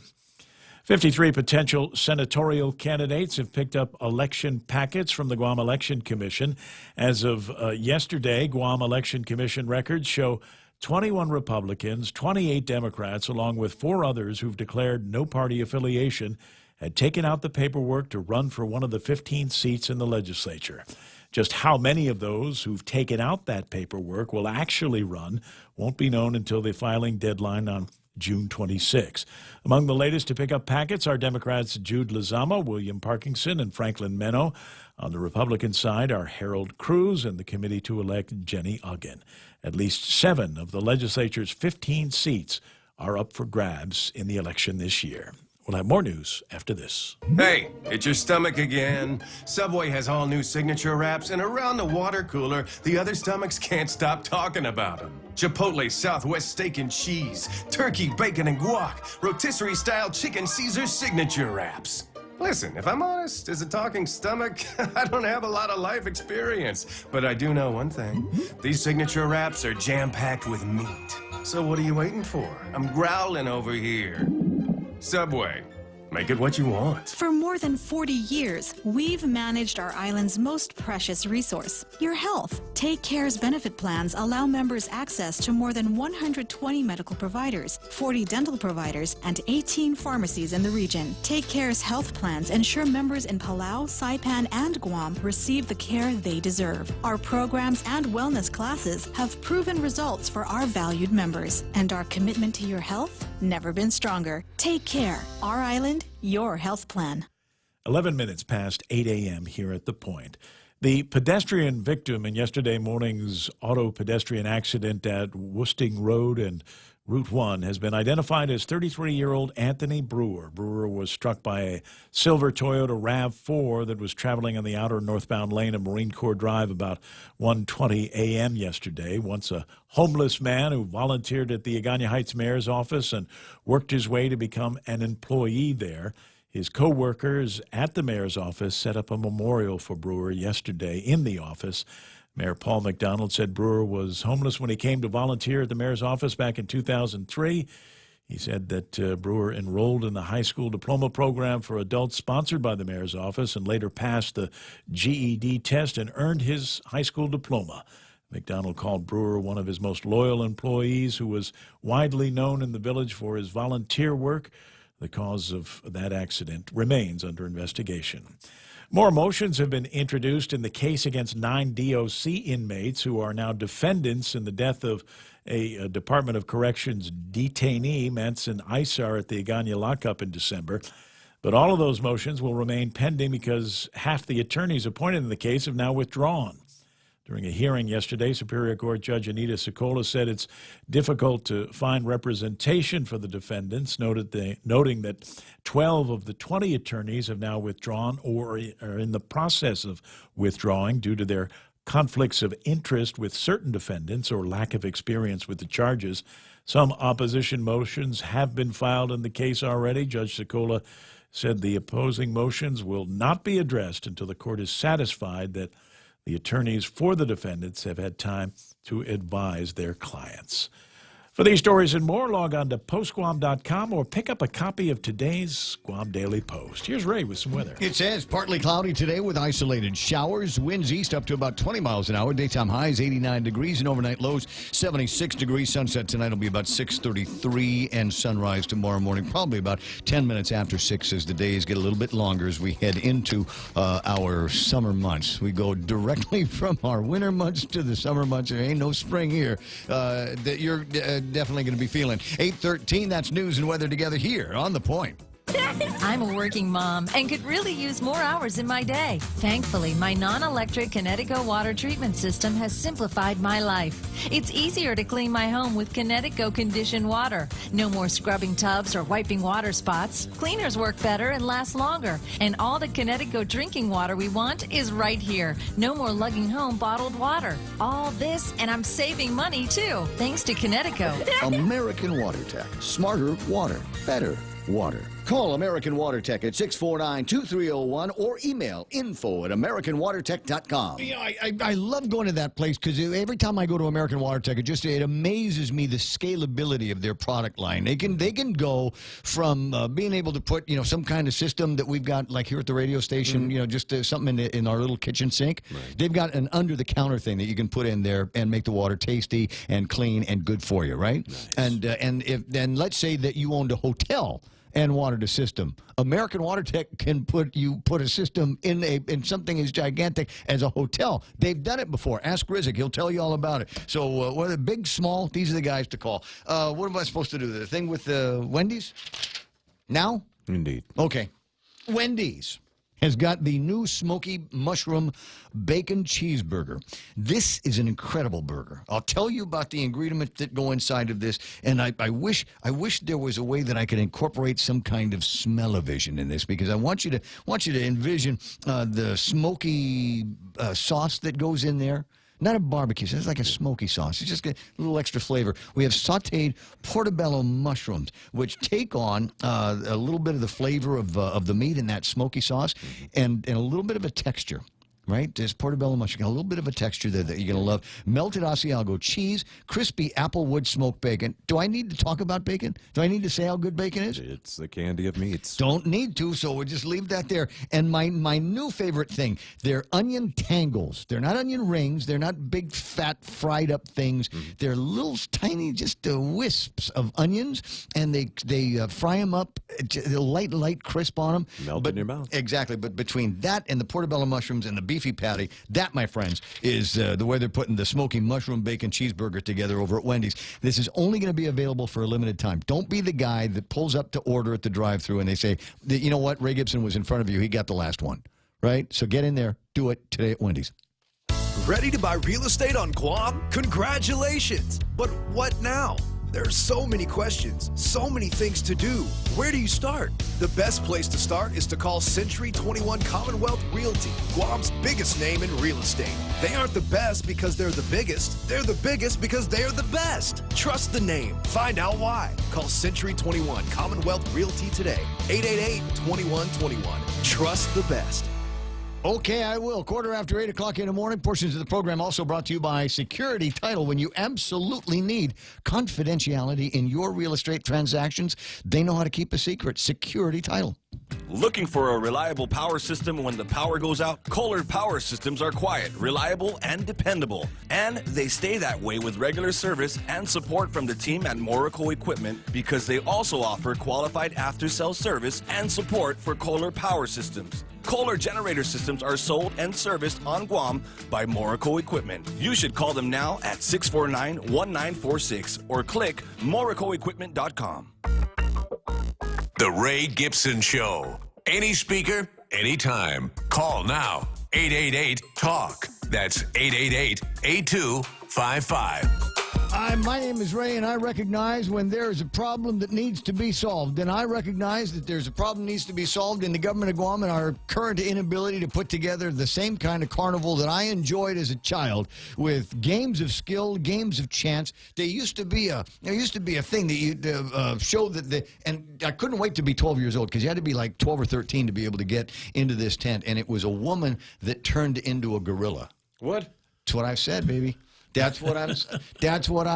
53 potential senatorial candidates have picked up election packets from the Guam Election Commission. As of yesterday, Guam Election Commission records show 21 Republicans, 28 Democrats, along with 4 others who've declared no party affiliation, had taken out the paperwork to run for one of the 15 seats in the legislature. Just how many of those who've taken out that paperwork will actually run won't be known until the filing deadline on June 26. Among the latest to pick up packets are Democrats Jude Lezama, William Parkinson, and Franklin Meno. On the Republican side are Harold Cruz and the committee to elect Jenny Uggan. At least 7 of the legislature's 15 seats are up for grabs in the election this year. We'll have more news after this. Hey, it's your stomach again. Subway has all new signature wraps, and around the water cooler, the other stomachs can't stop talking about them. Chipotle Southwest Steak and Cheese, Turkey, Bacon, and Guac, Rotisserie-style Chicken Caesar signature wraps. Listen, if I'm honest, as a talking stomach, I don't have a lot of life experience. But I do know one thing. These signature wraps are jam-packed with meat. So what are you waiting for? I'm growling over here. Subway, make it what you want. For more than 40 years, we've managed our island's most precious resource, your health. Take Care's benefit plans allow members access to more than 120 medical providers, 40 dental providers, and 18 pharmacies in the region. Take Care's health plans ensure members in Palau, Saipan, and Guam receive the care they deserve. Our programs and wellness classes have proven results for our valued members, and our commitment to your health never been stronger. Take Care, our island, your health plan. 11 minutes past 8 a.m. here at The Point. The pedestrian victim in yesterday morning's auto pedestrian accident at Woosting Road and Route 1 has been identified as 33-year-old Anthony Brewer. Brewer was struck by a silver Toyota RAV4 that was traveling on the outer northbound lane of Marine Corps Drive about 1:20 a.m. yesterday. Once a homeless man who volunteered at the Agana Heights mayor's office and worked his way to become an employee there. His co-workers at the mayor's office set up a memorial for Brewer yesterday in the office. Mayor Paul McDonald said Brewer was homeless when he came to volunteer at the mayor's office back in 2003. He said that Brewer enrolled in the high school diploma program for adults sponsored by the mayor's office and later passed the GED test and earned his high school diploma. McDonald called Brewer one of his most loyal employees who was widely known in the village for his volunteer work. The cause of that accident remains under investigation. More motions have been introduced in the case against 9 DOC inmates who are now defendants in the death of a Department of Corrections detainee, Manson Isar, at the Agana lockup in December. But all of those motions will remain pending because half the attorneys appointed in the case have now withdrawn. During a hearing yesterday, Superior Court Judge Anita Sokola said it's difficult to find representation for the defendants, noting that 12 of the 20 attorneys have now withdrawn or are in the process of withdrawing due to their conflicts of interest with certain defendants or lack of experience with the charges. Some opposition motions have been filed in the case already. Judge Sokola said the opposing motions will not be addressed until the court is satisfied that the attorneys for the defendants have had time to advise their clients. For these stories and more, log on to postguam.com or pick up a copy of today's Guam Daily Post. Here's Ray with some weather. It says partly cloudy today with isolated showers. Winds east up to about 20 miles an hour. Daytime highs 89 degrees and overnight lows 76 degrees. Sunset tonight will be about 6:33 and sunrise tomorrow morning probably about 10 minutes after 6 as the days get a little bit longer as we head into our summer months. We go directly from our winter months to the summer months. There ain't no spring here that you're definitely going to be feeling. 8:13, that's news and weather together here on The Point. I'm a working mom and could really use more hours in my day. Thankfully, my non-electric Kinetico water treatment system has simplified my life. It's easier to clean my home with Kinetico conditioned water. No more scrubbing tubs or wiping water spots. Cleaners work better and last longer. And all the Kinetico drinking water we want is right here. No more lugging home bottled water. All this, and I'm saving money too, thanks to Kinetico. American Water Tech. Smarter water. Better water. Call American WaterTech at 649-2301 or email info@AmericanWaterTech.com. You know, I love going to that place because every time I go to American WaterTech, it amazes me the scalability of their product line. They can go from being able to put some kind of system that we've got like here at the radio station, just something in our little kitchen sink. Right. They've got an under-the-counter thing that you can put in there and make the water tasty and clean and good for you, right? Nice. And then let's say that you owned a hotel and wanted a system. American WaterTech can put a system in something as gigantic as a hotel. They've done it before. Ask Rizik. He'll tell you all about it. So whether big, small, these are the guys to call. What am I supposed to do? The thing with Wendy's? Now? Indeed. Okay. Wendy's has got the new smoky mushroom bacon cheeseburger. This is an incredible burger. I'll tell you about the ingredients that go inside of this, and I wish there was a way that I could incorporate some kind of smell-o-vision in this, because I want you to envision the smoky sauce that goes in there. Not a barbecue sauce. It's like a smoky sauce. It's just a little extra flavor. We have sautéed portobello mushrooms, which take on a little bit of the flavor of the meat in that smoky sauce and a little bit of a texture. Right? There's portobello mushroom, a little bit of a texture there that you're going to love. Melted Asiago cheese, crispy applewood smoked bacon. Do I need to talk about bacon? Do I need to say how good bacon is? It's the candy of meats. Don't need to, so we'll just leave that there. And my new favorite thing, they're onion tangles. They're not onion rings. They're not big, fat, fried up things. They're little tiny, just wisps of onions, and they fry them up, light crisp on them. Melt in your mouth. Exactly, but between that and the portobello mushrooms and the beefy patty, that, my friends, is the way they're putting the smoky mushroom bacon cheeseburger together over at Wendy's. This is only going to be available for a limited time. Don't be the guy that pulls up to order at the drive-thru and they say, you know what, Ray Gibson was in front of you. He got the last one, right? So get in there. Do it today at Wendy's. Ready to buy real estate on Guam? Congratulations! But what now? There's so many questions, so many things to do. Where do you start? The best place to start is to call Century 21 Commonwealth Realty, Guam's biggest name in real estate. They aren't the best because they're the biggest. They're the biggest because they're the best. Trust the name. Find out why. Call Century 21 Commonwealth Realty today. 888-2121. Trust the best. Okay, I will. 8:15 in the morning. Portions of the program also brought to you by Security Title. When you absolutely need confidentiality in your real estate transactions, they know how to keep a secret. Security Title. Looking for a reliable power system when the power goes out? Kohler Power Systems are quiet, reliable, and dependable. And they stay that way with regular service and support from the team at Morrico Equipment, because they also offer qualified after-sales service and support for Kohler Power Systems. Kohler generator systems are sold and serviced on Guam by Morrico Equipment. You should call them now at 649-1946 or click morricoequipment.com. The Ray Gibson Show. Any speaker, anytime. Call now. 888-TALK. That's 888-8255. My name is Ray, and I recognize when there is a problem that needs to be solved. And I recognize that there's a problem that needs to be solved in the government of Guam and our current inability to put together the same kind of carnival that I enjoyed as a child, with games of skill, games of chance. There used to be a thing that you show that and I couldn't wait to be 12 years old, because you had to be like 12 or 13 to be able to get into this tent. And it was a woman that turned into a gorilla. What? That's what I said, baby. That's what I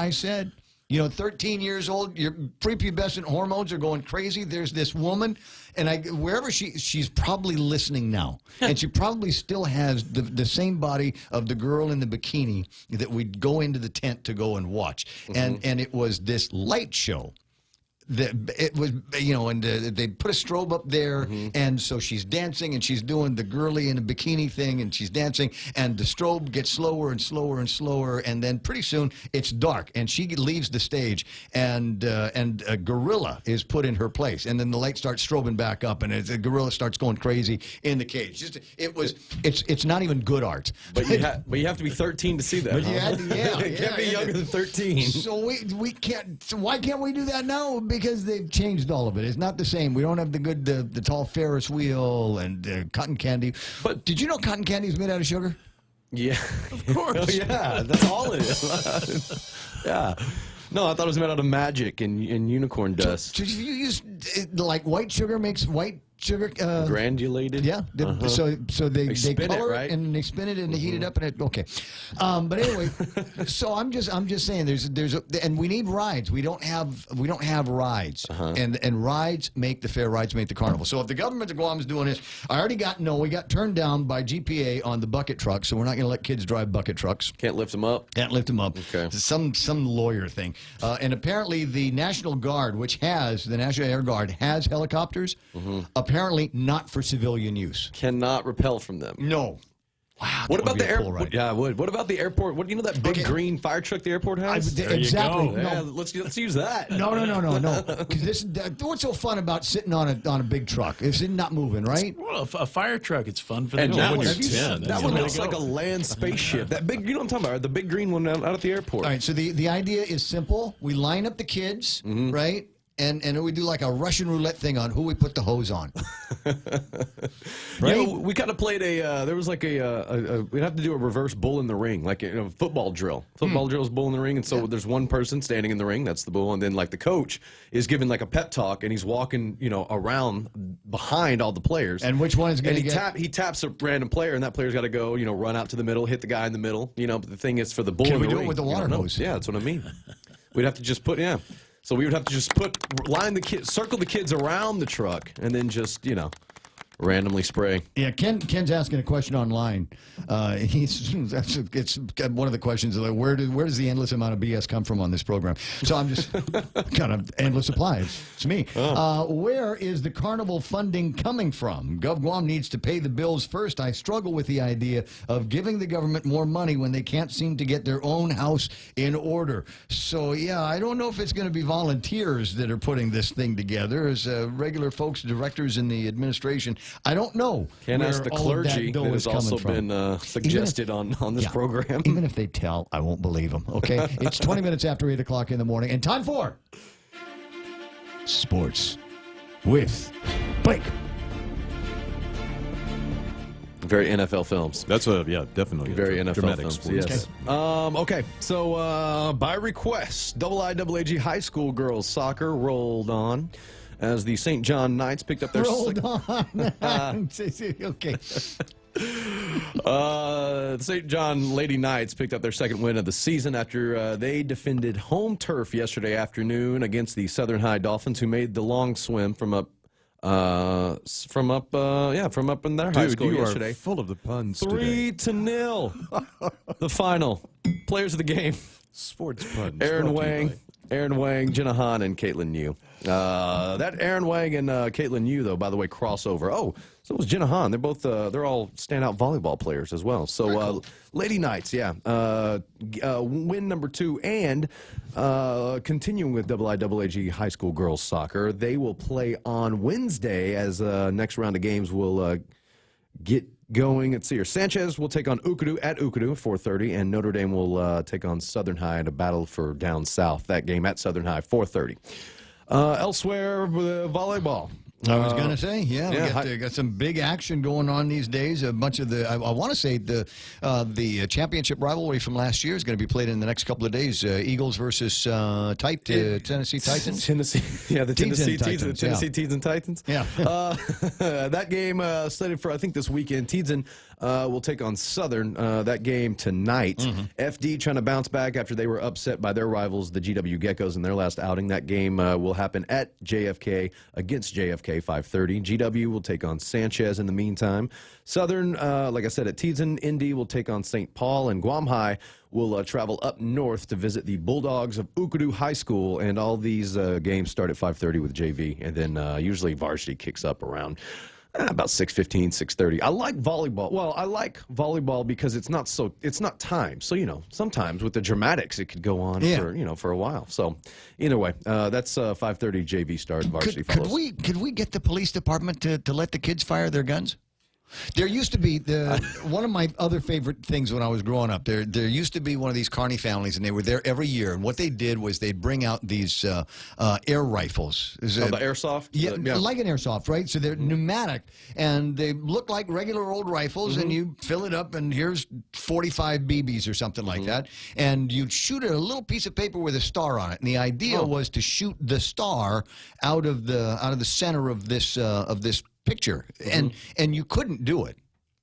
said. 13 years old, your prepubescent hormones are going crazy. There's this woman, and wherever she's probably listening now, and she probably still has the same body of the girl in the bikini that we'd go into the tent to go and watch. And it was this light show. It was, and they put a strobe up there, and so she's dancing, and she's doing the girly in a bikini thing, and she's dancing, and the strobe gets slower and slower and slower, and then pretty soon it's dark, and she leaves the stage, and a gorilla is put in her place, and then the light starts strobing back up, and the gorilla starts going crazy in the cage. It's not even good art. But you have to be 13 to see that. But you had to, you can't be younger than 13. So we can't. So why can't we do that now? Because they've changed all of it. It's not the same. We don't have the tall Ferris wheel and cotton candy. But did you know cotton candy is made out of sugar? Yeah, of course. Oh, yeah, that's all it is. Yeah. No, I thought it was made out of magic and unicorn dust. So you use like white sugar makes white sugar granulated. Yeah. So they spin color it, right? and they spin it and they heat it up and it okay. But anyway, so I'm just saying and we need rides. We don't have rides, and rides make the fair, rides make the carnival. So if the government of Guam is doing this, we got turned down by GPA on the bucket truck, so we're not going to let kids drive bucket trucks. Can't lift them up. Can't lift them up. Okay. Some lawyer thing. And apparently the National Guard, the National Air Guard has helicopters. Apparently not for civilian use. Cannot repel from them. No. Wow. What about the airport? airport? Yeah, I would. What about the airport? What, you know that big green fire truck the airport has? Exactly. No. Yeah, let's use that. No. Because what's so fun about sitting on a big truck? It's not moving, right? Well, a fire truck, it's fun for And the that kids. one looks like a land spaceship. That big, you know what I'm talking about? The big green one out at the airport. All right. So the idea is simple. We line up the kids, right? And we do like a Russian roulette thing on who we put the hose on. Right? You know, we kind of played there was like we'd have to do a reverse bull in the ring, like a football drill. Football drill is bull in the ring, and so there's one person standing in the ring, that's the bull, and then like the coach is giving like a pep talk, and he's walking, around behind all the players. And which one is going to get? He taps a random player, and that player's got to go, run out to the middle, hit the guy in the middle. But the thing is for the bull in the ring. Can we do it with the water hose? Yeah, that's what I mean. We'd have to just So we would have to just circle the kids around the truck, and then just, randomly spray. Yeah, Ken's asking a question online. It's one of the questions like, where does the endless amount of BS come from on this program? So I'm just kind of endless supplies. It's me. Where is the carnival funding coming from? Gov Guam needs to pay the bills first. I struggle with the idea of giving the government more money when they can't seem to get their own house in order. So yeah, I don't know if it's going to be volunteers that are putting this thing together as regular folks, directors in the administration. I don't know. Can't ask the clergy that has also been suggested on this program. Even if they tell, I won't believe them, okay? It's 20 minutes after 8 o'clock in the morning, and time for Sports with Blake. Very NFL films. That's definitely very NFL dramatic films. sports. Yes. Okay. So by request, IIAA High School girls soccer rolled on as the St. John Knights picked up their okay. The St. John Lady Knights picked up their second win of the season after they defended home turf yesterday afternoon against the Southern High Dolphins, who made the long swim from up in their high school yesterday. Are full of the puns 3-0. The final. Players of the game. Sports puns. Aaron Wang, Jenna Han, and Caitlin Yu. That Aaron Wang and Caitlin Yu, though, by the way, crossover. Oh, so was Jenna Han. They're both they're all standout volleyball players as well. So cool. Lady Knights, win number 2, and continuing with IIAG High School girls soccer, they will play on Wednesday as next round of games will get going. Let's see here. Sanchez will take on Ukadu at Ukadu at 4:30, and Notre Dame will take on Southern High in a battle for down south. That game at Southern High, 4:30. Elsewhere, volleyball. I was going to say, we got some big action going on these days. A bunch of I want to say the championship rivalry from last year is going to be played in the next couple of days. Eagles versus Tennessee Titans. Tennessee Teens and Titans. Yeah. That game slated for, I think, this weekend. Tiedzen will take on Southern. That game tonight. FD trying to bounce back after they were upset by their rivals, the GW Geckos, in their last outing. That game will happen at JFK against JFK, 5:30. GW will take on Sanchez in the meantime. Southern, like I said, at Tiedzen. Indy will take on St. Paul, and Guam High will travel up north to visit the Bulldogs of Ukadu High School. And all these games start at 5:30 with JV, and then usually varsity kicks up around about 6:15, 6:30. I like volleyball. Well, I like volleyball because it's not time. So, sometimes with the dramatics, it could go on for a while. So, either way, that's 5:30 JV start, varsity follows. Could we get the police department to let the kids fire their guns? There used to be one of my other favorite things when I was growing up. There used to be one of these Carney families, and they were there every year. And what they did was they'd bring out these air rifles. The airsoft? Yeah, like an airsoft, right? So they're pneumatic, and they look like regular old rifles, and you fill it up, and here's 45 BBs or something like that. And you'd shoot at a little piece of paper with a star on it. And the idea was to shoot the star out of the center of this picture, and you couldn't do it.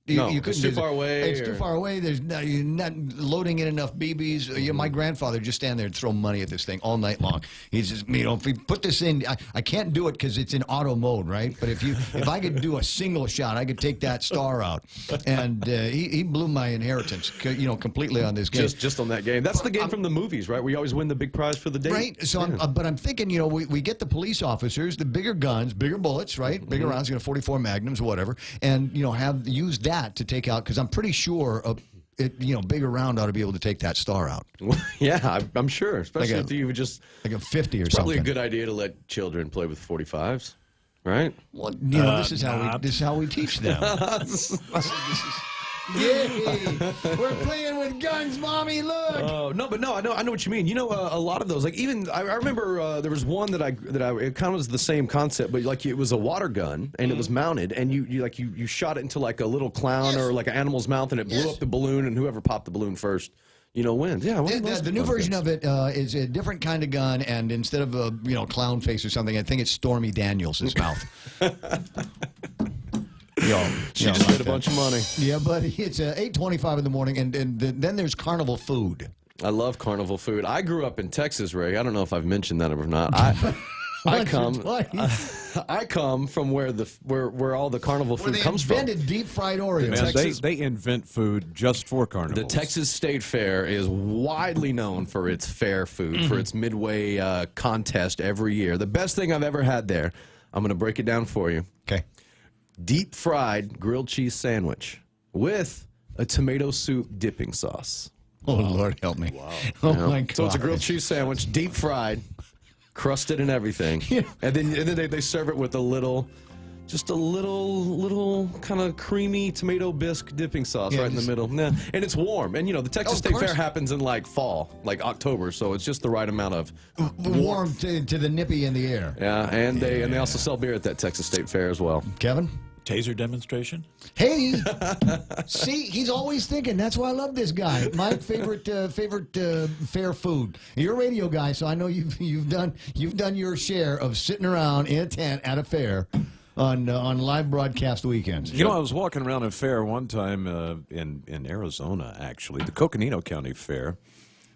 You couldn't. It's too far away. It's too far away. You're not loading in enough BBs. My grandfather just stand there and throw money at this thing all night long. He's just, if we put this in, I can't do it because it's in auto mode, right? But if I could do a single shot, I could take that star out. And he blew my inheritance, completely on this game. Just on that game. That's the game from the movies, right? We always win the big prize for the day. Right. So, but I'm thinking, we get the police officers, the bigger guns, bigger bullets, right? Bigger rounds, 44 Magnums, whatever, and have used that to take out, because I'm pretty sure bigger round ought to be able to take that star out. Yeah, I'm sure, especially if you would just like a 50 or it's something. Probably a good idea to let children play with 45s, right? Well, this is how we teach them. Yay! We're playing with guns, Mommy. Look. Oh no, but no, I know what you mean. A lot of those, like even I remember there was one that it kind of was the same concept, but like it was a water gun and it was mounted, and you shot it into like a little clown or like an animal's mouth, and it blew up the balloon, and whoever popped the balloon first, wins. Yeah, the new version of it is a different kind of gun, and instead of a clown face or something, I think it's Stormy Daniels' mouth. She just made a bunch of money. Yeah, but it's 8:25 in the morning, and then there's carnival food. I love carnival food. I grew up in Texas, Ray. I don't know if I've mentioned that or not. I come from where all the carnival food comes from. They invented deep fried Oreos. Man, they invent food just for carnivals. The Texas State Fair is widely known for its fair food, for its midway contest every year. The best thing I've ever had there, I'm going to break it down for you. Okay. Deep fried grilled cheese sandwich with a tomato soup dipping sauce. Oh, Lord help me. Wow. Oh, my God. So it's a grilled cheese sandwich, deep fried, crusted and everything. Yeah. And then they serve it with a little kind of creamy tomato bisque dipping sauce right in the middle. Yeah. And it's warm. And, the Texas State Fair happens in like fall, like October, so it's just the right amount of warm to the nippy in the air. Yeah, and they also sell beer at that Texas State Fair as well. Kevin? Taser demonstration? Hey, see, he's always thinking. That's why I love this guy. My favorite fair food. You're a radio guy, so I know you've done your share of sitting around in a tent at a fair on live broadcast weekends. I was walking around a fair one time in Arizona, actually, the Coconino County Fair.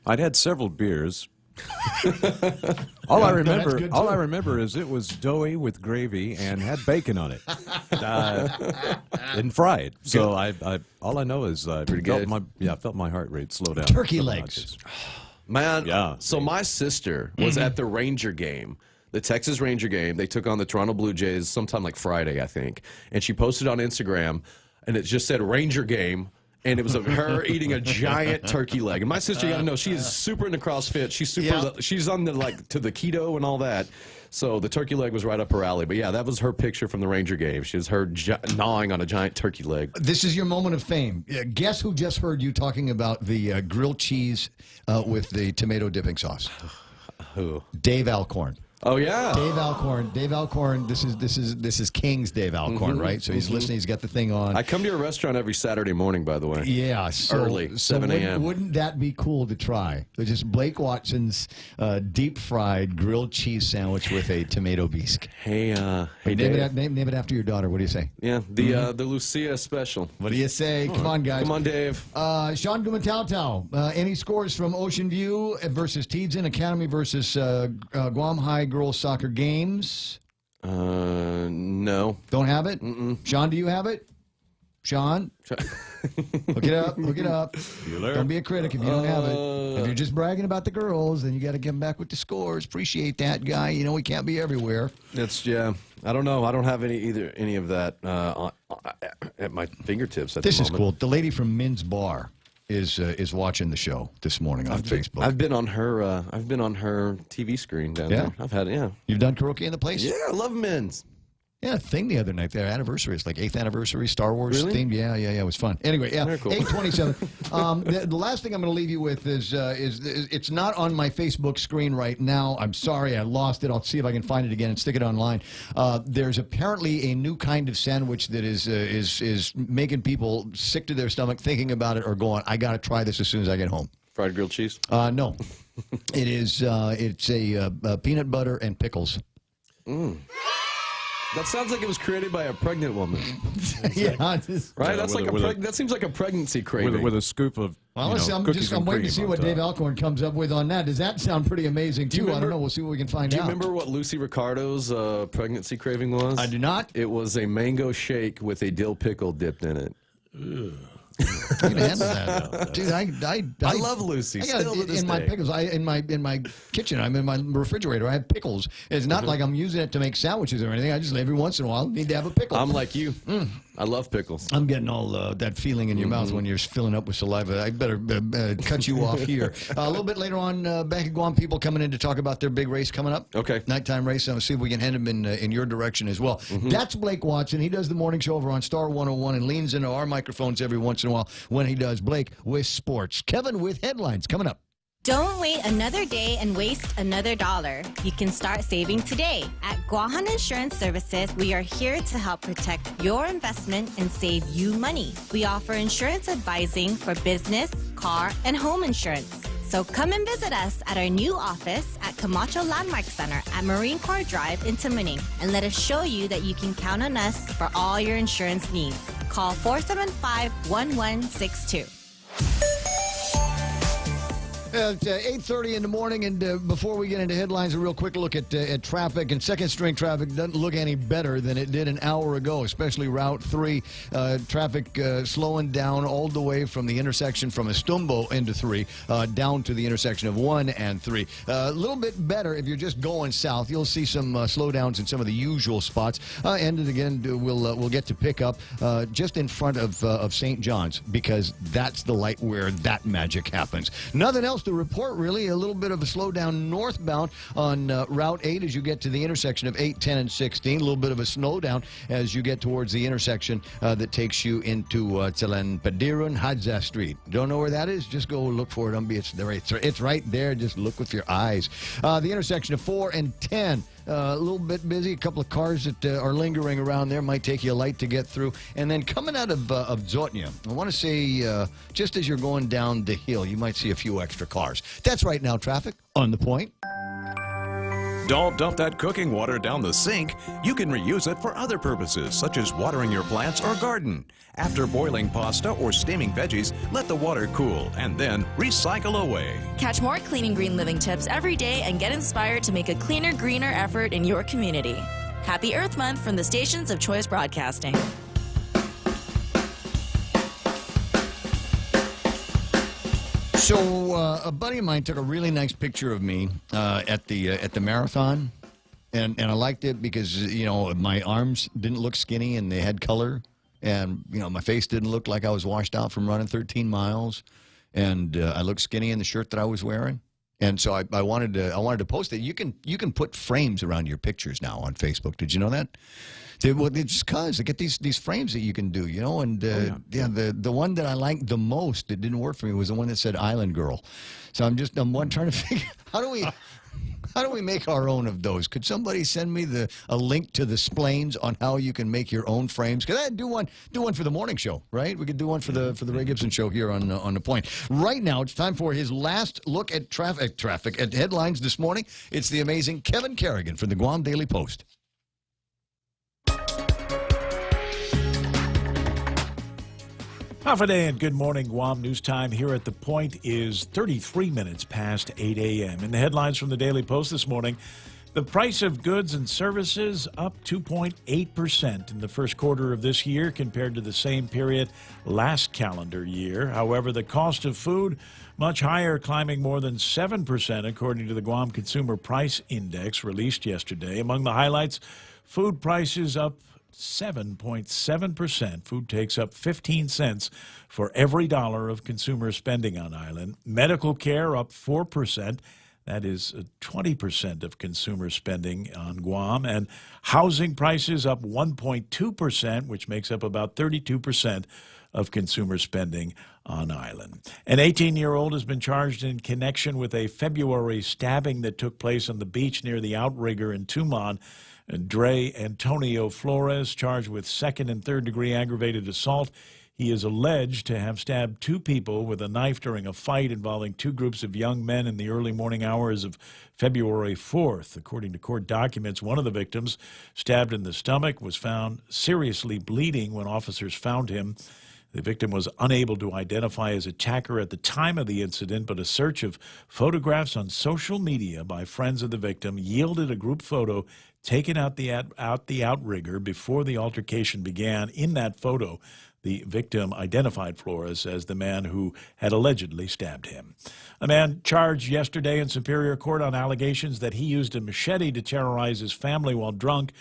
I'd had several beers. All I remember is it was doughy with gravy and had bacon on it, and fried. So all I know is I felt my heart rate slow down. Turkey legs, man. Yeah. So my sister was at the Ranger game. The Texas Ranger game. They took on the Toronto Blue Jays sometime like Friday, I think. And she posted on Instagram, and it just said Ranger game. And it was of her eating a giant turkey leg. And my sister, you gotta know, she is super into CrossFit. She's on to the keto and all that. So the turkey leg was right up her alley. But yeah, that was her picture from the Ranger game. She was her gnawing on a giant turkey leg. This is your moment of fame. Guess who just heard you talking about the grilled cheese with the tomato dipping sauce? Who? Dave Alcorn. Oh yeah, Dave Alcorn. This is King's Dave Alcorn, right? So he's listening. He's got the thing on. I come to your restaurant every Saturday morning, by the way. Yeah, early, 7 a.m. Wouldn't that be cool to try? Just Blake Watson's deep fried grilled cheese sandwich with a tomato bisque. Hey, Dave. Name it after your daughter. What do you say? Yeah, the Lucia special. What do you say? Come on, guys. Come on, Dave. Sean Gumatau. Any scores from Ocean View versus Teedzin Academy versus Guam High girls soccer games? No. Don't have it? Sean, do you have it? Sean? Look it up. Don't be a critic if you don't have it. If you're just bragging about the girls, then you got to give them back with the scores. Appreciate that, guy. We can't be everywhere. I don't know. I don't have any of that at my fingertips at this the moment. This is cool. The lady from Min's Bar is watching the show this morning on Facebook. I've been on her TV screen down there. I've had it. Yeah. You've done karaoke in the place? Yeah, I love Min's. Yeah, a thing the other night. Their anniversary. It's like 8th anniversary, Star Wars Really? themed. Yeah, it was fun. Anyway, yeah, Very cool. 8:27. The last thing I'm going to leave you with is it's not on my Facebook screen right now. I'm sorry, I lost it. I'll see if I can find it again and stick it online. There's apparently a new kind of sandwich that is making people sick to their stomach thinking about it or going, I got to try this as soon as I get home. Fried grilled cheese? No, it is. It's a peanut butter and pickles. That sounds like it was created by a pregnant woman. Yeah, right? That's like that seems like a pregnancy craving. With a scoop of Well, cookies I'm and waiting cream to see on what top. Dave Alcorn comes up with on that. Does that sound pretty amazing, too? I don't know. We'll see what we can find out. Do you remember what Lucy Ricardo's pregnancy craving was? I do not. It was a mango shake with a dill pickle dipped in it. You can handle that, dude. I love Lucy. I got Still to this in my day. pickles. In my kitchen. I'm in my refrigerator. I have pickles. It's not like I'm using it to make sandwiches or anything. I just every once in a while need to have a pickle. I'm like you. I love pickles. I'm getting all that feeling in your mouth when you're filling up with saliva. I better cut you off here. A little bit later on, Bank of Guam people coming in to talk about their big race coming up. Okay. Nighttime race. I'll see if we can head them in your direction as well. That's Blake Watson. He does the morning show over on Star 101 and leans into our microphones every once in a while when he does. Blake with sports. Kevin with headlines coming up. Don't wait another day and waste another dollar. You can start saving today. At Guahan Insurance Services, we are here to help protect your investment and save you money. We offer insurance advising for business, car, and home insurance. So come and visit us at our new office at Camacho Landmark Center at Marine Corps Drive in Tamuning, and let us show you that you can count on us for all your insurance needs. Call 475-1162. At 8:30 in the morning, and before we get into headlines, a real quick look at traffic. And second string traffic doesn't look any better than it did an hour ago, especially Route 3. Traffic slowing down all the way from the intersection from Estumbo into 3 down to the intersection of 1 and 3. A little bit better if you're just going south. You'll see some slowdowns in some of the usual spots. And again, we'll get to pick up just in front of St. John's, because that's the light where that magic happens. Nothing else to report, really. A little bit of a slowdown northbound on Route 8 as you get to the intersection of 8, 10, and 16. A little bit of a slowdown as you get towards the intersection that takes you into Tsalan-Padirun Hadza Street. Don't know where that is? Just go look for it. It's right there. Just look with your eyes. The intersection of 4 and 10. A little bit busy. A couple of cars that are lingering around there. Might take you a light to get through. And then coming out of Zotnia, I want to say just as you're going down the hill, you might see a few extra cars. That's right now traffic on the point. Don't dump that cooking water down the sink. You can reuse it for other purposes, such as watering your plants or garden. After boiling pasta or steaming veggies, let the water cool and then recycle away. Catch more clean and green living tips every day and get inspired to make a cleaner, greener effort in your community. Happy Earth Month from the stations of Choice Broadcasting. So a buddy of mine took a really nice picture of me at the marathon, and I liked it because my arms didn't look skinny and they had color, and my face didn't look like I was washed out from running 13 miles, and I looked skinny in the shirt that I was wearing, and so I wanted to post it. You can put frames around your pictures now on Facebook. Did you know that? Well, it's because they get these frames that you can do, and the one that I liked the most that didn't work for me was the one that said Island Girl. So I'm trying to figure how do we make our own of those? Could somebody send me a link to the splains on how you can make your own frames? Because I'd do one for the morning show, right? We could do one for the Ray Gibson show here on the point. Right now, it's time for his last look at traffic at headlines this morning. It's the amazing Kevin Kerrigan from the Guam Daily Post. Half a day and good morning, Guam. News time here at The Point is 33 minutes past 8 a.m. In the headlines from the Daily Post this morning, the price of goods and services up 2.8% in the first quarter of this year compared to the same period last calendar year. However, the cost of food much higher, climbing more than 7%, according to the Guam Consumer Price Index released yesterday. Among the highlights, food prices up 7.7%. Food takes up 15 cents for every dollar of consumer spending on island. Medical care up 4%. That is 20% of consumer spending on Guam. And housing prices up 1.2%, which makes up about 32% of consumer spending on island. An 18-year-old has been charged in connection with a February stabbing that took place on the beach near the outrigger in Tumon. Dre Antonio Flores, charged with second and third degree aggravated assault. He is alleged to have stabbed two people with a knife during a fight involving two groups of young men in the early morning hours of February 4th. According to court documents, one of the victims, stabbed in the stomach, was found seriously bleeding when officers found him. The victim was unable to identify his attacker at the time of the incident, but a search of photographs on social media by friends of the victim yielded a group photo taken out the outrigger before the altercation began. In that photo, the victim identified Flores as the man who had allegedly stabbed him. A man charged yesterday in Superior Court on allegations that he used a machete to terrorize his family while drunk.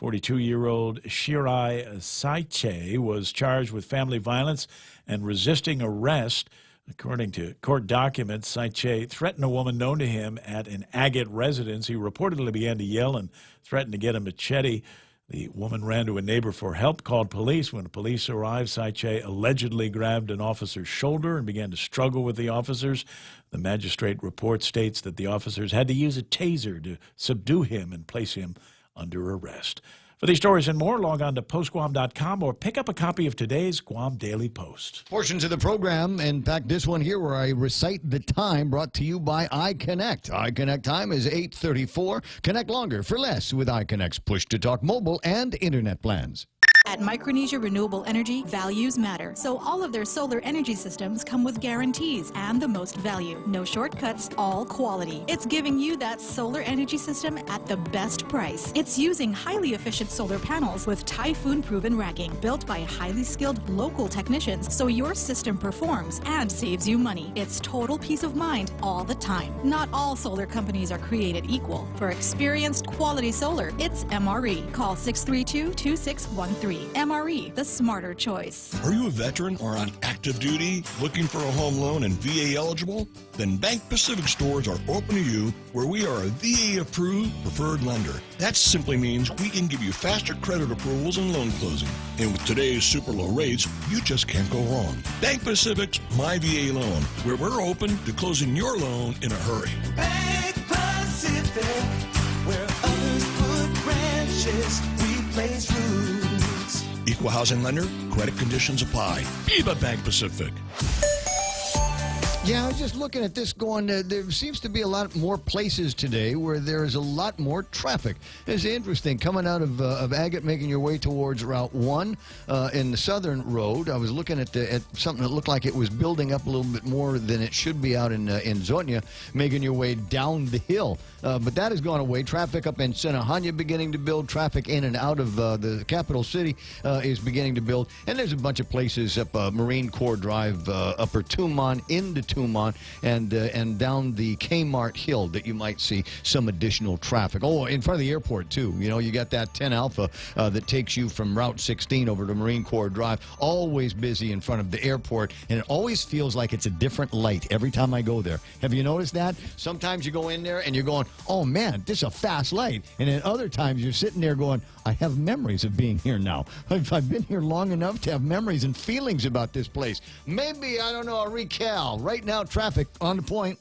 42-year-old Shirai Saiche was charged with family violence and resisting arrest. According to court documents, Saiche threatened a woman known to him at an Agate residence. He reportedly began to yell and threatened to get a machete. The woman ran to a neighbor for help, called police. When police arrived, Saiche allegedly grabbed an officer's shoulder and began to struggle with the officers. The magistrate report states that the officers had to use a taser to subdue him and place him under arrest. For these stories and more, log on to postguam.com or pick up a copy of today's Guam Daily Post. Portions of the program, in fact, this one here where I recite the time, brought to you by iConnect. iConnect time is 8:34. Connect longer for less with iConnect's push-to-talk mobile and internet plans. At Micronesia Renewable Energy, values matter. So all of their solar energy systems come with guarantees and the most value. No shortcuts, all quality. It's giving you that solar energy system at the best price. It's using highly efficient solar panels with typhoon-proven racking, built by highly skilled local technicians, so your system performs and saves you money. It's total peace of mind all the time. Not all solar companies are created equal. For experienced quality solar, it's MRE. Call 632-2613. MRE, the smarter choice. Are you a veteran or on active duty looking for a home loan and VA eligible? Then Bank Pacific stores are open to you, where we are a VA-approved preferred lender. That simply means we can give you faster credit approvals and loan closing. And with today's super low rates, you just can't go wrong. Bank Pacific's My VA Loan, where we're open to closing your loan in a hurry. Bank Pacific, where others put branches, we place roots. Equal housing lender, credit conditions apply. Viva Bank Pacific. Yeah, I was just looking at this going, there seems to be a lot more places today where there is a lot more traffic. It's interesting, coming out of Agate, making your way towards Route 1 in the southern road. I was looking at something that looked like it was building up a little bit more than it should be out in Zonia, making your way down the hill. But that has gone away. Traffic up in Senahanya beginning to build. Traffic in and out of the capital city is beginning to build. And there's a bunch of places up Marine Corps Drive, Upper Tumon, into Tumon, and down the Kmart Hill that you might see some additional traffic. Oh, in front of the airport, too. You know, you got that 10 Alpha that takes you from Route 16 over to Marine Corps Drive. Always busy in front of the airport, and it always feels like it's a different light every time I go there. Have you noticed that? Sometimes you go in there and you're going, oh, man, this is a fast light. And then other times you're sitting there going, I have memories of being here now. I've been here long enough to have memories and feelings about this place. Maybe, I don't know, a recal. Right now, traffic on the point.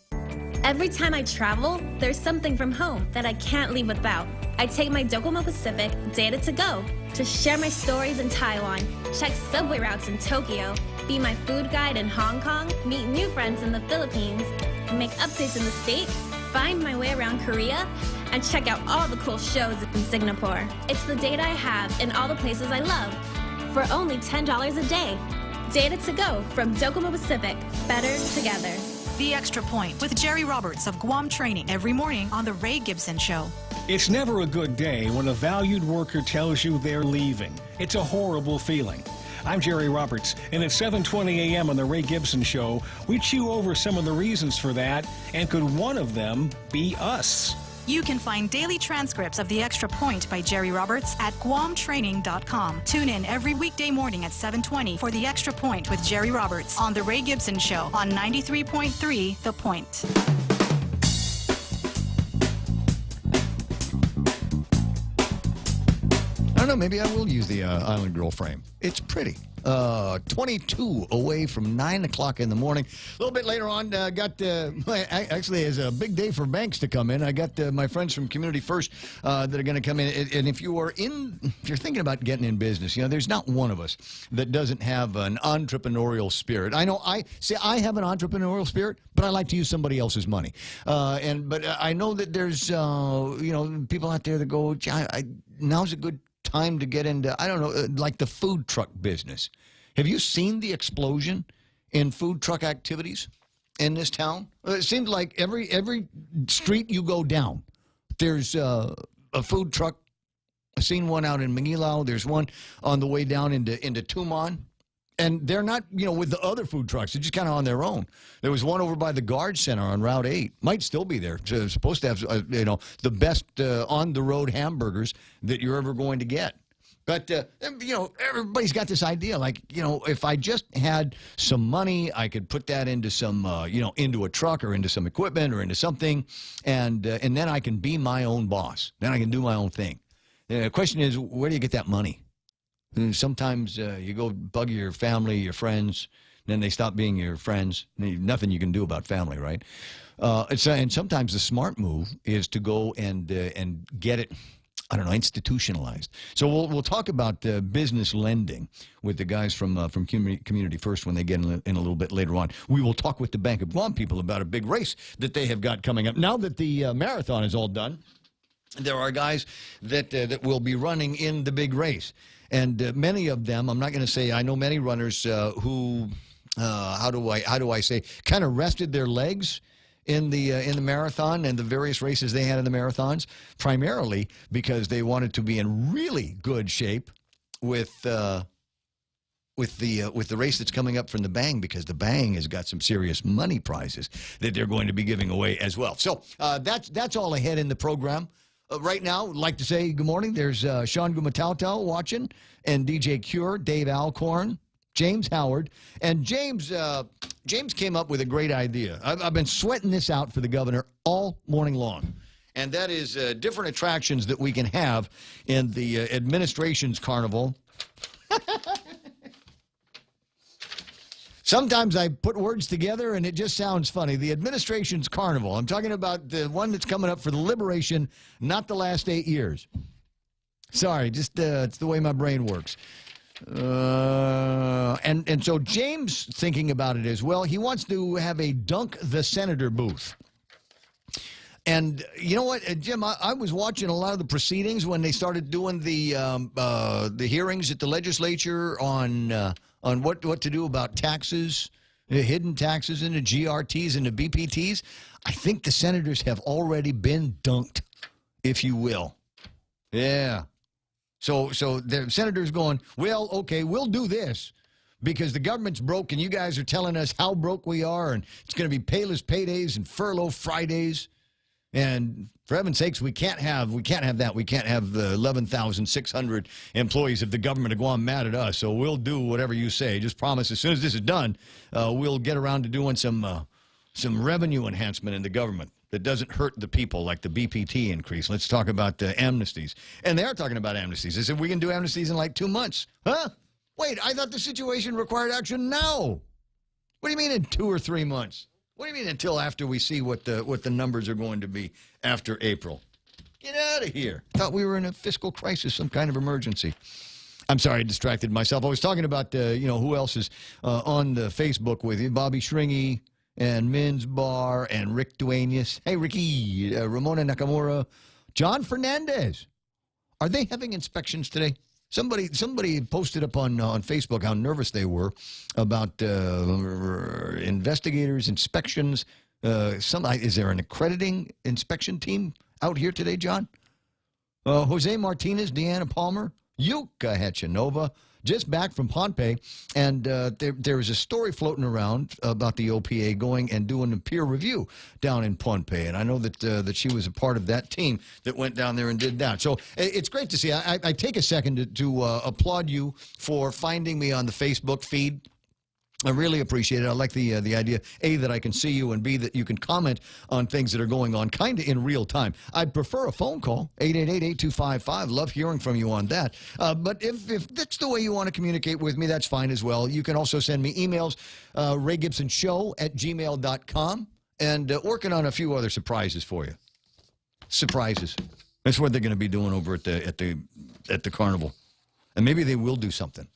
Every time I travel, there's something from home that I can't leave without. I take my Docomo Pacific Data to Go to share my stories in Taiwan, check subway routes in Tokyo, be my food guide in Hong Kong, meet new friends in the Philippines, make updates in the States, find my way around Korea, and check out all the cool shows in Singapore. It's the data I have in all the places I love for only $10 a day. Data to Go from Docomo Pacific. Better together. The Extra Point with Jerry Roberts of Guam Training every morning on The Ray Gibson Show. It's never a good day when a valued worker tells you they're leaving. It's a horrible feeling. I'm Jerry Roberts, and at 7:20 a.m. on The Ray Gibson Show, we chew over some of the reasons for that, and could one of them be us? You can find daily transcripts of The Extra Point by Jerry Roberts at GuamTraining.com. Tune in every weekday morning at 7:20 for The Extra Point with Jerry Roberts on The Ray Gibson Show on 93.3 The Point. don't know. Maybe I will use the Island Grill frame. It's pretty. 22 away from 9 o'clock in the morning. A little bit later on, actually, it's a big day for banks to come in. I got my friends from Community First that are going to come in. And if you're thinking about getting in business, there's not one of us that doesn't have an entrepreneurial spirit. I know I have an entrepreneurial spirit, but I like to use somebody else's money. But I know that there's people out there that go, now's a good time to get into, I don't know, like the food truck business. Have you seen the explosion in food truck activities in this town? It seems like every street you go down, there's a food truck. I've seen one out in Manilao. There's one on the way down into Tumon. And they're not, with the other food trucks. They're just kind of on their own. There was one over by the Guard Center on Route 8. Might still be there. It's supposed to have, the best on-the-road hamburgers that you're ever going to get. But, everybody's got this idea. Like, if I just had some money, I could put that into some, into a truck or into some equipment or into something. And then I can be my own boss. Then I can do my own thing. The question is, where do you get that money? And sometimes you go bug your family, your friends, and then they stop being your friends. Nothing you can do about family, right? And sometimes the smart move is to go and get it, institutionalized. So we'll talk about business lending with the guys from Community First when they get in a little bit later on. We will talk with the Bank of Guam people about a big race that they have got coming up. Now that the marathon is all done, there are guys that will be running in the big race. And many of them, I'm not going to say, I know many runners who, how do I say, kind of rested their legs in the marathon and the various races they had in the marathons, primarily because they wanted to be in really good shape with the race that's coming up from the Bang, because the Bang has got some serious money prizes that they're going to be giving away as well. So that's all ahead in the program. Right now, I'd like to say good morning. There's Sean Gumatautau watching, and DJ Cure, Dave Alcorn, James Howard. And James came up with a great idea. I've been sweating this out for the governor all morning long. And that is different attractions that we can have in the administration's carnival. Sometimes I put words together and it just sounds funny. The administration's carnival. I'm talking about the one that's coming up for the liberation, not the last 8 years. Sorry, just it's the way my brain works. And so James thinking about it as well. He wants to have a Dunk the Senator booth. And you know what, Jim, I was watching a lot of the proceedings when they started doing the hearings at the legislature on what to do about taxes, hidden taxes and the GRTs and the BPTs. I think the senators have already been dunked, if you will. Yeah. So the senators going, well, okay, we'll do this because the government's broke and you guys are telling us how broke we are and it's going to be payless paydays and furlough Fridays. And for heaven's sakes, we can't have that. We can't have the 11,600 employees of the government of Guam mad at us. So we'll do whatever you say. Just promise as soon as this is done, we'll get around to doing some revenue enhancement in the government that doesn't hurt the people, like the BPT increase. Let's talk about amnesties. And they are talking about amnesties. They said we can do amnesties in like 2 months. Huh? Wait, I thought the situation required action now. What do you mean in 2 or 3 months? What do you mean until after we see what the numbers are going to be after April? Get out of here. Thought we were in a fiscal crisis, some kind of emergency. I'm sorry, I distracted myself. I was talking about, who else is on the Facebook with you. Bobby Shringy and Min's Bar and Rick Duenas. Hey, Ricky, Ramona Nakamura, John Fernandez. Are they having inspections today? Somebody posted up on Facebook how nervous they were about investigators, inspections. Is there an accrediting inspection team out here today, John? Jose Martinez, Deanna Palmer, Yuka Hechanova, just back from Pohnpei, and there was a story floating around about the OPA going and doing a peer review down in Pohnpei, and I know that she was a part of that team that went down there and did that. So it's great to see. I take a second to applaud you for finding me on the Facebook feed I really appreciate it. I like the idea, A, that I can see you, and B, that you can comment on things that are going on kind of in real time. I'd prefer a phone call, 888-8255. Love hearing from you on that. But if that's the way you want to communicate with me, that's fine as well. You can also send me emails, raygibsonshow@gmail.com, and working on a few other surprises for you. Surprises. That's what they're going to be doing over at the carnival. And maybe they will do something,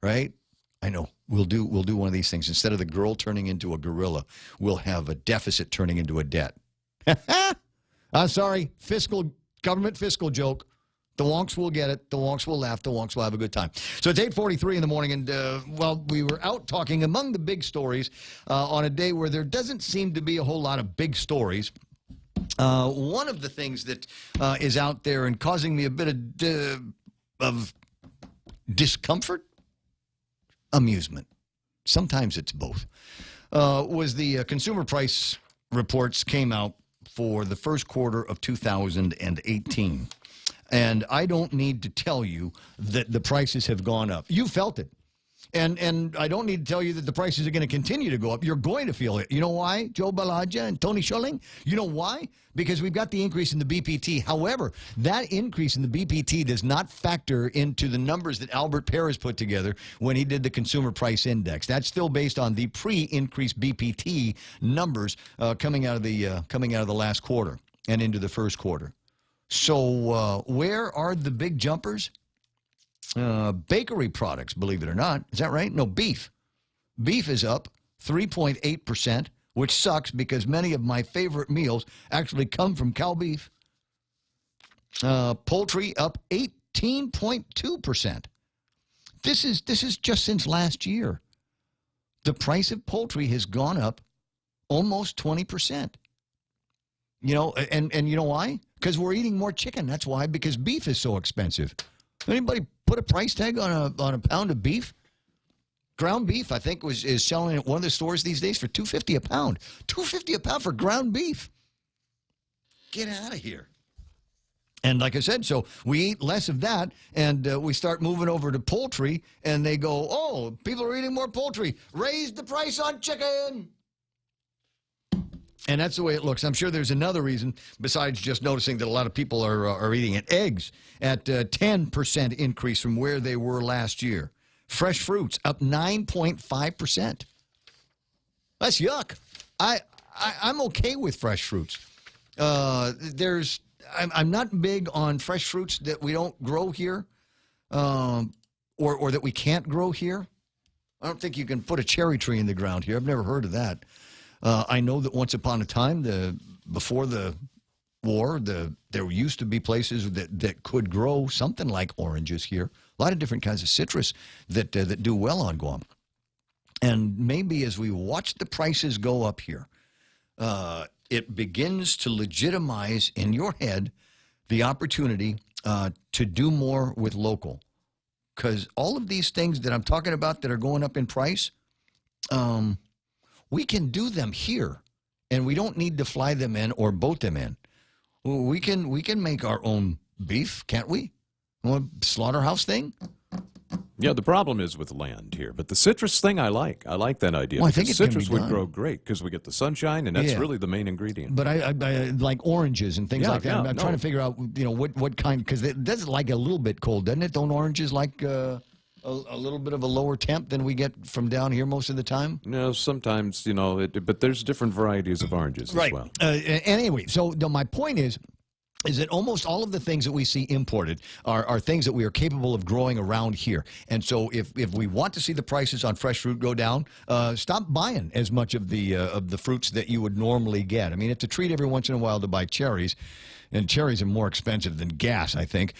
right? I know. We'll do one of these things. Instead of the girl turning into a gorilla, we'll have a deficit turning into a debt. I'm sorry, government fiscal joke. The wonks will get it. The wonks will laugh. The wonks will have a good time. So it's 8:43 in the morning, and we were out talking among the big stories on a day where there doesn't seem to be a whole lot of big stories. One of the things that is out there and causing me a bit of discomfort, amusement, sometimes it's both, was the consumer price reports came out for the first quarter of 2018. And I don't need to tell you that the prices have gone up. You felt it. And I don't need to tell you that the prices are going to continue to go up. You're going to feel it. You know why, Joe Balaja and Tony Schilling? You know why? Because we've got the increase in the BPT. However, that increase in the BPT does not factor into the numbers that Albert Perez put together when he did the Consumer Price Index. That's still based on the pre-increase BPT numbers coming out of the last quarter and into the first quarter. So where are the big jumpers? Bakery products, believe it or not. Is that right? No, beef. Beef is up 3.8%, which sucks because many of my favorite meals actually come from cow beef. Poultry up 18.2%. This is just since last year. The price of poultry has gone up almost 20%. You know, and you know why? Because we're eating more chicken. That's why, because beef is so expensive. Anybody put a price tag on a pound of beef? Ground beef, I think, is selling at one of the stores these days for $2.50 a pound. $2.50 a pound for ground beef. Get out of here. And like I said, so we eat less of that, and we start moving over to poultry, and they go, oh, people are eating more poultry. Raise the price on chicken. And that's the way it looks. I'm sure there's another reason besides just noticing that a lot of people are eating it. Eggs at 10% increase from where they were last year. Fresh fruits up 9.5%. That's yuck. I'm okay with fresh fruits. I'm not big on fresh fruits that we don't grow here, or that we can't grow here. I don't think you can put a cherry tree in the ground here. I've never heard of that. I know that once upon a time, before the war, there used to be places that could grow something like oranges here. A lot of different kinds of citrus that do well on Guam. And maybe as we watch the prices go up here, it begins to legitimize in your head the opportunity to do more with local. Because all of these things that I'm talking about that are going up in price, we can do them here, and we don't need to fly them in or boat them in. We can make our own beef, can't we? Slaughterhouse thing? Yeah, the problem is with land here, but the citrus thing I like. I like that idea. Well, I think citrus would grow great because we get the sunshine, and that's really the main ingredient. But I like oranges and things like that. I'm trying to figure out, what kind, because it does like a little bit cold, doesn't it? Don't oranges like a little bit of a lower temp than we get from down here most of the time? No, sometimes, but there's different varieties of oranges as well. Anyway, so my point is that almost all of the things that we see imported are things that we are capable of growing around here. And so if we want to see the prices on fresh fruit go down, stop buying as much of the fruits that you would normally get. I mean, it's a treat every once in a while to buy cherries. And cherries are more expensive than gas, I think.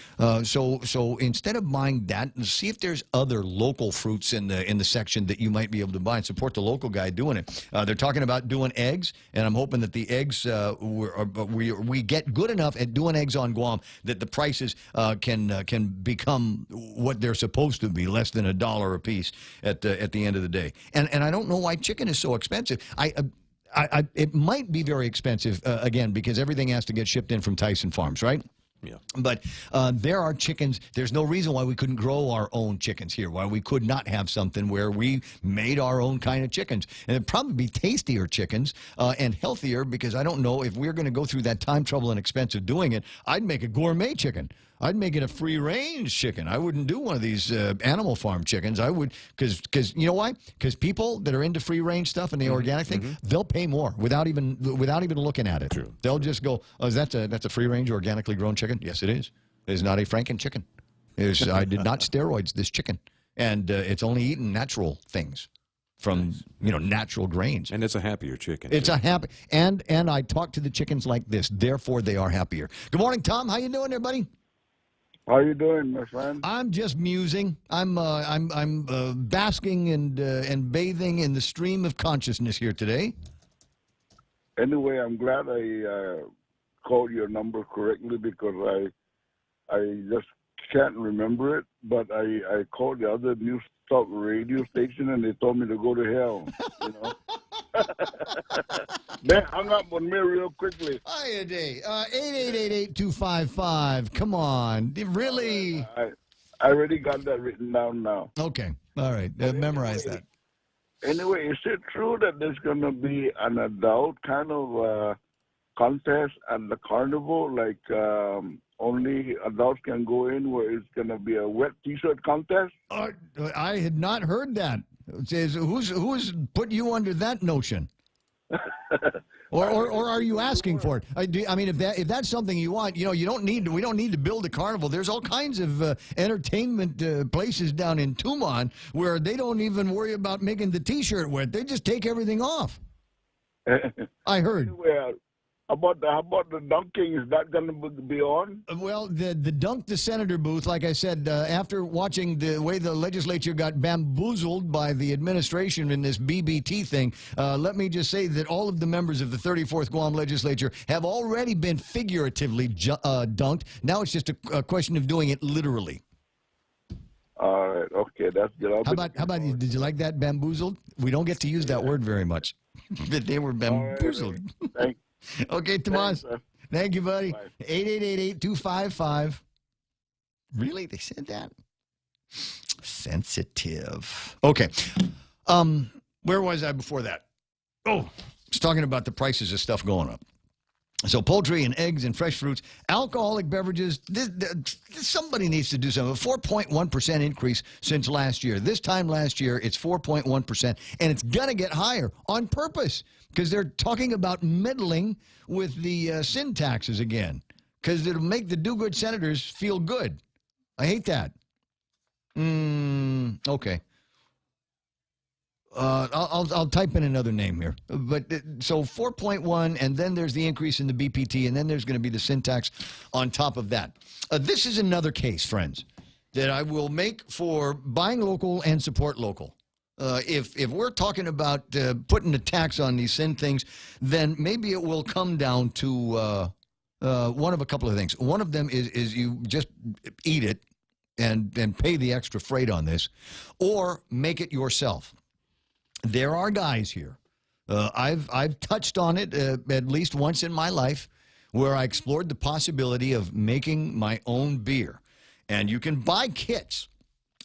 So instead of buying that, see if there's other local fruits in the section that you might be able to buy and support the local guy doing it. They're talking about doing eggs, and I'm hoping that the eggs we get good enough at doing eggs on Guam that the prices can become what they're supposed to be, less than $1 a piece at the end of the day. And I don't know why chicken is so expensive. It might be very expensive, again, because everything has to get shipped in from Tyson Farms, right? Yeah. But there are chickens. There's no reason why we couldn't grow our own chickens here, why we could not have something where we made our own kind of chickens. And it'd probably be tastier chickens and healthier, because I don't know if we're going to go through that time, trouble, and expense of doing it. I'd make a gourmet chicken. I'd make it a free-range chicken. I wouldn't do one of these animal farm chickens. I would, because you know why? Because people that are into free-range stuff and the organic thing, they'll pay more without even looking at it. True. They'll just go, "Oh, that's a free-range, organically grown chicken." Yes, it is. It is not a Franken chicken. I did not steroids this chicken, and it's only eaten natural things from natural grains. And it's a happier chicken. It's too. a happy, and I talk to the chickens like this. Therefore, they are happier. Good morning, Tom. How you doing there, buddy? How you doing, my friend? I'm just musing. I'm basking and bathing in the stream of consciousness here today. Anyway, I'm glad I called your number correctly, because I just can't remember it. But I called the other News Talk radio station, and they told me to go to hell. You know. They hung up on me real quickly. Hiya, day. 888-8255. Come on. Really? I already got that written down now. Okay. All right. Memorize that. Anyway, is it true that there's going to be an adult kind of contest at the carnival? Like only adults can go in, where it's going to be a wet T-shirt contest? I had not heard that. It says, who's put you under that notion? Or are you asking for it? I mean, if that's something you want, we don't need to build a carnival. There's all kinds of entertainment places down in Tumon where they don't even worry about making the T-shirt wet. They just take everything off. I heard. Anyway, how about the dunking? Is that going to be on? Well, the Dunk the Senator booth, like I said, after watching the way the legislature got bamboozled by the administration in this BBT thing, let me just say that all of the members of the 34th Guam legislature have already been figuratively dunked. Now it's just a question of doing it literally. All right. Okay, that's good. How about you? Did you like that, bamboozled? We don't get to use that word very much, but they were bamboozled. Thank Okay, Tomas. Thank you, buddy. 888-8255. Really? They said that? Sensitive. Okay. Where was I before that? Oh, I was talking about the prices of stuff going up. So poultry and eggs and fresh fruits, alcoholic beverages, somebody needs to do something. A 4.1% increase since last year. This time last year, it's 4.1%, and it's going to get higher on purpose, because they're talking about meddling with the sin taxes again, because it'll make the do-good senators feel good. I hate that. Okay. I'll type in another name here. But so 4.1, and then there's the increase in the BPT, and then there's going to be the sin tax on top of that. This is another case, friends, that I will make for buying local and support local. If we're talking about putting a tax on these sin things, then maybe it will come down to one of a couple of things. One of them is you just eat it and pay the extra freight on this, or make it yourself. There are guys here. I've touched on it at least once in my life, where I explored the possibility of making my own beer. And you can buy kits,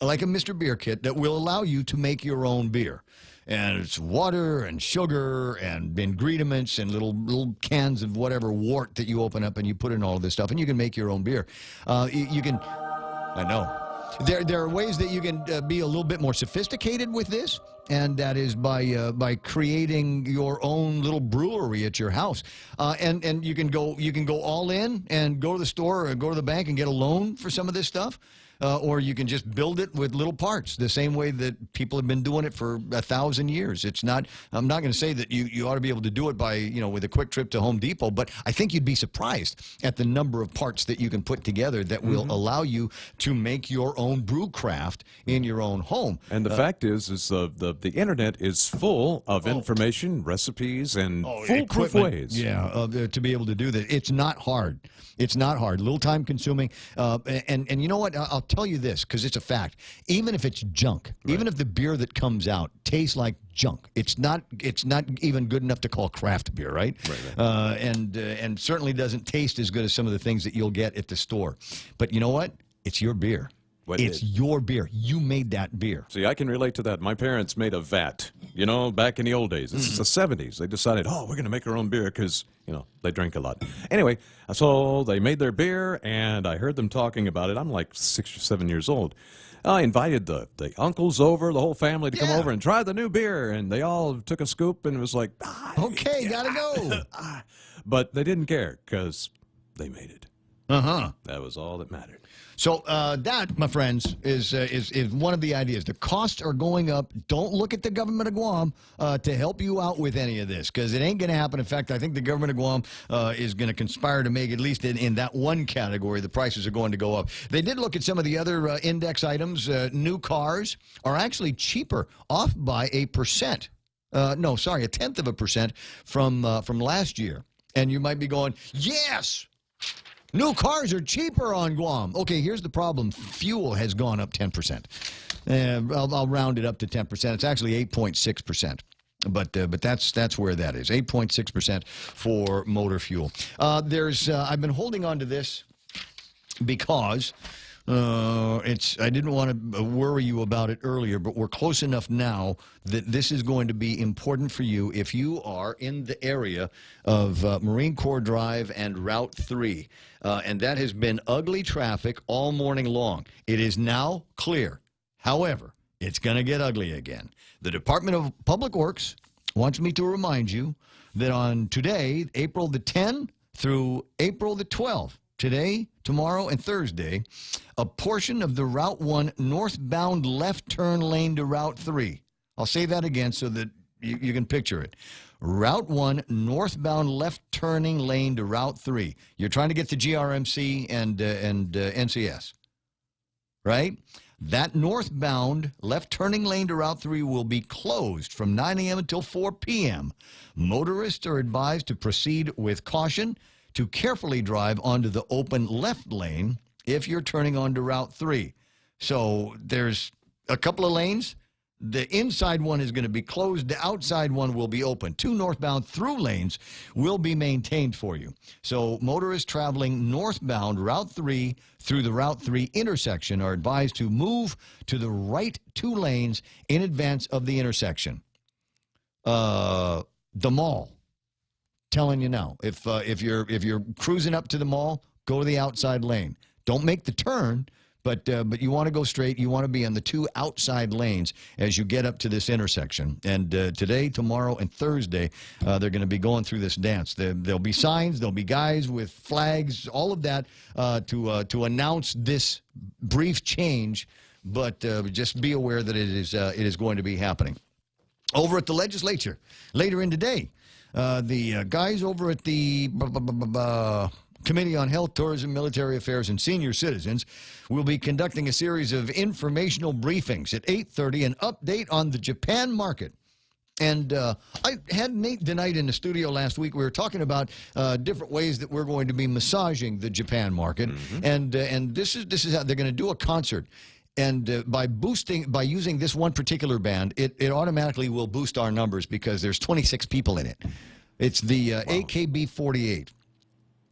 like a Mr. Beer kit, that will allow you to make your own beer. And it's water and sugar and ingredients and little cans of whatever wort that you open up, and you put in all of this stuff, and you can make your own beer. You can, I know. There are ways that you can be a little bit more sophisticated with this, and that is by creating your own little brewery at your house. And you can go all in and go to the store or go to the bank and get a loan for some of this stuff. Or you can just build it with little parts, the same way that people have been doing it for 1,000 years. It's not. I'm not going to say that you ought to be able to do it by with a quick trip to Home Depot, but I think you'd be surprised at the number of parts that you can put together that will allow you to make your own brew craft in your own home. And the fact is the internet is full of information, recipes, and foolproof ways. Yeah, to be able to do that. It's not hard. It's not hard. A little time consuming. And you know what? I'll tell you this because it's a fact. Even if it's junk, even if the beer that comes out tastes like junk, it's not even good enough to call craft beer, right? And certainly doesn't taste as good as some of the things that you'll get at the store. But you know what? It's your beer. It's your beer. You made that beer. See, I can relate to that. My parents made a vat, back in the old days. This is the 70s. They decided, we're going to make our own beer because, they drink a lot. Anyway, so they made their beer, and I heard them talking about it. I'm like 6 or 7 years old. I invited the uncles over, the whole family to come over and try the new beer, and they all took a scoop, and it was like, okay, gotta go. But they didn't care because they made it. That was all that mattered. So that, my friends, is one of the ideas. The costs are going up. Don't look at the government of Guam to help you out with any of this because it ain't going to happen. In fact, I think the government of Guam is going to conspire to make, at least in that one category, the prices are going to go up. They did look at some of the other index items. New cars are actually cheaper, off by 1%. No, sorry, 0.1% from last year. And you might be going, yes! New cars are cheaper on Guam. Okay, here's the problem. Fuel has gone up 10%. I'll round it up to 10%. It's actually 8.6%. But that's where that is. 8.6% for motor fuel. I've been holding on to this because I didn't want to worry you about it earlier, but we're close enough now that this is going to be important for you if you are in the area of Marine Corps Drive and Route 3. And that has been ugly traffic all morning long. It is now clear. However, it's going to get ugly again. The Department of Public Works wants me to remind you that on today, April the 10th through April the 12th, today, tomorrow, and Thursday, a portion of the Route 1 northbound left turn lane to Route 3. I'll say that again so that you can picture it. Route 1 northbound left turning lane to Route 3. You're trying to get to GRMC and NCS, right? That northbound left turning lane to Route 3 will be closed from 9 a.m. until 4 p.m. Motorists are advised to proceed with caution, to carefully drive onto the open left lane if you're turning onto Route 3. So there's a couple of lanes. The inside one is going to be closed. The outside one will be open. 2 northbound through lanes will be maintained for you. So motorists traveling northbound Route 3 through the Route 3 intersection are advised to move to the right 2 lanes in advance of the intersection. The mall. Telling you now, if you're cruising up to the mall, go to the outside lane. Don't make the turn, but you want to go straight. You want to be on the 2 outside lanes as you get up to this intersection. And today, tomorrow, and Thursday, they're going to be going through this dance. There'll be signs. There'll be guys with flags. All of that to announce this brief change. But just be aware that it is going to be happening. Over at the legislature later in the day. The guys over at the Committee on Health, Tourism, Military Affairs, and Senior Citizens will be conducting a series of informational briefings at 8:30, an update on the Japan market. And I had Nate DeKnight in the studio last week. We were talking about different ways that we're going to be massaging the Japan market. And this is how they're going to do a concert. And by using this one particular band, it automatically will boost our numbers because there's 26 people in it. It's the AKB48.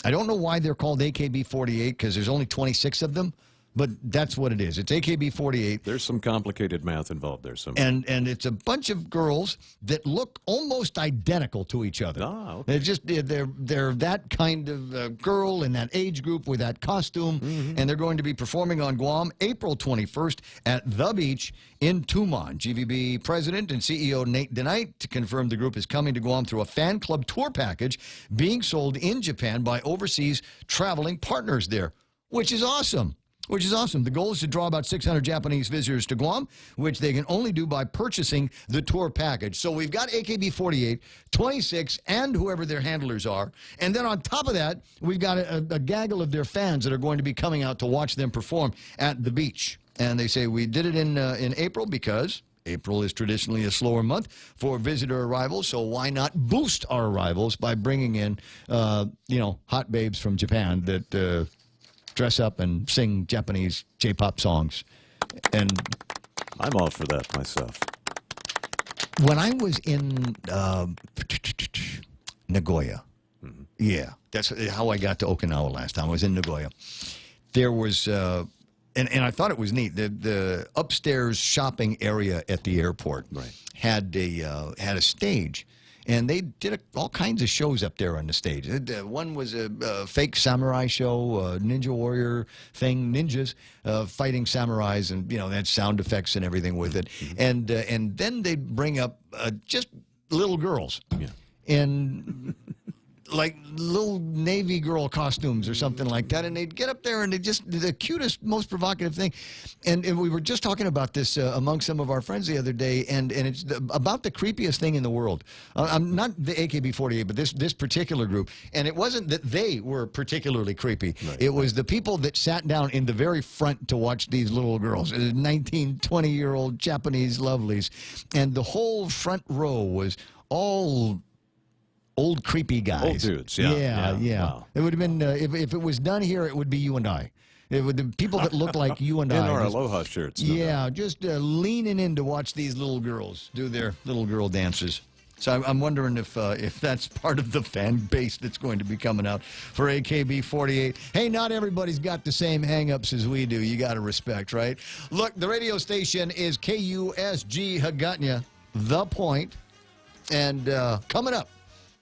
I don't know why they're called AKB48 because there's only 26 of them, but that's what it is. It's AKB48. There's some complicated math involved there somewhere. And it's a bunch of girls that look almost identical to each other. Okay. They're that kind of girl in that age group with that costume, and they're going to be performing on Guam April 21st at The Beach in Tumon. GVB President and CEO Nate DeKnight confirmed the group is coming to Guam through a fan club tour package being sold in Japan by overseas traveling partners there, which is awesome. The goal is to draw about 600 Japanese visitors to Guam, which they can only do by purchasing the tour package. So we've got AKB48, 26, and whoever their handlers are. And then on top of that, we've got a gaggle of their fans that are going to be coming out to watch them perform at the beach. And they say we did it in April because April is traditionally a slower month for visitor arrivals, so why not boost our arrivals by bringing in, hot babes from Japan that dress up and sing Japanese J-pop songs. And I'm all for that myself. when I was in Nagoya, yeah, that's how I got to Okinawa last time. I was in Nagoya. There was, and I thought it was neat. The upstairs shopping area at the airport had a stage. And they did all kinds of shows up there on the stage. One was a fake samurai show, a ninja warrior thing, ninjas fighting samurais, and they had sound effects and everything with it. And then they'd bring up just little girls, and like little Navy girl costumes or something like that, and they'd get up there and they just the cutest, most provocative thing. And we were just talking about this among some of our friends the other day, and it's about the creepiest thing in the world. I'm not the AKB48, but this particular group. And it wasn't that they were particularly creepy. It was the people that sat down in the very front to watch these little girls, 19, 20-year-old Japanese lovelies, and the whole front row was all old creepy guys. Old dudes, yeah. Wow. It would have been, if it was done here, it would be you and I. It would be people that look like you and I. In our aloha shirts. No doubt. Just leaning in to watch these little girls do their little girl dances. So I'm wondering if that's part of the fan base that's going to be coming out for AKB48. Hey, not everybody's got the same hang-ups as we do. You got to respect, right? Look, the radio station is KUSG Hagåtña, The Point. And coming up,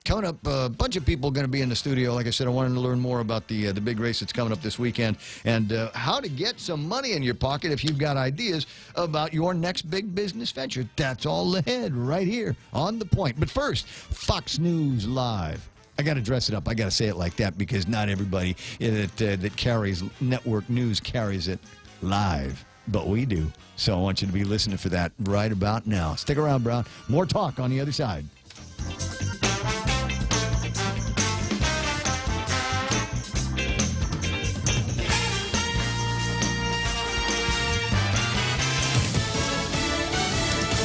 a bunch of people are going to be in the studio. Like I said, I wanted to learn more about the big race that's coming up this weekend and how to get some money in your pocket if you've got ideas about your next big business venture. That's all ahead right here on The Point. But first, Fox News Live. I got to dress it up. I got to say it like that because not everybody that carries network news carries it live. But we do. So I want you to be listening for that right about now. Stick around, Brown. More talk on the other side.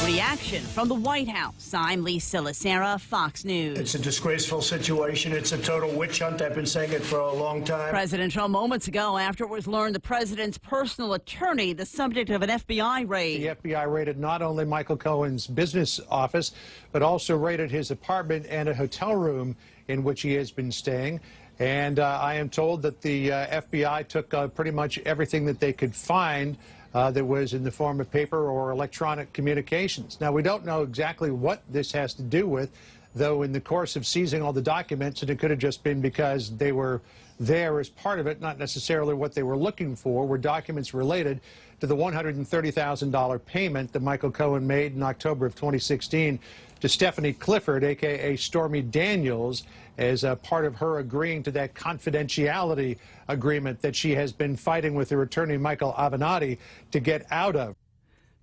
Reaction from the White House. I'm Lisa Lacera, Fox News. It's a disgraceful situation. It's a total witch hunt. I've been saying it for a long time. President Trump moments ago after it was learned the president's personal attorney, the subject of an FBI raid. The FBI raided not only Michael Cohen's business office, but also raided his apartment and a hotel room in which he has been staying. And I am told that the FBI took pretty much everything that they could find that was in the form of paper or electronic communications. Now, we don't know exactly what this has to do with, though in the course of seizing all the documents, and it could have just been because they were there as part of it, not necessarily what they were looking for, were documents related to the $130,000 payment that Michael Cohen made in October of 2016 to Stephanie Clifford, a.k.a. Stormy Daniels, as a part of her agreeing to that confidentiality agreement that she has been fighting with her attorney, Michael Avenatti, to get out of.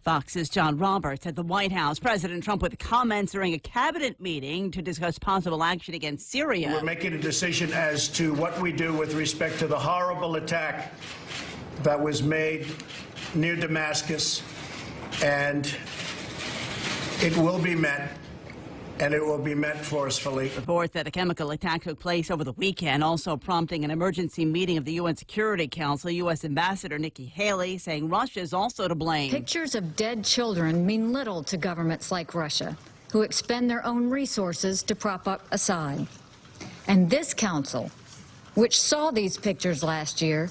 Fox's John Roberts at the White House. President Trump with comments during a cabinet meeting to discuss possible action against Syria. We're making a decision as to what we do with respect to the horrible attack that was made near Damascus, and it will be met. And it will be met forcefully. Reports that a chemical attack took place over the weekend, also prompting an emergency meeting of the UN Security Council. U.S. Ambassador Nikki Haley saying Russia is also to blame. Pictures of dead children mean little to governments like Russia, who expend their own resources to prop up Assad. And this council, which saw these pictures last year,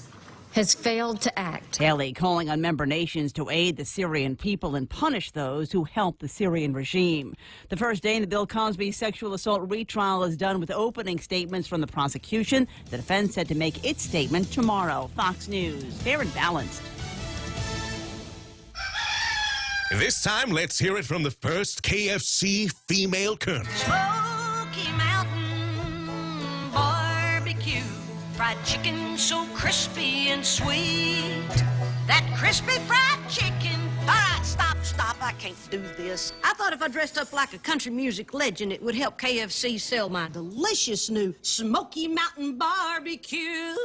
has failed to act. Haley calling on member nations to aid the Syrian people and punish those who help the Syrian regime. The first day in the Bill Cosby sexual assault retrial is done with opening statements from the prosecution. The defense said to make its statement tomorrow. Fox News, fair and balanced. This time, let's hear it from the first KFC female colonel. Smoky Mountain Barbecue. Fried chicken so crispy and sweet. That crispy fried chicken. All right, stop. I can't do this. I thought if I dressed up like a country music legend, it would help KFC sell my delicious new Smoky Mountain Barbecue.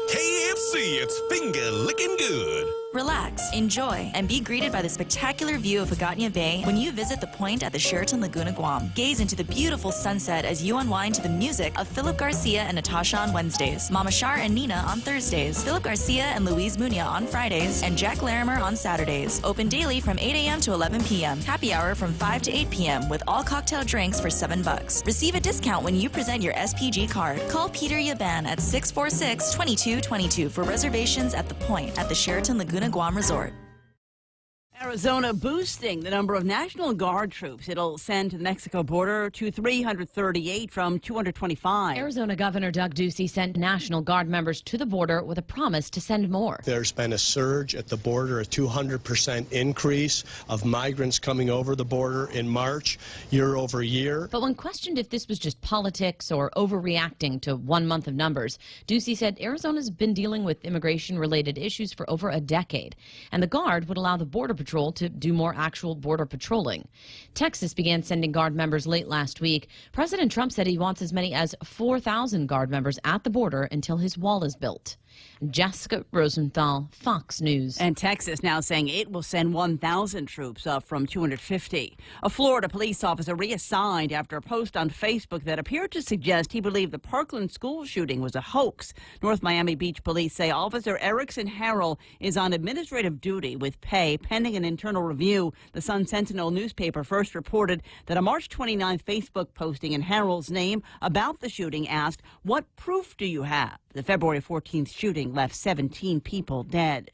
KFC, it's finger licking good. Relax, enjoy, and be greeted by the spectacular view of Hagåtña Bay when you visit the point at the Sheraton Laguna Guam. Gaze into the beautiful sunset as you unwind to the music of Philip Garcia and Natasha on Wednesdays, Mama Shar and Nina on Thursdays, Philip Garcia and Luis Muña on Fridays, and Jack Larimer on Saturdays. Open daily from 8 a.m. to 11 p.m. Happy hour from 5 to 8 p.m. with all cocktail drinks for $7. Receive a discount when you present your SPG card. Call Peter Yaban at 646-2222 for reservations at the point at the Sheraton Laguna Guam Resort. Arizona boosting the number of National Guard troops it'll send to the Mexico border to 338 from 225. Arizona Governor Doug Ducey sent National Guard members to the border with a promise to send more. There's been a surge at the border, a 200% increase of migrants coming over the border in March, year over year. But when questioned if this was just politics or overreacting to 1 month of numbers, Ducey said Arizona's been dealing with immigration-related issues for over a decade, and the Guard would allow the Border Patrol to do more actual border patrolling. Texas began sending Guard members late last week. President Trump said he wants as many as 4,000 Guard members at the border until his wall is built. Jessica Rosenthal, Fox News. And Texas now saying it will send 1,000 troops, up from 250. A Florida police officer reassigned after a post on Facebook that appeared to suggest he believed the Parkland school shooting was a hoax. North Miami Beach police say Officer Erickson Harrell is on administrative duty with pay pending an internal review. The Sun-Sentinel newspaper first reported that a March 29th Facebook posting in Harrell's name about the shooting asked, "What proof do you have?" The February 14th shooting left 17 people dead.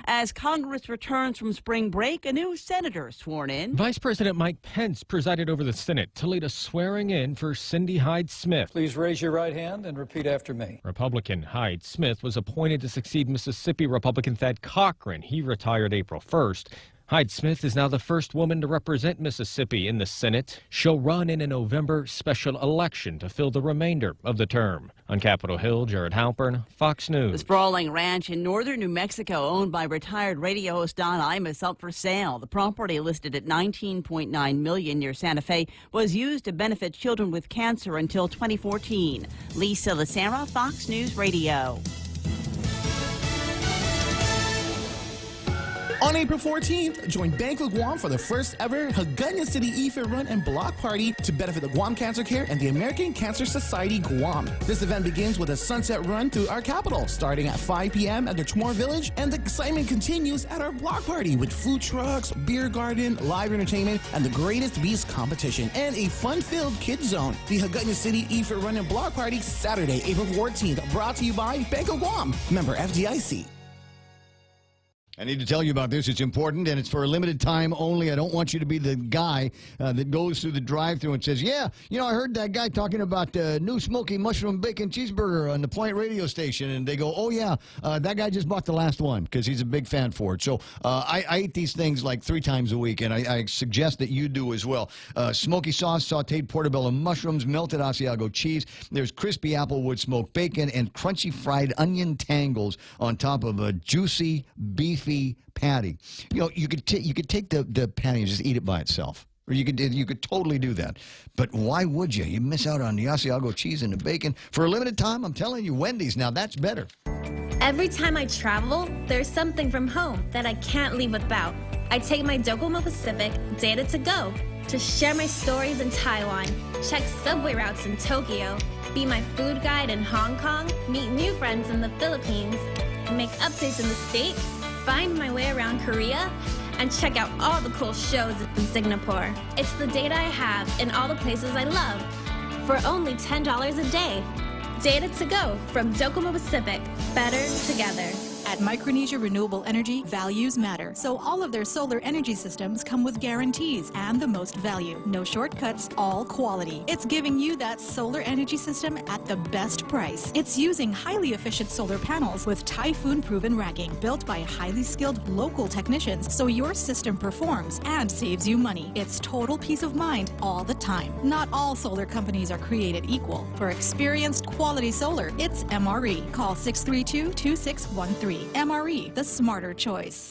As Congress returns from spring break, a new senator sworn in. Vice President Mike Pence presided over the Senate to lead a swearing in for Cindy Hyde-Smith. Please raise your right hand and repeat after me. Republican Hyde-Smith was appointed to succeed Mississippi Republican Thad Cochran. He retired April 1st. Hyde-Smith is now the first woman to represent Mississippi in the Senate. She'll run in a November special election to fill the remainder of the term. On Capitol Hill, Jared Halpern, Fox News. The sprawling ranch in northern New Mexico, owned by retired radio host Don Imus, up for sale. The property, listed at $19.9 million near Santa Fe, was used to benefit children with cancer until 2014. Lisa Lacera, Fox News Radio. On April 14th, join Bank of Guam for the first ever Hagåtña City Ife Run and Block Party to benefit the Guam Cancer Care and the American Cancer Society Guam. This event begins with a sunset run through our capital, starting at 5 p.m. at the Chamorro Village, and the excitement continues at our block party with food trucks, beer garden, live entertainment, and the greatest beast competition, and a fun-filled kids zone. The Hagåtña City Ife Run and Block Party, Saturday, April 14th, brought to you by Bank of Guam, member FDIC. I need to tell you about this. It's important, and it's for a limited time only. I don't want you to be the guy that goes through the drive-thru and says, yeah, you know, I heard that guy talking about the new smoky mushroom bacon cheeseburger on the Point radio station, and they go, oh, yeah, that guy just bought the last one because he's a big fan for it. So I eat these things like 3 times a week, and I suggest that you do as well. Smoky sauce, sauteed portobello mushrooms, melted Asiago cheese. There's crispy applewood smoked bacon and crunchy fried onion tangles on top of a juicy beefy patty. You know, you could take the patty and just eat it by itself. Or you could totally do that. But why would you? You miss out on the Asiago cheese and the bacon. For a limited time, I'm telling you, Wendy's, now that's better. Every time I travel, there's something from home that I can't leave without. I take my Docomo Pacific Data to Go to share my stories in Taiwan, check subway routes in Tokyo, be my food guide in Hong Kong, meet new friends in the Philippines, make updates in the States, find my way around Korea, and check out all the cool shows in Singapore. It's the data I have in all the places I love for only $10 a day. Data to Go from Docomo Pacific. Better together. At Micronesia Renewable Energy, values matter. So all of their solar energy systems come with guarantees and the most value. No shortcuts, all quality. It's giving you that solar energy system at the best price. It's using highly efficient solar panels with typhoon-proven racking, built by highly skilled local technicians, so your system performs and saves you money. It's total peace of mind all the time. Not all solar companies are created equal. For experienced quality solar, it's MRE. Call 632-2613. MRE, the smarter choice.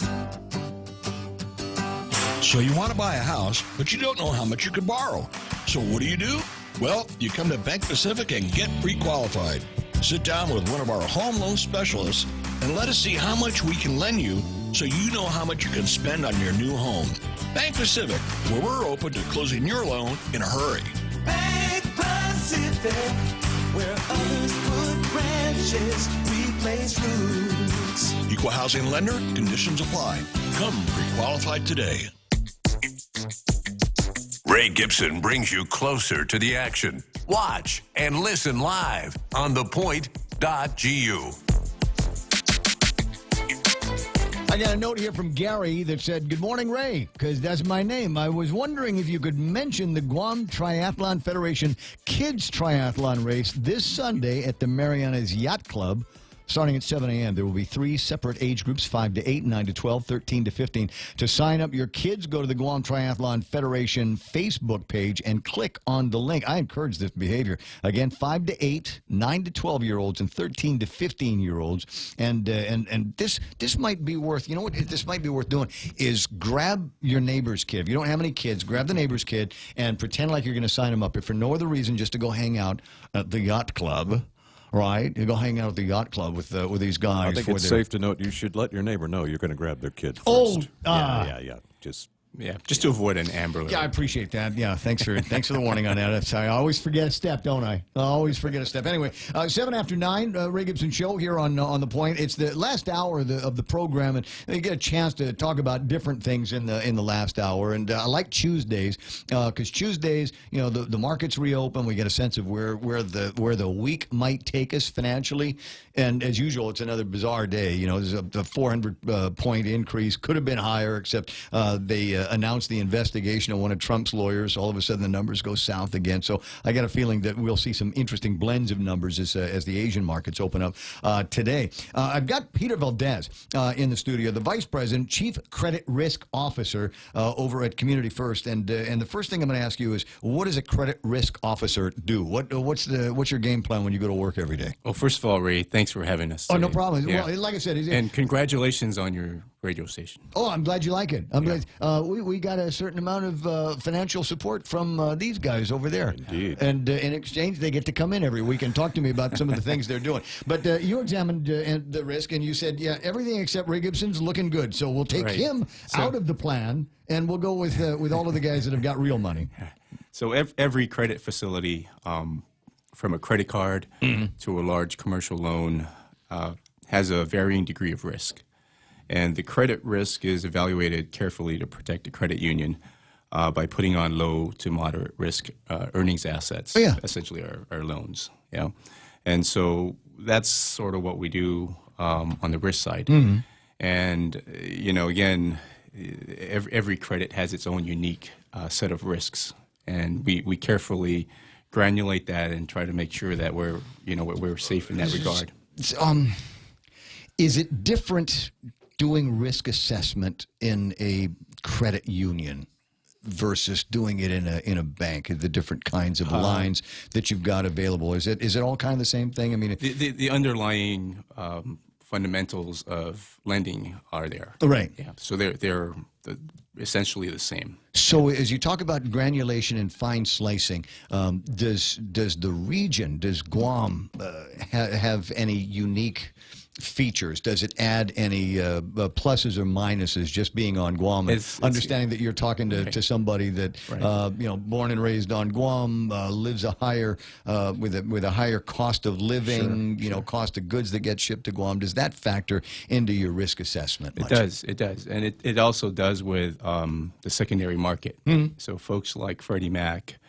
So you want to buy a house, but you don't know how much you could borrow. So what do? Well, you come to Bank Pacific and get pre-qualified. Sit down with one of our home loan specialists and let us see how much we can lend you so you know how much you can spend on your new home. Bank Pacific, where we're open to closing your loan in a hurry. Bank Pacific, where others put branches, we place roots. Equal housing lender, conditions apply. Come pre-qualified today. Ray Gibson brings you closer to the action. Watch and listen live on thepoint.gu. I got a note here from Gary that said, "Good morning, Ray," because that's my name. I was wondering if you could mention the Guam Triathlon Federation Kids Triathlon race this Sunday at the Marianas Yacht Club. Starting at 7 a.m., there will be 3 separate age groups, 5 to 8, 9 to 12, 13 to 15. To sign up your kids, go to the Guam Triathlon Federation Facebook page and click on the link. I encourage this behavior. Again, 5 to 8, 9 to 12-year-olds, and 13 to 15-year-olds. And this might be worth, you know what this might be worth doing, is grab your neighbor's kid. If you don't have any kids, grab the neighbor's kid and pretend like you're going to sign them up. If for no other reason, just to go hang out at the yacht club. Right, you go hang out at the yacht club with these guys. I think it's safe to note you should let your neighbor know you're going to grab their kid first. Oh, yeah. Just to avoid an Amber Alert. Yeah, I appreciate that. Yeah, thanks for the warning on that. I always forget a step, don't I? I always forget a step. Anyway, 7 after 9, Ray Gibson Show here on the Point. It's the last hour of the program, and you get a chance to talk about different things in the last hour. And I like Tuesdays because Tuesdays, you know, the markets reopen. We get a sense of where the week might take us financially. And as usual, it's another bizarre day. You know, there's a 400 point increase. Could have been higher, except they announced the investigation of one of Trump's lawyers. All of a sudden, the numbers go south again. So I got a feeling that we'll see some interesting blends of numbers as the Asian markets open up today. I've got Peter Valdez in the studio, the Vice President, Chief Credit Risk Officer over at Community First. And the first thing I'm going to ask you is, what does a credit risk officer do? What's your game plan when you go to work every day? Well, first of all, Ray, thanks for having us today. Oh, no problem. Yeah. Well, like I said, and congratulations on your radio station. Oh, I'm glad you like it. I'm glad. We got a certain amount of financial support from these guys over there. Indeed. And in exchange, they get to come in every week and talk to me about some of the things they're doing. But you examined the risk, and you said, yeah, everything except Ray Gibson's looking good. So we'll take him out of the plan, and we'll go with all of the guys that have got real money. So every credit facility, from a credit card to a large commercial loan, has a varying degree of risk. And the credit risk is evaluated carefully to protect the credit union by putting on low to moderate risk earnings assets, essentially our loans. Yeah, and so that's sort of what we do on the risk side. And you know, again, every credit has its own unique set of risks, and we carefully granulate that and try to make sure that we're safe in that regard. Is it different doing risk assessment in a credit union versus doing it in a bank? The different kinds of lines that you've got available, is it all kind of the same thing? I mean, the underlying fundamentals of lending are there, right? Yeah, so they're essentially the same. So as you talk about granulation and fine slicing, does the region, does Guam have any unique features? Does it add any pluses or minuses just being on Guam? And understanding that you're talking to somebody that born and raised on Guam, lives a higher with a higher cost of living, cost of goods that get shipped to Guam. Does that factor into your risk assessment much? It does, and it also does with the secondary market. So folks like Freddie Mac,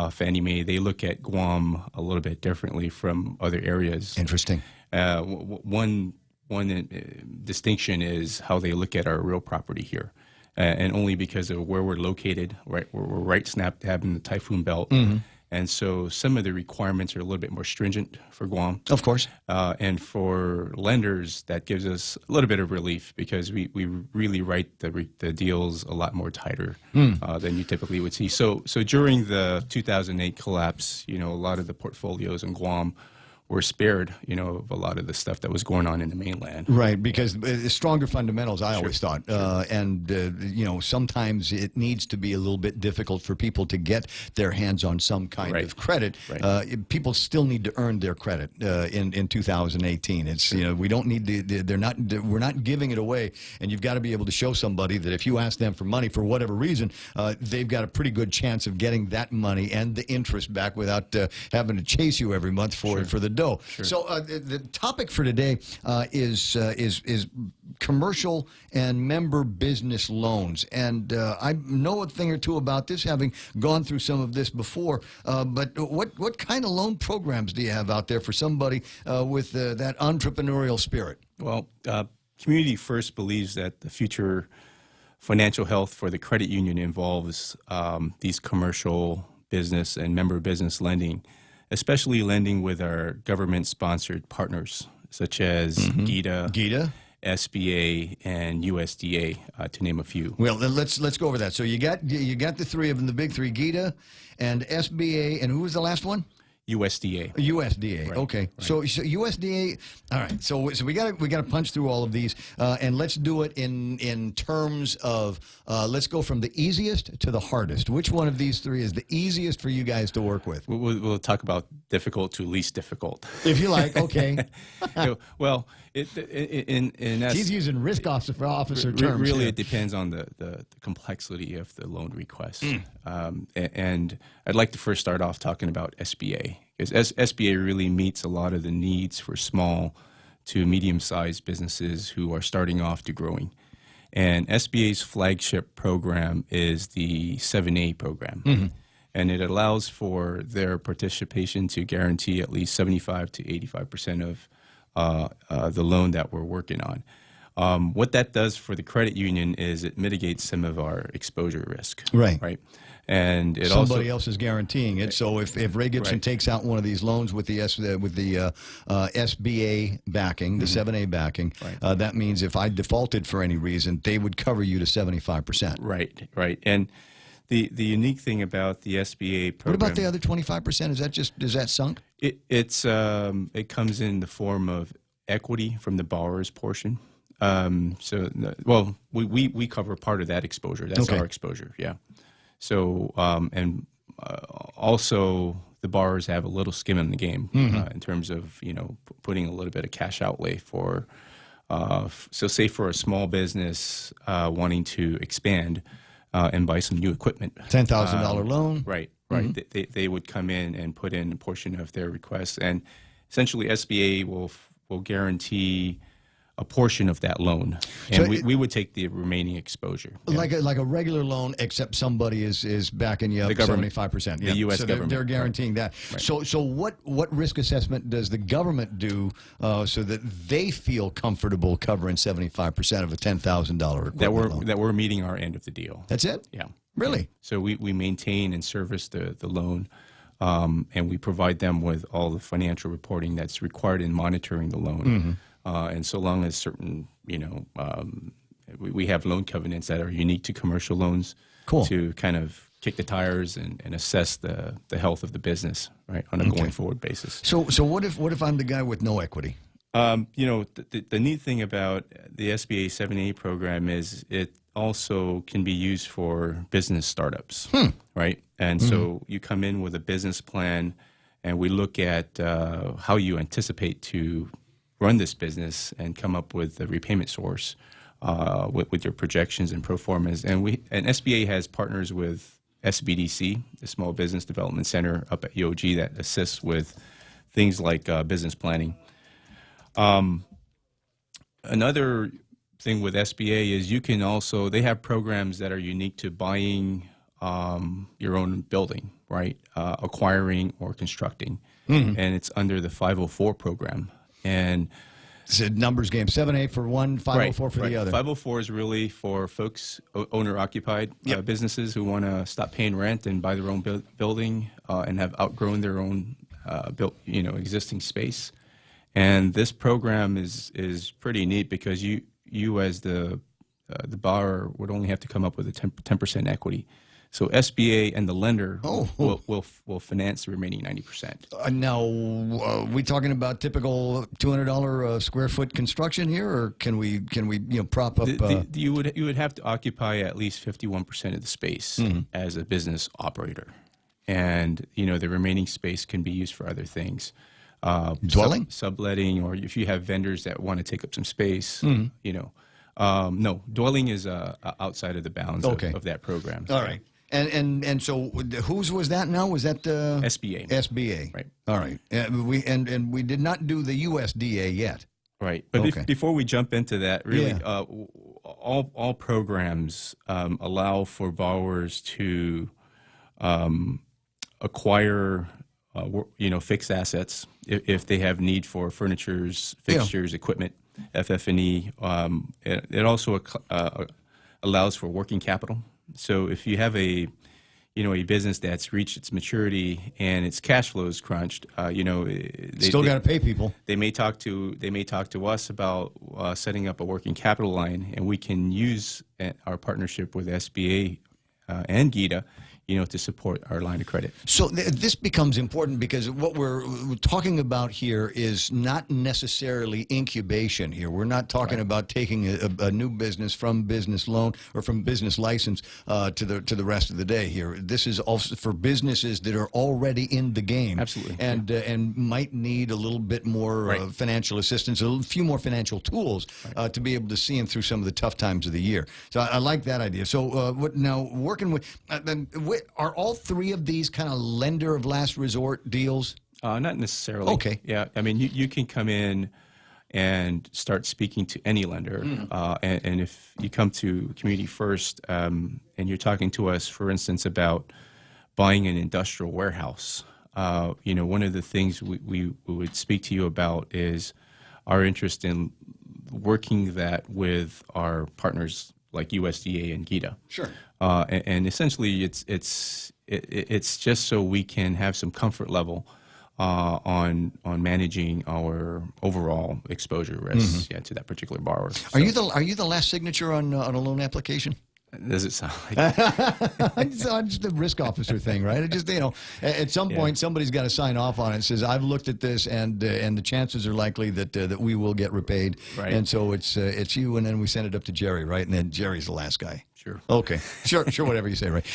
Fannie Mae, they look at Guam a little bit differently from other areas. Interesting. One distinction is how they look at our real property here, and only because of where we're located. Right, we're right snap dab in the typhoon belt, and so some of the requirements are a little bit more stringent for Guam. Of course, and for lenders, that gives us a little bit of relief because we really write the deals a lot more tighter than you typically would see. So during the 2008 collapse, a lot of the portfolios in Guam were spared, of a lot of the stuff that was going on in the mainland. Right, because stronger fundamentals, I always thought. Sometimes it needs to be a little bit difficult for people to get their hands on some kind of credit. Right. People still need to earn their credit in 2018. It's we don't need we're not giving it away, and you've got to be able to show somebody that if you ask them for money for whatever reason, they've got a pretty good chance of getting that money and the interest back without having to chase you every month for the dough. So the topic for today is commercial and member business loans, and I know a thing or two about this, having gone through some of this before. But what kind of loan programs do you have out there for somebody with that entrepreneurial spirit? Well, Community First believes that the future financial health for the credit union involves these commercial business and member business lending, especially lending with our government-sponsored partners, such as GIDA, SBA, and USDA, to name a few. Well, let's go over that. So you got the three of them, the big three: GIDA and SBA, and who was the last one? USDA. USDA. Right, Okay. right. So USDA. All right. So we got to punch through all of these, and let's do it in terms of let's go from the easiest to the hardest. Which one of these three is the easiest for you guys to work with? We'll talk about difficult to least difficult, if you like. Okay. Well, he's using risk officer terms. Really, here. it depends on the complexity of the loan request. And I'd like to first start off talking about SBA, because SBA really meets a lot of the needs for small to medium-sized businesses who are starting off to growing. And SBA's flagship program is the 7A program. And it allows for their participation to guarantee at least 75 to 85% of the loan that we're working on. What that does for the credit union is it mitigates some of our exposure risk. Right. And it somebody else is guaranteeing it. So if Ray Gibson takes out one of these loans with the SBA backing, the 7A backing, that means if I defaulted for any reason, they would cover you to 75%. Right. And the unique thing about the SBA program. What about the other 25%? Is that sunk? It comes in the form of equity from the borrower's portion. We cover part of that exposure. That's our exposure. Yeah. So also the borrowers have a little skin in the game in terms of putting a little bit of cash outlay for. So say for a small business wanting to expand and buy some new equipment, $10,000 loan. Right. They would come in and put in a portion of their request, and essentially SBA will guarantee a portion of that loan, and so we would take the remaining exposure. Like a regular loan, except somebody is backing you up 75%. The U.S. government. They're guaranteeing that. Right. So what risk assessment does the government do so that they feel comfortable covering 75% of a $10,000 equipment loan? That we're meeting our end of the deal. That's it? Yeah. Really? So we maintain and service the loan, and we provide them with all the financial reporting that's required in monitoring the loan. And so long as certain, we have loan covenants that are unique to commercial loans to kind of kick the tires and assess the health of the business, right, on a going forward basis. So what if I'm the guy with no equity? The neat thing about the SBA 7A program is it also can be used for business startups, right? And so you come in with a business plan, and we look at how you anticipate to run this business and come up with a repayment source with your projections and pro formas. And SBA has partners with SBDC, the Small Business Development Center up at EOG, that assists with things like business planning. Another thing with SBA is they have programs that are unique to buying your own building, right? Acquiring or constructing. And it's under the 504 program. And it's a numbers game. 7A for one, 504 for the other. 504 is really for folks, owner-occupied businesses who want to stop paying rent and buy their own building and have outgrown their own existing space. And this program is pretty neat because you as the borrower would only have to come up with a 10% equity. So SBA and the lender will finance the remaining 90%. Now, we talking about typical $200 square foot construction here, or can we prop up? You would have to occupy at least 51% of the space as a business operator, and the remaining space can be used for other things. Dwelling, subletting, or if you have vendors that want to take up some space, no, dwelling is outside of the bounds of that program. All right. And so whose was that now? Was that SBA? SBA. Right. All right. And we did not do the USDA yet. Right. But before we jump into that, really, all programs allow for borrowers to acquire fixed assets if they have need for furnitures, fixtures, equipment, FF&E. It also allows for working capital. So if you have a business that's reached its maturity and its cash flow is crunched, they still got to pay people. They may talk to us about setting up a working capital line, and we can use our partnership with SBA and GITA, to support our line of credit. So this becomes important because what we're talking about here is not necessarily incubation here. We're not talking about taking a new business from business loan or from business license to the rest of the day here. This is also for businesses that are already in the game. Absolutely. And might need a little bit more financial assistance, a few more financial tools to be able to see them through some of the tough times of the year. So I like that idea. So now working with are all three of these kind of lender of last resort deals? Not necessarily. Okay. Yeah. I mean, you can come in and start speaking to any lender. And if you come to Community First and you're talking to us, for instance, about buying an industrial warehouse, one of the things we would speak to you about is our interest in working that with our partners like USDA and GITA. Sure. And essentially, it's just so we can have some comfort level on managing our overall exposure risks to that particular borrower. Are you the last signature on a loan application? Does it sound like it's just the risk officer thing, right? It just at some point somebody's got to sign off on it. It says I've looked at this and the chances are likely that we will get repaid. Right. And so it's you, and then we send it up to Jerry, right? And then Jerry's the last guy. Sure. Okay. Sure. Whatever you say, right?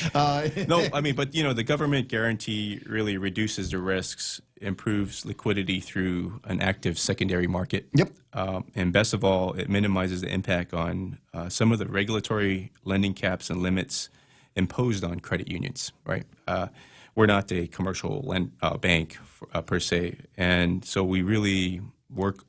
No, I mean, but the government guarantee really reduces the risks, improves liquidity through an active secondary market. Yep. And best of all, it minimizes the impact on some of the regulatory lending caps and limits imposed on credit unions. Right. We're not a commercial bank per se, and so we really work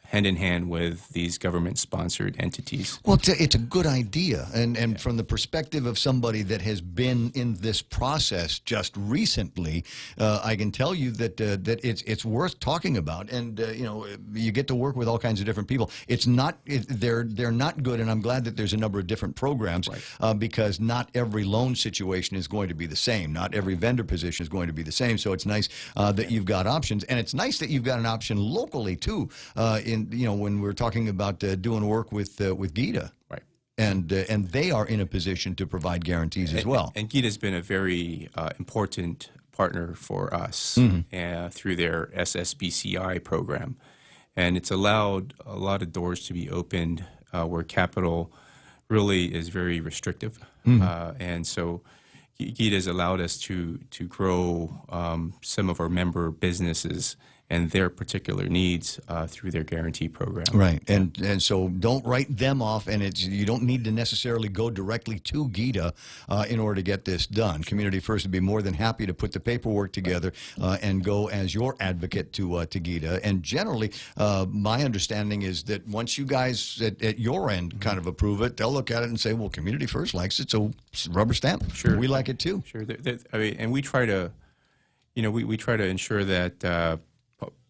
hand in hand with these government-sponsored entities. Well, it's a good idea, and from the perspective of somebody that has been in this process just recently, I can tell you that it's worth talking about, and you get to work with all kinds of different people. It's not they're not good, and I'm glad that there's a number of different programs because not every loan situation is going to be the same. Not every vendor position is going to be the same. So it's nice that you've got options, and it's nice that you've got an option locally too. When we're talking about doing work with GITA, right? And they are in a position to provide guarantees as well. And GITA's been a very important partner for us through their SSBCI program, and it's allowed a lot of doors to be opened where capital really is very restrictive, and so GITA has allowed us to grow some of our member businesses and their particular needs through their guarantee program. Right, and so don't write them off, and you don't need to necessarily go directly to GITA in order to get this done. Community First would be more than happy to put the paperwork together and go as your advocate to GITA. And generally, my understanding is that once you guys at your end kind of approve it, they'll look at it and say, well, Community First likes it, so rubber stamp. Sure. We like it too. Sure. I mean, and we try to, we try to ensure that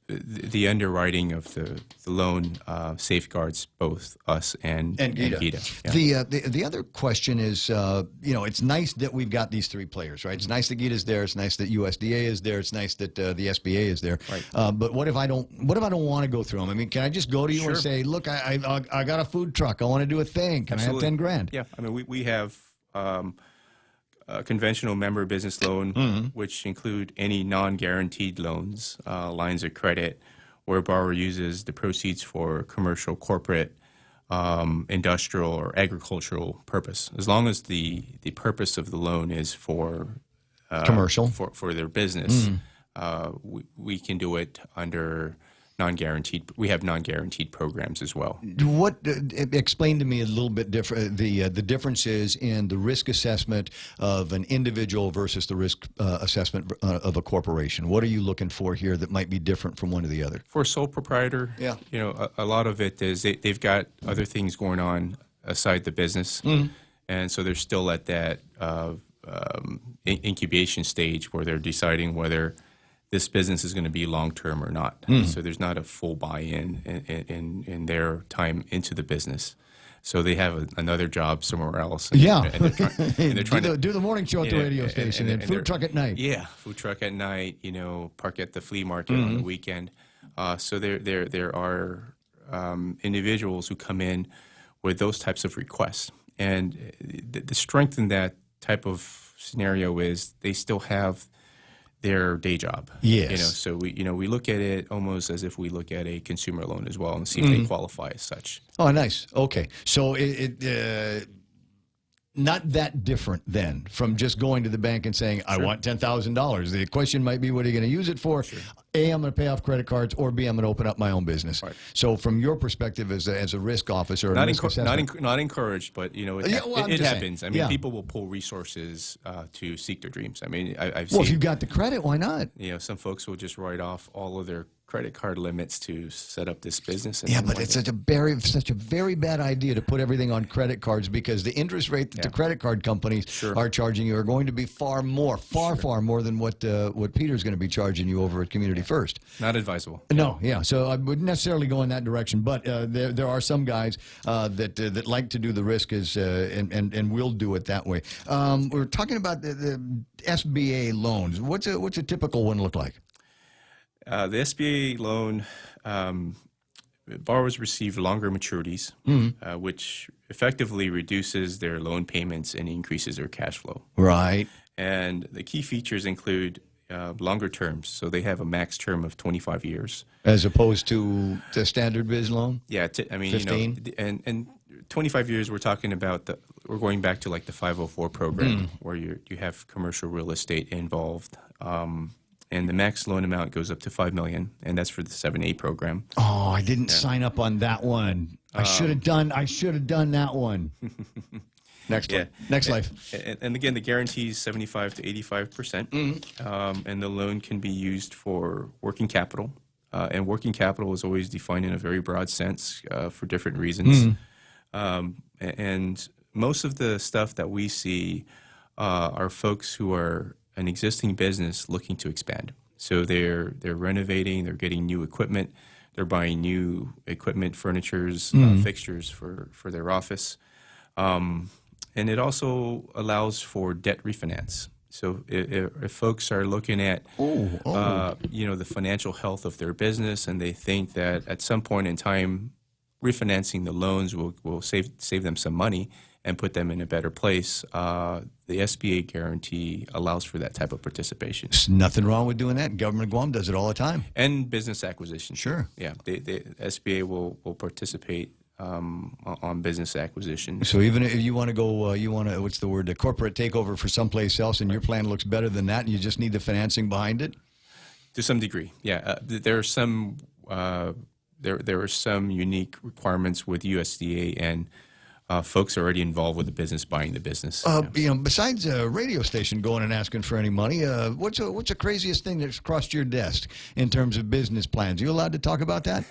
the underwriting of the loan safeguards both us and GITA. Yeah. The other question is, it's nice that we've got these three players, right? It's nice that GITA's there. It's nice that USDA is there. It's nice that the SBA is there. Right. But what if I don't want to go through them? I mean, can I just go to you and say, look, I got a food truck. I want to do a thing. Can I have $10,000? Yeah. I mean, we have a conventional member business loan, which include any non-guaranteed loans, lines of credit, where a borrower uses the proceeds for commercial, corporate, industrial, or agricultural purpose. As long as the purpose of the loan is for commercial, for their business, we can do it under non-guaranteed. We have non-guaranteed programs as well. What explain to me a little bit different the differences in the risk assessment of an individual versus the risk assessment of a corporation. What are you looking for here that might be different from one to the other? For a sole proprietor, yeah, you know, a lot of it is they've got other things going on aside the business, and so they're still at that incubation stage where they're deciding whether this business is going to be long-term or not. So there's not a full buy-in in their time into the business. So they have another job somewhere else. And they're trying to do the morning show at the radio station and food truck at night. Yeah, food truck at night, you know, park at the flea market on the weekend. So there are individuals who come in with those types of requests. And the strength in that type of scenario is they still have their day job. Yes. You know, so we look at it almost as if we look at a consumer loan as well and see if they qualify as such. Oh, nice. Okay. So it not that different then from just going to the bank and saying, I want $10,000. The question might be, what are you going to use it for? A, I'm going to pay off credit cards, or B, I'm going to open up my own business. Right. So from your perspective as a risk officer, not encouraged, but you know, it happens. I mean, people will pull resources to seek their dreams. I mean, I've seen. Well, if you've got the credit, why not? You know, some folks will just write off all of their credit card limits to set up this business. And yeah, but it's such a very bad idea to put everything on credit cards, because the interest rate that the credit card companies are charging you are going to be far more than what Peter's going to be charging you over at Community First. Not advisable. No, yeah. So I wouldn't necessarily go in that direction, but there are some guys that like to do the risk and will do it that way. We're talking about the SBA loans. What's a typical one look like? The SBA loan, borrowers receive longer maturities, which effectively reduces their loan payments and increases their cash flow. Right. And the key features include longer terms. So they have a max term of 25 years. As opposed to the standard biz loan? Yeah, I mean, 15? You know, and 25 years, we're talking about we're going back to like the 504 program where you have commercial real estate involved. And the max loan amount goes up to $5 million, and that's for the 7A program. Oh, I didn't sign up on that one. I should have done that one. Next life. And again, the guarantee is 75 to 85%, and the loan can be used for working capital. And working capital is always defined in a very broad sense for different reasons. And most of the stuff that we see are folks who are an existing business looking to expand. So they're renovating, they're getting new equipment, they're buying new equipment, furnitures, fixtures for their office. And it also allows for debt refinance. So if folks are looking at you know, the financial health of their business, and they think that at some point in time refinancing the loans will save them some money and put them in a better place, the SBA guarantee allows for that type of participation. There's nothing wrong with doing that. Government of Guam does it all the time. And business acquisition. Sure. Yeah, the SBA will participate on business acquisition. So even if you want to go, what's the word, a corporate takeover for someplace else, and your plan looks better than that, and you just need the financing behind it? To some degree, yeah. There are some there are some unique requirements with USDA, and folks are already involved with the business buying the business. You know, besides a radio station going and asking for any money, what's the craziest thing that's crossed your desk in terms of business plans? Are you allowed to talk about that?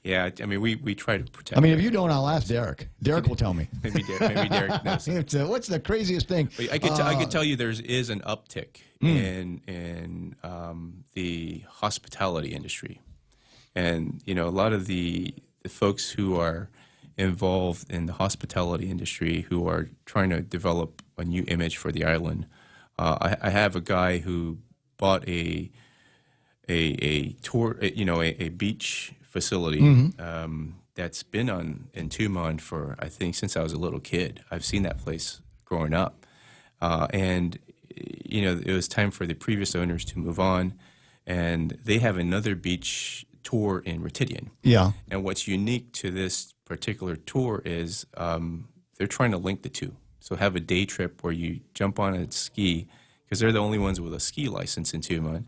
Yeah, I mean, we try to protect. I mean, if you don't, I'll ask Derek. Derek will tell me. Maybe Derek knows. What's the craziest thing? I could tell you there is an uptick in the hospitality industry, and you know, a lot of the folks who are involved in the hospitality industry who are trying to develop a new image for the island. I have a guy who bought a tour, you know, a beach facility that's been in Tumon for, I think, since I was a little kid. I've seen that place growing up. And it was time for the previous owners to move on, and they have another beach tour in Retidian. Yeah. And what's unique to this particular tour is they're trying to link the two. So have a day trip where you jump on a ski, because they're the only ones with a ski license in Tucumán,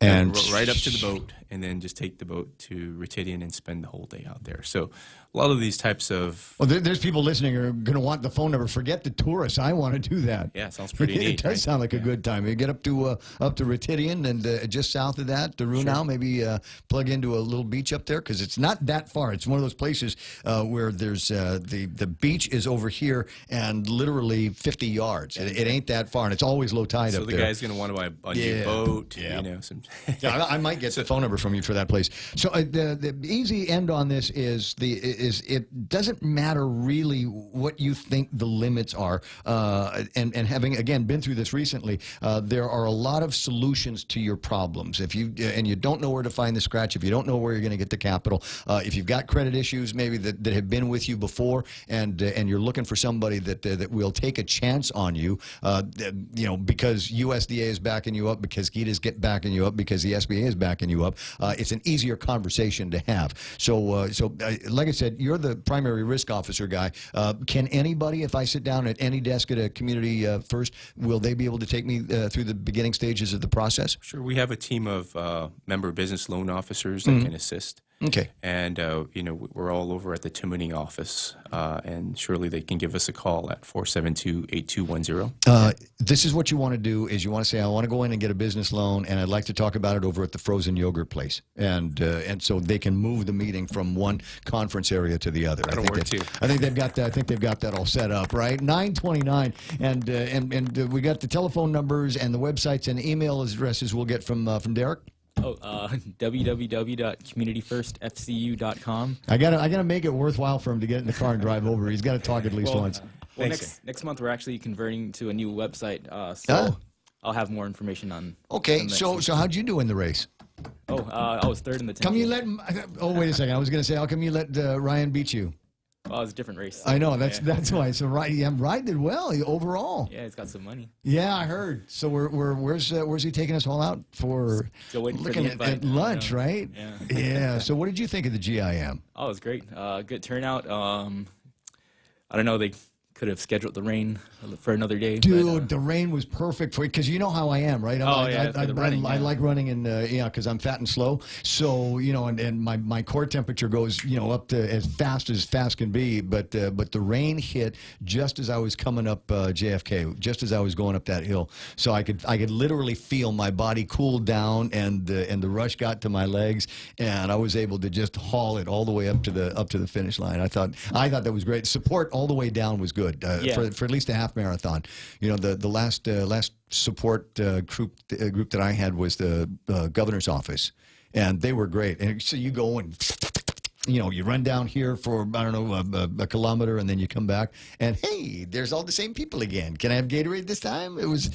and right up to the boat, and then just take the boat to Retidian and spend the whole day out there. So a lot of these types of... Well, there's people listening who are going to want the phone number. Forget the tourists. I want to do that. Yeah, it sounds pretty neat. It does sound like a good time. You get up to Retidian, and just south of that, to Runau, maybe plug into a little beach up there, because it's not that far. It's one of those places where there's the beach is over here and literally 50 yards. It ain't that far, and it's always low tide up there. So the guy's going to want to buy a new boat. Yeah. Some yeah, I might get the phone number from you for that place. So the easy end on this is it doesn't matter really what you think the limits are. And having again been through this recently, there are a lot of solutions to your problems. If you don't know where to find the scratch, if you don't know where you're going to get the capital, if you've got credit issues maybe that have been with you before, and you're looking for somebody that will take a chance on you, because USDA is backing you up, because GIDA's backing you up, because the SBA is backing you up, it's an easier conversation to have. So like I said, you're the primary risk officer guy. Can anybody, if I sit down at any desk at a Community First, will they be able to take me through the beginning stages of the process? Sure. We have a team of member business loan officers that can assist. Okay. And, we're all over at the Tamuning office, and surely they can give us a call at 472-8210. This is what you want to do, is you want to say, I want to go in and get a business loan, and I'd like to talk about it over at the frozen yogurt place. And so they can move the meeting from one conference area to the other. That'll work, too. I think they've got that all set up, right? 929, and we got the telephone numbers and the websites and email addresses we'll get from Derek. www.communityfirstfcu.com. I gotta make it worthwhile for him to get in the car and drive over. He's got to talk at least once. Well, next month we're actually converting to a new website, so I'll have more information on. Okay, so how'd you do in the race? I was third in the 10K. Come you let? Wait a second. I was gonna say, how come you let Ryan beat you? Well, it was a different race. I know, that's why. So Ryan did well overall. Yeah, he's got some money. Yeah, I heard. So where's he taking us all out for? Still waiting looking for the invite, at lunch, right? Yeah. Yeah. So what did you think of the GIM? Oh, it was great. Good turnout. I don't know. They could have scheduled the rain for another day. Dude, the rain was perfect for you, because you know how I am, right? I like running, and because I'm fat and slow. So and my core temperature goes up to as fast can be. But the rain hit just as I was coming up JFK, just as I was going up that hill. So I could literally feel my body cool down, and the rush got to my legs, and I was able to just haul it all the way up to the finish line. I thought that was great. Support all the way down was good. For at least a half marathon. The last support group that I had was the governor's office, and they were great. And so you go and you run down here for, I don't know, a kilometer, and then you come back, and hey, there's all the same people again. Can I have Gatorade this time? It was.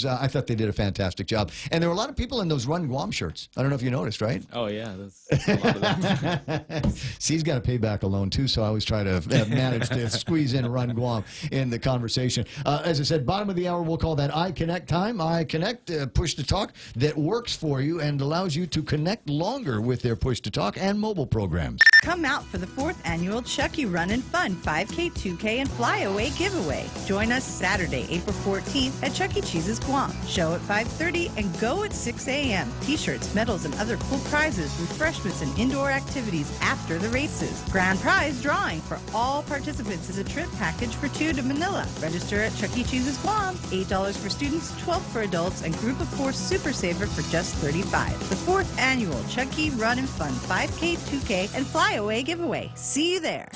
I thought they did a fantastic job, and there were a lot of people in those Run Guam shirts. I don't know if you noticed, right? Oh yeah, that's a lot of them. See, he's got to pay back a loan too, so I always try to manage to squeeze in Run Guam in the conversation. As I said, bottom of the hour, we'll call that iConnect time. iConnect, push to talk that works for you and allows you to connect longer with their push to talk and mobile programs. Come out for the 4th annual Chucky Run and Fun 5K, 2K, and Flyaway giveaway. Join us Saturday, April 14th at Chuck E. Cheese's Guam. Show at 5:30 and go at 6 a.m. T-shirts, medals, and other cool prizes, refreshments, and indoor activities after the races. Grand prize drawing for all participants is a trip package for 2 to Manila. Register at Chuck E. Cheese's Guam. $8 for students, $12 for adults, and Group of 4 Super Saver for just $35. The 4th annual Chuck E. Run and Fun 5K, 2K, and Flyaway giveaway. See you there.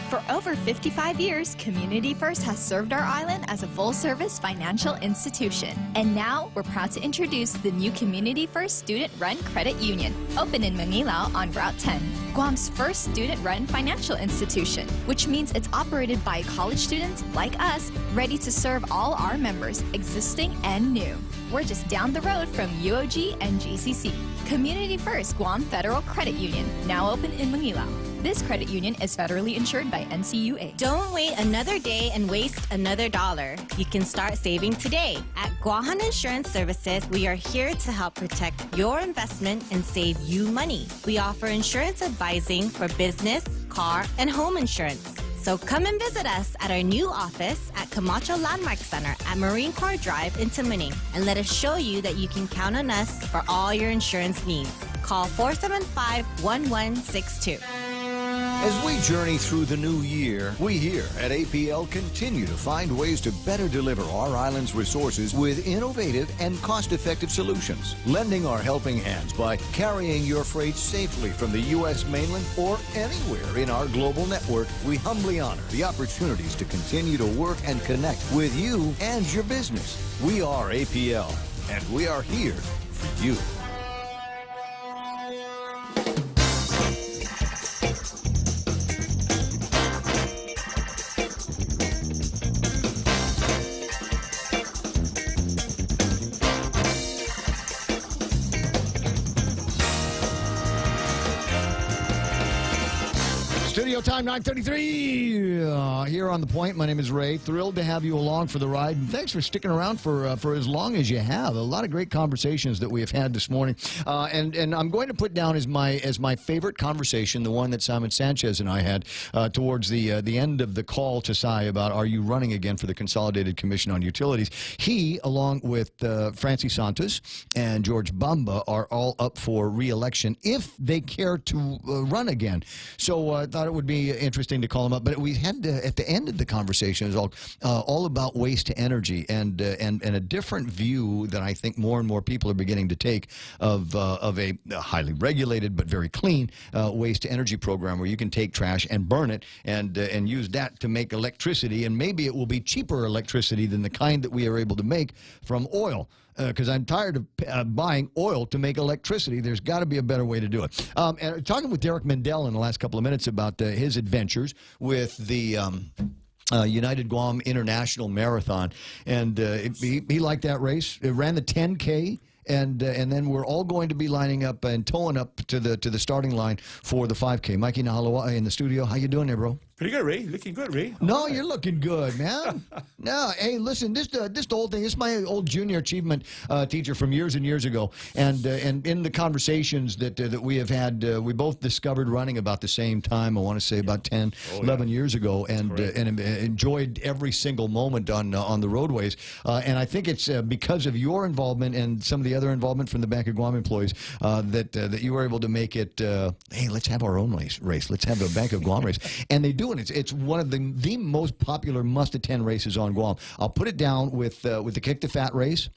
For over 55 years, Community First has served our island as a full-service financial institution. And now, we're proud to introduce the new Community First Student-Run Credit Union, open in Manilao on Route 10, Guam's first student-run financial institution, which means it's operated by college students like us, ready to serve all our members, existing and new. We're just down the road from UOG and GCC. Community First Guam Federal Credit Union, now open in Manilao. This credit union is federally insured by NCUA. Don't wait another day and waste another dollar. You can start saving today. At Guahan Insurance Services, we are here to help protect your investment and save you money. We offer insurance advising for business, car, and home insurance. So come and visit us at our new office at Camacho Landmark Center at Marine Corps Drive in Tamuning, and let us show you that you can count on us for all your insurance needs. Call 475-1162. As we journey through the new year, we here at APL continue to find ways to better deliver our island's resources with innovative and cost-effective solutions, lending our helping hands by carrying your freight safely from the U.S. mainland or anywhere in our global network. We humbly honor the opportunities to continue to work and connect with you and your business. We are APL, and we are here for you. Studio time, 9:33 here on The Point. My name is Ray. Thrilled to have you along for the ride. And thanks for sticking around for as long as you have. A lot of great conversations that we have had this morning. And I'm going to put down as my favorite conversation, the one that Simon Sanchez and I had towards the end of the call to Sai about, are you running again for the Consolidated Commission on Utilities? He, along with Francie Santos and George Bamba, are all up for re-election if they care to run again. So I thought it would be interesting to call him up. But we had at the end of the conversation, it was all about waste to energy and a different view that I think more and more people are beginning to take of a highly regulated but very clean waste to energy program where you can take trash and burn it and use that to make electricity, and maybe it will be cheaper electricity than the kind that we are able to make from oil. Because I'm tired of buying oil to make electricity. There's got to be a better way to do it. And talking with Derek Mendel in the last couple of minutes about his adventures with the United Guam International Marathon, and he liked that race. It ran the 10K. And then we're all going to be lining up and towing up to the starting line for the 5K. Mikey Nahalawa in the studio. How you doing there, bro? Pretty good, Ray. Looking good, Ray. No, you're looking good, man. No, hey, listen, this whole thing. This is my old junior achievement teacher from years and years ago, and in the conversations that we have had, we both discovered running about the same time. I want to say about 10, 11 years ago, and enjoyed every single moment on the roadways. And I think it's because of your involvement and some of the other involvement from the Bank of Guam employees that you were able to make it. Hey, let's have our own race. Let's have a Bank of Guam race, and they do. And it's one of the most popular must-attend races on Guam. I'll put it down with the Kick the Fat race,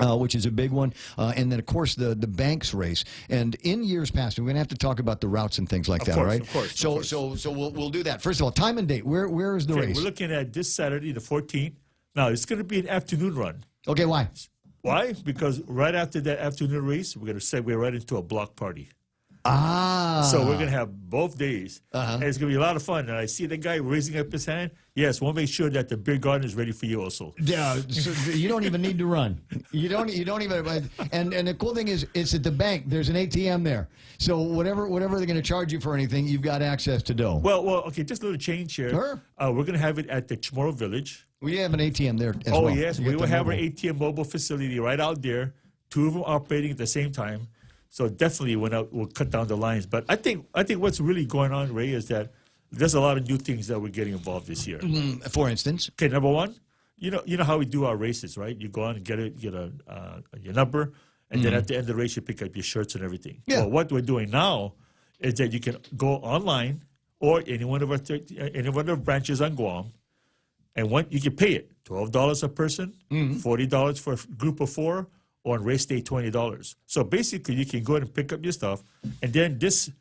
which is a big one, and then, of course, the Banks race. And in years past, we're going to have to talk about the routes and things like that, right? Of course. So we'll do that. First of all, time and date. Where is the race? We're looking at this Saturday, the 14th. Now, it's going to be an afternoon run. Okay, why? Why? Because right after that afternoon race, we're going to segue right into a block party. So we're going to have both days, and it's going to be a lot of fun. And I see the guy raising up his hand. Yes, we'll make sure that the beer garden is ready for you also. Yeah, so you don't even need to run. You don't even. And the cool thing is, it's at the bank. There's an ATM there. So whatever they're going to charge you for anything, you've got access to dough. Well, okay, just a little change here. Sure. We're going to have it at the Chamorro Village. We have an ATM there as well. Oh, yes. We will have our ATM mobile facility right out there, 2 of them operating at the same time. So definitely we'll cut down the lines. But I think what's really going on, Ray, is that there's a lot of new things that we're getting involved this year. For instance? Okay, number one, you know how we do our races, right? You go on and get your number, and then at the end of the race, you pick up your shirts and everything. Yeah. Well, what we're doing now is that you can go online or any one of our branches on Guam, and you can pay it, $12 a person, $40 for a group of 4, or on race day, $20. So basically, you can go ahead and pick up your stuff, and then this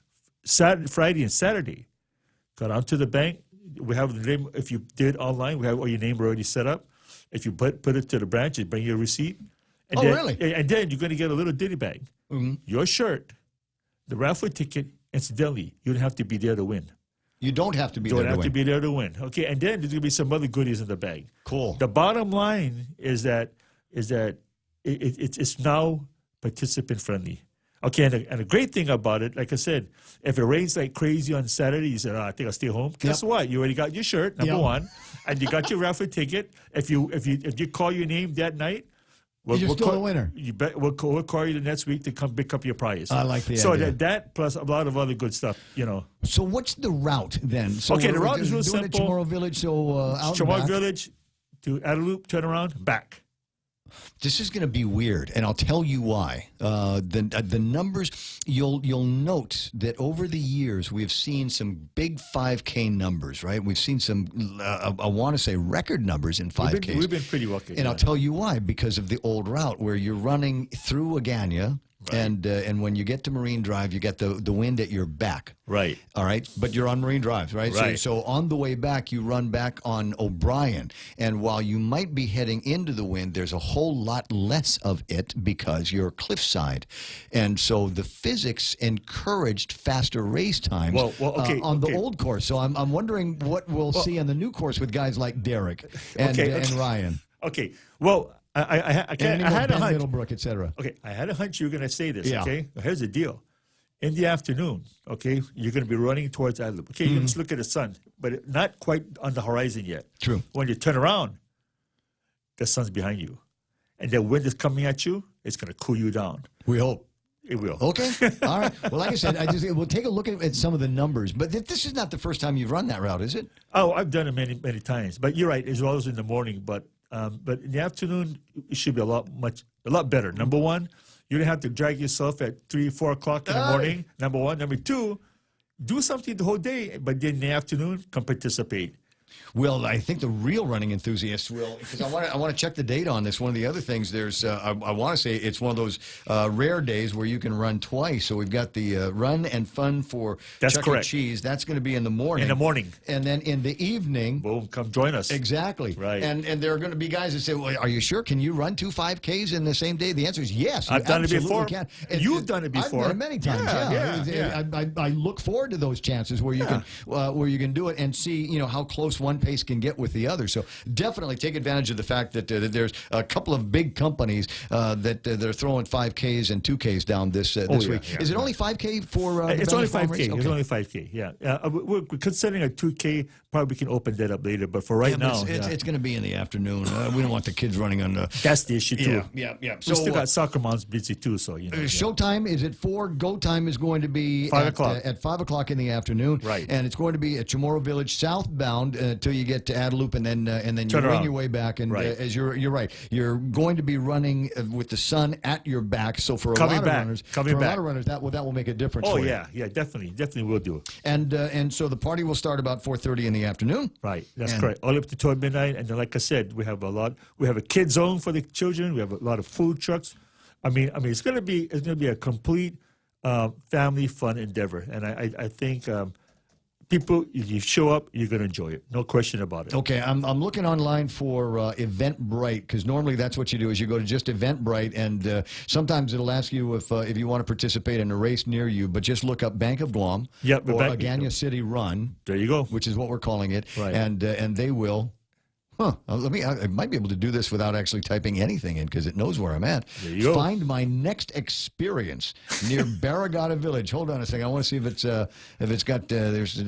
Friday and Saturday, go down to the bank. We have the name. If you did online, we have all your name already set up. If you put it to the branch, you bring your receipt. And really? And then you're going to get a little ditty bag. Your shirt, the raffle ticket. Incidentally, you don't have to be there to win. You don't have to be there to win. to have to be there to win. Okay, and then there's going to be some other goodies in the bag. Cool. The bottom line is that it's now participant friendly. Okay, and the great thing about it, like I said, if it rains like crazy on Saturday, you said, I think I'll stay home. Guess what? You already got your shirt, number one, and you got your raffle ticket. If you call your name that night, you're still call, the winner. We'll call you the next week to come pick up your prize. I like the so idea. that plus a lot of other good stuff, So what's the route then? So okay, the route is real doing simple. It Chamorro Village, so out Chamorro and back. Village to Adelup, turn around, back. This is going to be weird, and I'll tell you why. The numbers, you'll note that over the years we've seen some big 5K numbers, right? We've seen some, I want to say, record numbers in 5Ks. We've been pretty lucky. And I'll tell you why, because of the old route where you're running through Agana. Right. And when you get to Marine Drive, you get the wind at your back. Right. All right. But you're on Marine Drive, right? Right. So on the way back, you run back on O'Brien. And while you might be heading into the wind, there's a whole lot less of it because you're cliffside. And so the physics encouraged faster race times on the old course. So I'm wondering what we'll see on the new course with guys like Derek and Ryan. Okay. Well, I had a hunch. Middlebrook, et cetera. Okay, I had a hunch you were going to say this, Yeah. okay? Here's the deal. In the afternoon, okay, you're going to be running towards Adelup. Okay, you just look at the sun, but not quite on the horizon yet. True. When you turn around, the sun's behind you. And the wind is coming at you, it's going to cool you down. We hope. It will. Okay. All right. Well, like I said, we'll take a look at some of the numbers. But this is not the first time you've run that route, is it? Oh, I've done it many, many times. But you're right, as well as in the morning. But in the afternoon, it should be a lot better. Number one, you don't have to drag yourself at 3, 4 o'clock in the morning. Number one. Number two, do something the whole day, but then in the afternoon, come participate. Well, I think the real running enthusiasts will, because I want to check the data on this. One of the other things, there's I want to say it's one of those rare days where you can run twice. So we've got the Run and Fun for Chuck E. Cheese. That's going to be in the morning. In the morning. And then in the evening. Boom, come join us. Exactly. Right. And there are going to be guys that say, well, are you sure? Can you run 2 5Ks in the same day? The answer is yes. I've done it before. Can. You've done it before. I've done it many times. Yeah. I look forward to those chances where you can do it and see how close one pace can get with the other. So definitely take advantage of the fact that there's a couple of big companies that they're throwing 5Ks and 2Ks down this week. Yeah. Is it only 5K for it's only 5K. Okay. It's only 5K, yeah. We're considering a 2K. Probably we can open that up later. But for right now... It's going to be in the afternoon. We don't want the kids running on the... That's the issue, too. Yeah. We still got soccer moms busy, too. So Showtime is at 4. Go time is going to be 5 o'clock. At 5 o'clock in the afternoon. Right. And it's going to be at Chamorro Village southbound until you get to Adelup, and then you wing your way back. And as you're right, you're going to be running with the sun at your back. So for a lot of runners, that will make a difference. Oh for yeah, definitely will do. And so the party will start about 4:30 in the afternoon. Right, that's correct. All up to 12 midnight, and then, like I said, we have a kid zone for the children. We have a lot of food trucks. I mean, it's going to be a complete family fun endeavor, and I think. People, if you show up, you're going to enjoy it. No question about it. Okay, I'm looking online for Eventbrite, because normally that's what you do is you go to just Eventbrite, and sometimes it'll ask you if you want to participate in a race near you, but just look up Bank of Guam or Agana City Run. There you go. Which is what we're calling it. Right. And they will... I might be able to do this without actually typing anything in because it knows where I'm at. There you go. Find my next experience near Barragata Village. Hold on a second. I want to see if it's got there's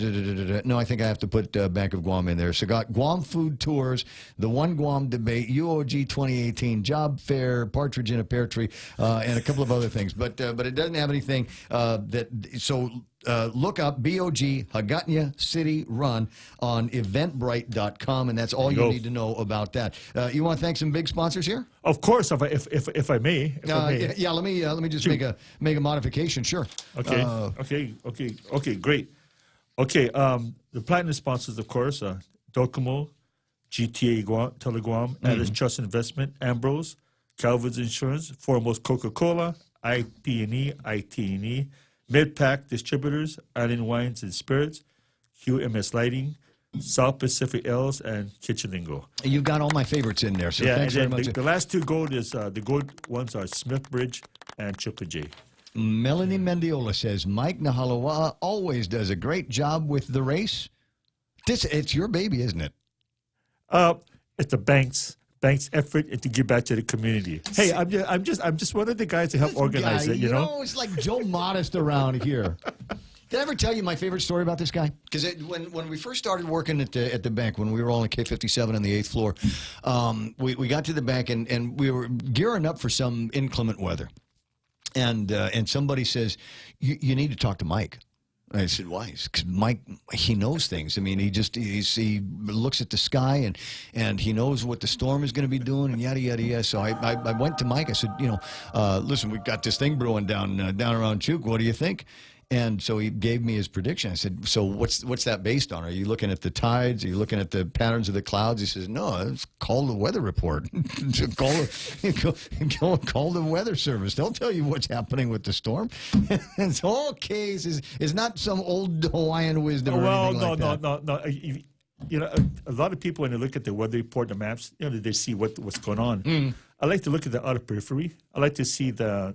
no. I think I have to put Bank of Guam in there. So got Guam Food Tours, the One Guam Debate, UOG 2018, Job Fair, Partridge in a Pear Tree, and a couple of other things. But it doesn't have anything so. Look up BOG Hagåtña City Run on Eventbrite.com, and that's all you need to know about that. You want to thank some big sponsors here? Of course, if I may. Yeah. Let me just make a modification. Sure. Okay. Great. Okay. The platinum sponsors, of course, Docomo, GTA Teleguam, Atlas Trust Investment, Ambrose, Calvin's Insurance, Foremost Coca-Cola, IP&E, IT&E. MidPack Distributors, Island Wines and Spirits, QMS Lighting, South Pacific L's, and Kitcheningo. You've got all my favorites in there, so thanks very much. The last two gold the gold ones are Smithbridge and Triple J. Melanie Mendiola says Mike Nahalawa always does a great job with the race. It's your baby, isn't it? It's the Banks bank's effort to give back to the community. Hey, I'm just one of the guys to help organize it. You know, it's like Joe Modest around here. Did I ever tell you my favorite story about this guy? Because when we first started working at the bank, when we were all on K57 on the 8th floor, we got to the bank and we were gearing up for some inclement weather. And somebody says, you need to talk to Mike. And I said, why? Because Mike, he knows things. I mean, he looks at the sky and he knows what the storm is going to be doing and yada, yada, yada. So I went to Mike. I said, listen, we've got this thing brewing down around Chuk. What do you think? And so he gave me his prediction. I said, so what's that based on? Are you looking at the tides? Are you looking at the patterns of the clouds? He says, no, it's call the weather report. call the weather service. They'll tell you what's happening with the storm. It's all case. It's not some old Hawaiian wisdom or anything like that. No. You know, a lot of people, when they look at the weather report, the maps, they see what's going on. I like to look at the outer periphery. I like to see the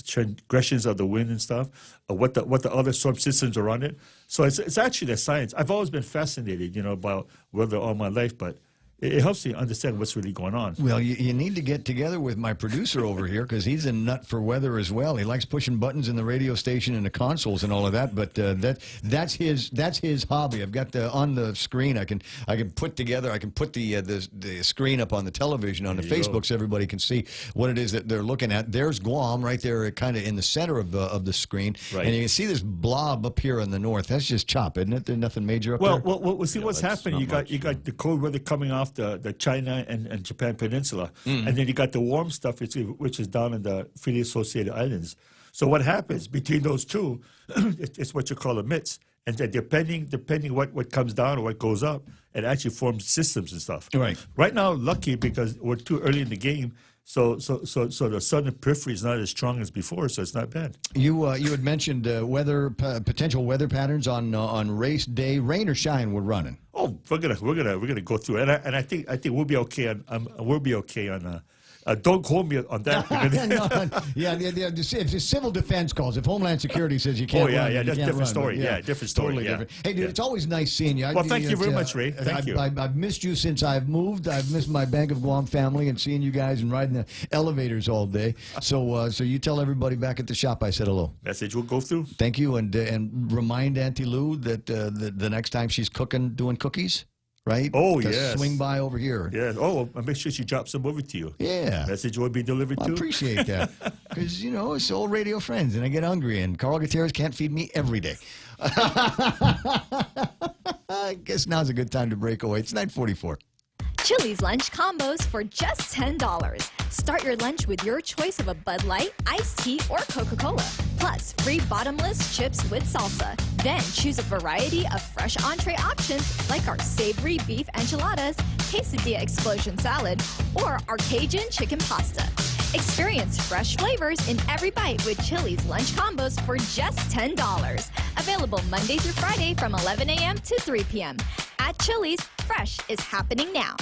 transgressions of the wind and stuff, what the other storm systems are on it. So it's actually the science. I've always been fascinated, about weather all my life, but it helps you understand what's really going on. Well, you need to get together with my producer over here because he's a nut for weather as well. He likes pushing buttons in the radio station and the consoles and all of that. But that's his hobby. I've got on the screen. I can put together. I can put the screen up on the television on the Facebook so everybody can see what it is that they're looking at. There's Guam right there, kind of in the center of the screen, right. And you can see this blob up here in the north. That's just chop, isn't it? There's nothing major up there. Well, see what's happening. You got the cold weather coming off the China and Japan Peninsula. And then you got the warm stuff, which is down in the freely associated islands. So what happens between those two, it's what you call a mix. And then depending what comes down or what goes up, it actually forms systems and stuff. Right now, lucky because we're too early in the game, so the southern periphery is not as strong as before, so it's not bad. You had mentioned potential weather patterns on race day, rain or shine. We're running. Oh, we're gonna go through it, and I think we'll be okay on. Don't hold me on that. It's civil defense calls. If Homeland Security says you can't run, that's a different story. Different story. Totally different. Hey, dude, it's always nice seeing you. Well, thank you very much, Ray. Thank you. I've missed you since I've moved. I've missed my Bank of Guam family and seeing you guys and riding the elevators all day. So you tell everybody back at the shop I said hello. Message will go through. Thank you, and remind Auntie Lou that the next time she's doing cookies. Right? Oh, yes. Swing by over here. Yeah. Oh, I'll make sure she drops them over to you. Yeah. Message will be delivered too. I appreciate that. Because, it's old radio friends, and I get hungry, and Carl Gutierrez can't feed me every day. I guess now's a good time to break away. It's 9:44. Chili's lunch combos for just $10. Start your lunch with your choice of a Bud Light, iced tea, or Coca-Cola. Plus, free bottomless chips with salsa. Then choose a variety of fresh entree options like our savory beef enchiladas, quesadilla explosion salad, or our Cajun chicken pasta. Experience fresh flavors in every bite with Chili's lunch combos for just $10. Available Monday through Friday from 11 a.m. to 3 p.m. At Chili's, fresh is happening now.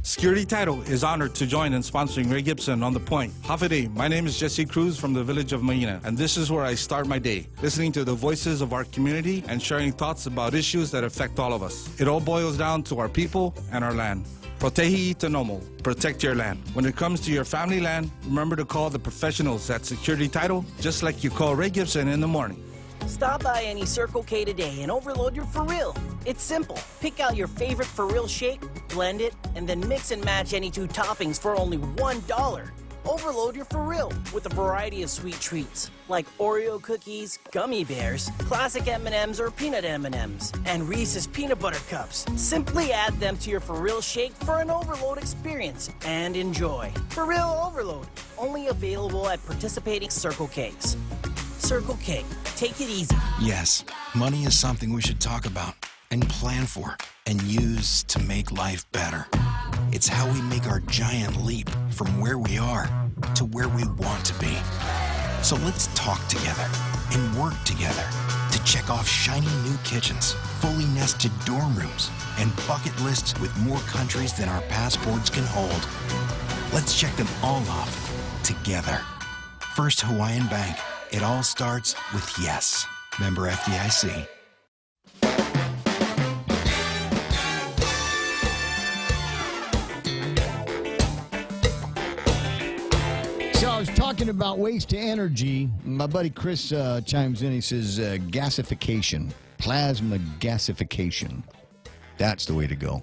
Security Title is honored to join in sponsoring Ray Gibson on The Point. Hafiday, my name is Jesse Cruz from the village of Maina, and this is where I start my day, listening to the voices of our community and sharing thoughts about issues that affect all of us. It all boils down to our people and our land. Protehi Tanomo, protect your land. When it comes to your family land, remember to call the professionals at Security Title, just like you call Ray Gibson in the morning. Stop by any Circle K today and overload your For Real. It's simple. Pick out your favorite For Real shake, blend it, and then mix and match any two toppings for only $1. Overload your For Real with a variety of sweet treats like Oreo cookies, gummy bears, classic M&Ms or peanut M&Ms, and Reese's peanut butter cups. Simply add them to your For Real shake for an overload experience and enjoy. For Real Overload, only available at participating Circle Ks. Circle K, take it easy. Yes, money is something we should talk about and plan for and use to make life better. It's how we make our giant leap from where we are to where we want to be. So let's talk together and work together to check off shiny new kitchens, fully nested dorm rooms, and bucket lists with more countries than our passports can hold. Let's check them all off together. First Hawaiian Bank. It all starts with yes. Member FDIC. talking about waste to energy, my buddy Chris chimes in. He says gasification, plasma gasification. That's the way to go.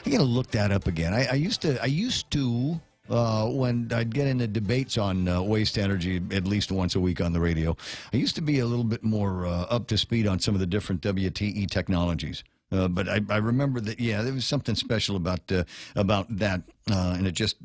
I got to look that up again. I used to when I'd get into debates on waste energy at least once a week on the radio, I used to be a little bit more up to speed on some of the different WTE technologies. But I remember that, yeah, there was something special about that, and it just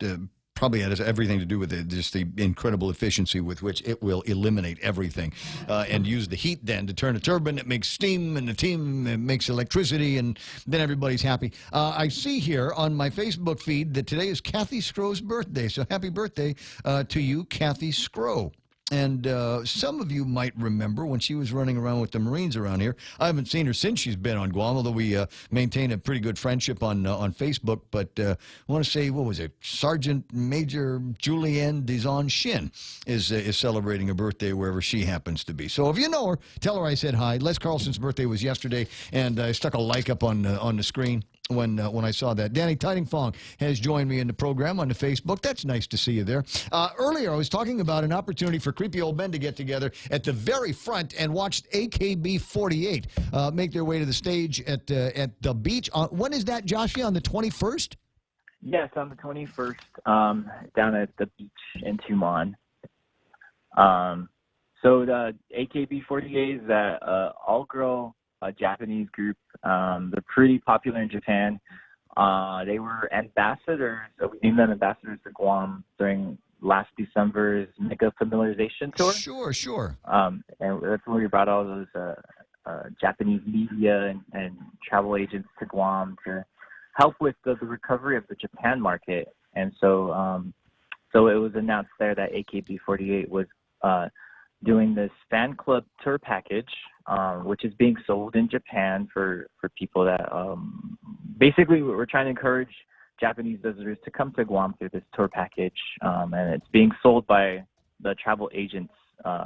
probably has everything to do with just the incredible efficiency with which it will eliminate everything and use the heat then to turn a turbine that makes steam, and the steam makes electricity, and then everybody's happy. I see here on my Facebook feed that today is Kathy Scro's birthday, so happy birthday to you, Kathy Scro. And some of you might remember when she was running around with the Marines around here. I haven't seen her since she's been on Guam, although we maintain a pretty good friendship on Facebook. But I want to say, what was it? Sergeant Major Julianne Dizon Shin is celebrating a birthday wherever she happens to be. So if you know her, tell her I said hi. Les Carlson's birthday was yesterday, and I stuck a like up on the screen when I saw that. Danny Tidingfong has joined me in the program on the Facebook. That's nice to see you there. Earlier, I was talking about an opportunity for creepy old men to get together at the very front and watch AKB48 make their way to the stage at the beach. When is that, Joshua? On the 21st? Yes, on the 21st, down at the beach in Tumon. So the AKB48 is an all-girl Japanese group. They're pretty popular in Japan. They were ambassadors. We named them ambassadors to Guam during last December's mega familiarization tour. Sure. And that's when we brought all those Japanese media and travel agents to Guam to help with the recovery of the Japan market. And so so it was announced there that AKB48 was doing this fan club tour package, which is being sold in Japan for people that basically we're trying to encourage Japanese visitors to come to Guam through this tour package, and it's being sold by the travel agents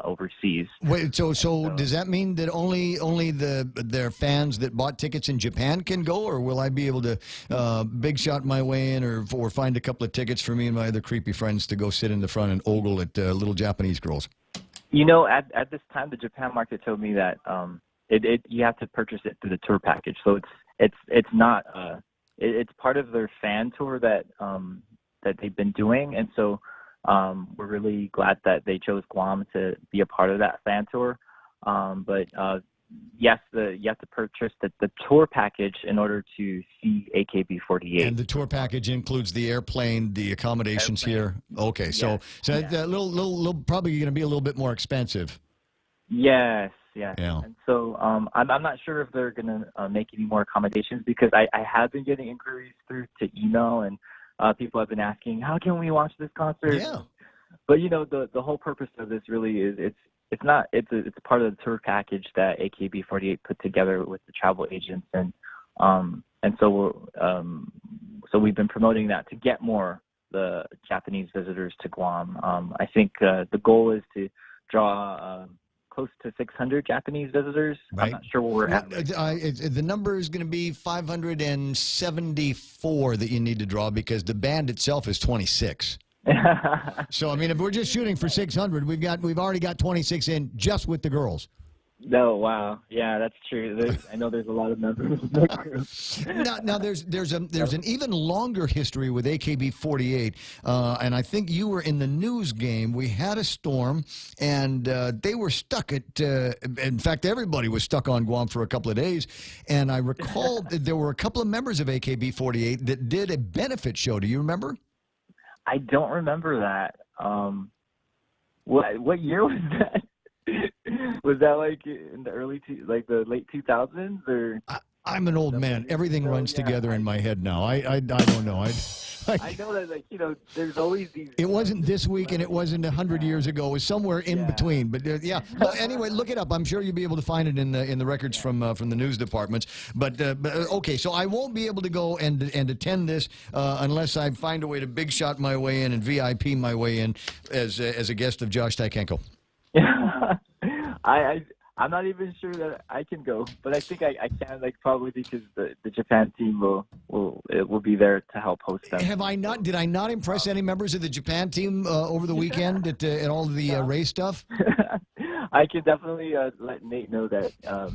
overseas. Wait, so does that mean that only their fans that bought tickets in Japan can go, or will I be able to big shot my way in, or find a couple of tickets for me and my other creepy friends to go sit in the front and ogle at little Japanese girls? You know, at this time, the Japan market told me that you have to purchase it through the tour package. So it's not it's part of their fan tour that they've been doing, and so we're really glad that they chose Guam to be a part of that fan tour. But yes, you have to purchase the tour package in order to see AKB48. And the tour package includes the airplane, the accommodations here. Okay, so it's a little probably going to be a little bit more expensive. Yes. Yeah. And so I'm not sure if they're going to make any more accommodations, because I have been getting inquiries through to email, and people have been asking, how can we watch this concert? Yeah. But you know, the whole purpose of this really is it's part of the tour package that AKB48 put together with the travel agents, and so we've been promoting that to get more the Japanese visitors to Guam. I think the goal is to draw close to 600 Japanese visitors. Right. I'm not sure where we're at. The number is going to be 574 that you need to draw, because the band itself is 26. So I mean, if we're just shooting for 600, we've already got 26 in just with the girls. No, wow, yeah, that's true. I know there's a lot of members in the group. Now there's an even longer history with AKB48, and I think you were in the news game. We had a storm, and they were stuck at. In fact, everybody was stuck on Guam for a couple of days, and I recall that there were a couple of members of AKB48 that did a benefit show. Do you remember? I don't remember that. What year was that? Was that like in the the late 2000s, or? I'm an old man. Everything runs together in my head now. I don't know. I know that, there's always these. It wasn't this week, and it wasn't 100 years ago. It was somewhere in between. But yeah. Well, anyway, look it up. I'm sure you'll be able to find it in the records from the news departments. But okay, so I won't be able to go and attend this unless I find a way to big shot my way in and VIP my way in as a guest of Josh Tykenko. I I'm not even sure that I can go, but I think I can, like, probably because the Japan team will be there to help host them. Did I not impress any members of the Japan team over the weekend at all of the race stuff? I can definitely let Nate know that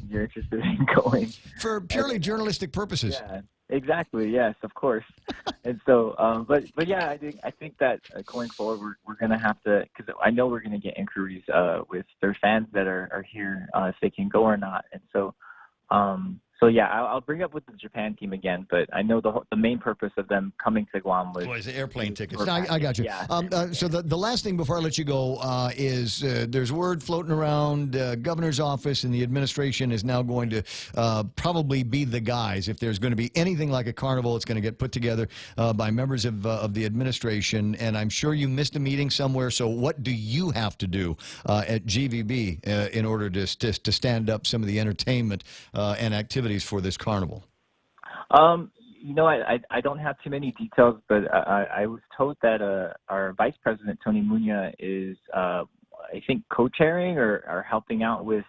you're interested in going. For purely journalistic purposes. Yeah, exactly. Yes, of course. And so, but yeah, I think that going forward, we're going to have to, because I know we're going to get inquiries with their fans that are here if they can go or not. And so, so yeah, I'll bring up with the Japan team again, but I know the main purpose of them coming to Guam was the airplane tickets. No, I got you. Yeah. So the last thing before I let you go is there's word floating around. Governor's office and the administration is now going to probably be the guys. If there's going to be anything like a carnival, it's going to get put together by members of the administration. And I'm sure you missed a meeting somewhere. So what do you have to do at GVB in order to stand up some of the entertainment and activities for this carnival? You know, I don't have too many details, but I was told that our Vice President, Tony Muña, is, I think, co-chairing or helping out with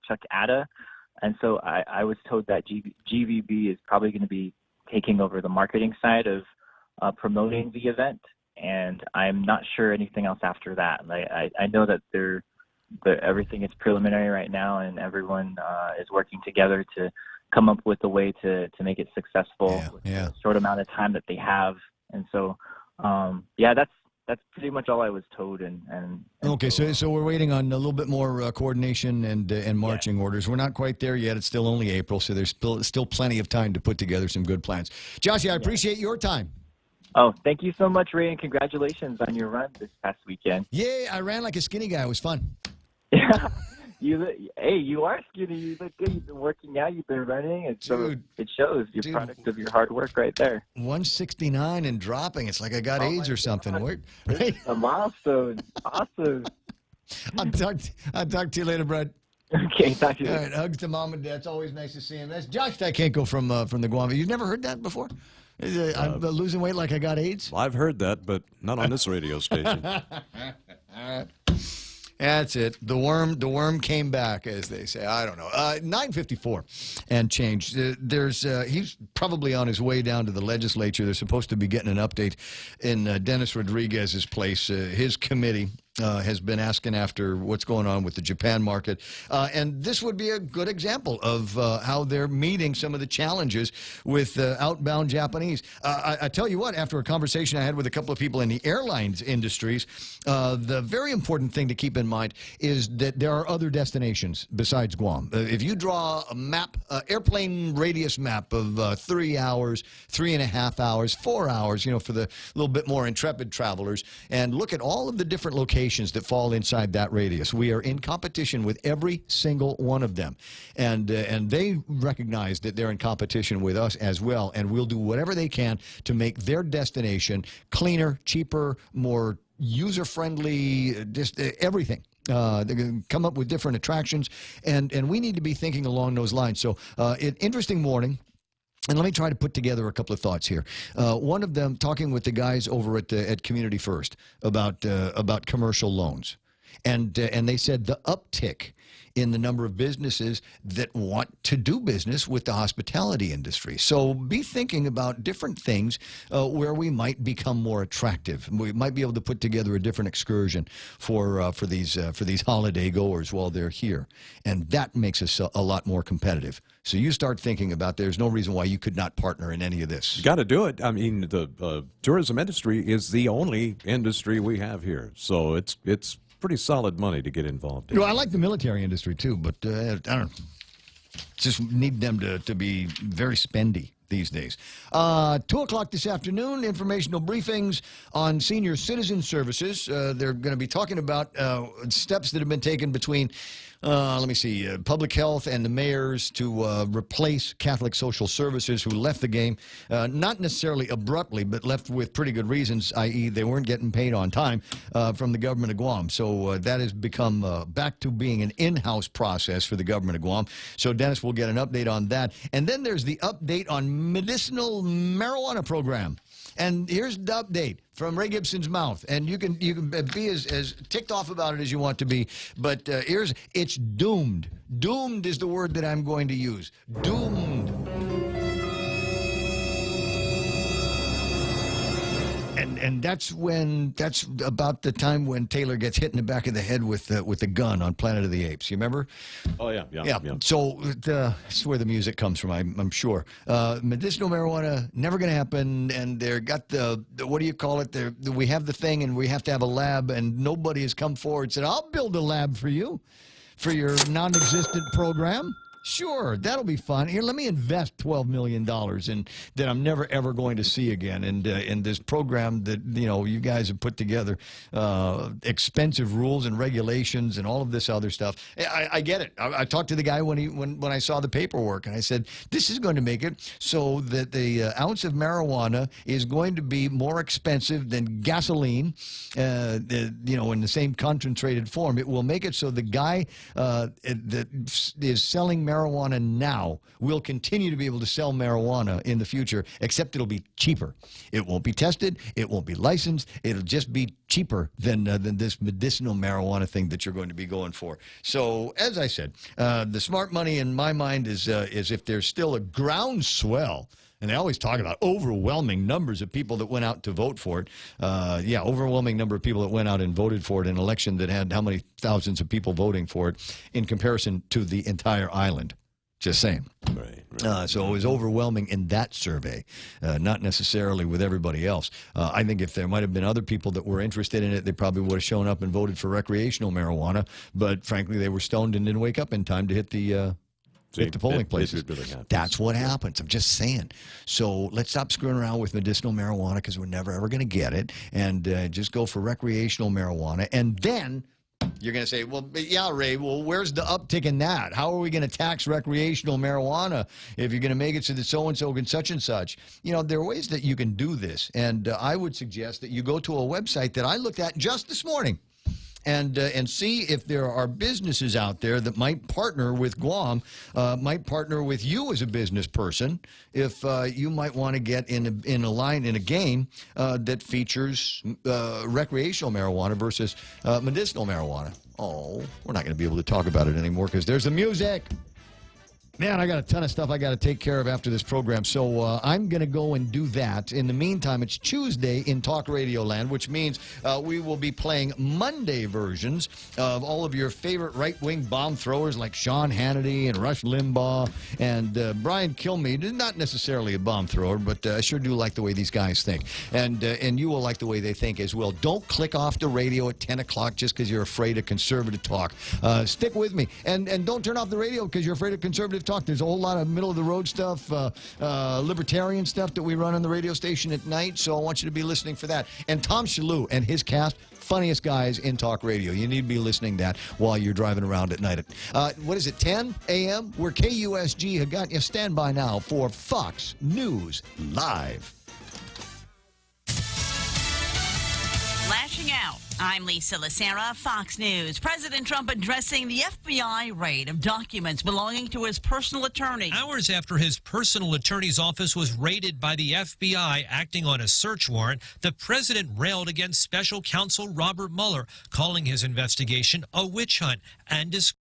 Chuck Atta. And so I was told that GVB is probably going to be taking over the marketing side of promoting the event. And I'm not sure anything else after that. Like, I know that everything is preliminary right now, and everyone is working together to come up with a way to make it successful with the short amount of time that they have. And so, that's pretty much all I was told. And okay, so we're waiting on a little bit more coordination and marching orders. We're not quite there yet. It's still only April, so there's still plenty of time to put together some good plans. Joshy, I appreciate your time. Oh, thank you so much, Ray, and congratulations on your run this past weekend. Yeah, I ran like a skinny guy. It was fun. Yeah. You are skinny. You look good. You've been working out. You've been running. And so it shows. You're product of your hard work right there. 169 and dropping. It's like I got AIDS or something. Right? A milestone. Awesome. I'll talk to you later, Brad. Okay, talk to you later. All right, hugs to Mom and Dad. It's always nice to see him. That's Josh Tykenko from the Guam. You've never heard that before? I'm losing weight like I got AIDS? I've heard that, but not on this radio station. That's it. The worm came back, as they say. I don't know. 9:54 and change. He's probably on his way down to the legislature. They're supposed to be getting an update in Dennis Rodriguez's place. His committee has been asking after what's going on with the Japan market. And this would be a good example of how they're meeting some of the challenges with outbound Japanese. I tell you what, after a conversation I had with a couple of people in the airlines industries, the very important thing to keep in mind is that there are other destinations besides Guam. If you draw a map, airplane radius map of 3 hours, 3.5 hours, 4 hours, for the little bit more intrepid travelers, and look at all of the different locations that fall inside that radius. We are in competition with every single one of them. And they recognize that they're in competition with us as well, and we'll do whatever they can to make their destination cleaner, cheaper, more user-friendly, just everything. They're going to come up with different attractions, and we need to be thinking along those lines. So an interesting morning. And let me try to put together a couple of thoughts here. One of them, talking with the guys over at Community First about commercial loans, and they said the uptick in the number of businesses that want to do business with the hospitality industry. So be thinking about different things where we might become more attractive. We might be able to put together a different excursion for these holiday goers while they're here, and that makes us a lot more competitive. So you start thinking about there's no reason why you could not partner in any of this. You got to do it. I mean, the tourism industry is the only industry we have here, so it's pretty solid money to get involved in. I like the military industry too, but I don't know. Just need them to be very spendy these days. 2 o'clock this afternoon, informational briefings on senior citizen services. They're going to be talking about steps that have been taken between public health and the mayors to replace Catholic Social Services, who left the game, not necessarily abruptly, but left with pretty good reasons, i.e. they weren't getting paid on time from the government of Guam. So that has become back to being an in-house process for the government of Guam. So Dennis will get an update on that. And then there's the update on medicinal marijuana program. And here's the update from Ray Gibson's mouth. And you can be as ticked off about it as you want to be. But it's doomed. Doomed is the word that I'm going to use. Doomed. And that's about the time when Taylor gets hit in the back of the head with the gun on Planet of the Apes. You remember? Oh yeah. So that's where the music comes from. I'm sure. Medicinal marijuana never going to happen. And they're got the what do you call it? We have the thing, and we have to have a lab. And nobody has come forward and said, "I'll build a lab for you, for your non-existent program." Sure, that'll be fun. Here, let me invest $12 million in that I'm never ever going to see again. And in this program that you guys have put together, expensive rules and regulations and all of this other stuff. I get it. I talked to the guy when I saw the paperwork, and I said, this is going to make it so that the ounce of marijuana is going to be more expensive than gasoline. In the same concentrated form, it will make it so the guy that is selling marijuana now will continue to be able to sell marijuana in the future, except it'll be cheaper. It won't be tested. It won't be licensed. It'll just be cheaper than this medicinal marijuana thing that you're going to be going for. So, as I said, the smart money in my mind is if there's still a groundswell. And they always talk about overwhelming numbers of people that went out to vote for it. Overwhelming number of people that went out and voted for it in an election that had how many thousands of people voting for it in comparison to the entire island. Just saying. Right. So it was overwhelming in that survey, not necessarily with everybody else. I think if there might have been other people that were interested in it, they probably would have shown up and voted for recreational marijuana. But frankly, they were stoned and didn't wake up in time to hit the polling places. That's what happens. I'm just saying. So let's stop screwing around with medicinal marijuana because we're never, ever going to get it. And just go for recreational marijuana. And then you're going to say, well, yeah, Ray, well, where's the uptick in that? How are we going to tax recreational marijuana if you're going to make it so that so-and-so can such and such? There are ways that you can do this. And I would suggest that you go to a website that I looked at just this morning. And see if there are businesses out there that might partner with Guam, might partner with you as a business person, if you might want to get in a game that features recreational marijuana versus medicinal marijuana. Oh, we're not going to be able to talk about it anymore because there's the music. Man, I got a ton of stuff I got to take care of after this program, so I'm going to go and do that. In the meantime, it's Tuesday in Talk Radio Land, which means we will be playing Monday versions of all of your favorite right-wing bomb throwers like Sean Hannity and Rush Limbaugh and Brian Kilmeade. Not necessarily a bomb thrower, but I sure do like the way these guys think. And you will like the way they think as well. Don't click off the radio at 10 o'clock just because you're afraid of conservative talk. Stick with me. And don't turn off the radio because you're afraid of conservative talk. There's a whole lot of middle-of-the-road stuff, libertarian stuff that we run on the radio station at night, so I want you to be listening for that. And Tom Shalhoub and his cast, funniest guys in talk radio. You need to be listening to that while you're driving around at night. What is it, 10 a.m.? We're KUSG. Have got you. Stand by now for Fox News Live. Lashing out. I'm Lisa Lacera, Fox News. President Trump addressing the FBI raid of documents belonging to his personal attorney. Hours after his personal attorney's office was raided by the FBI acting on a search warrant, the president railed against special counsel Robert Mueller, calling his investigation a witch hunt and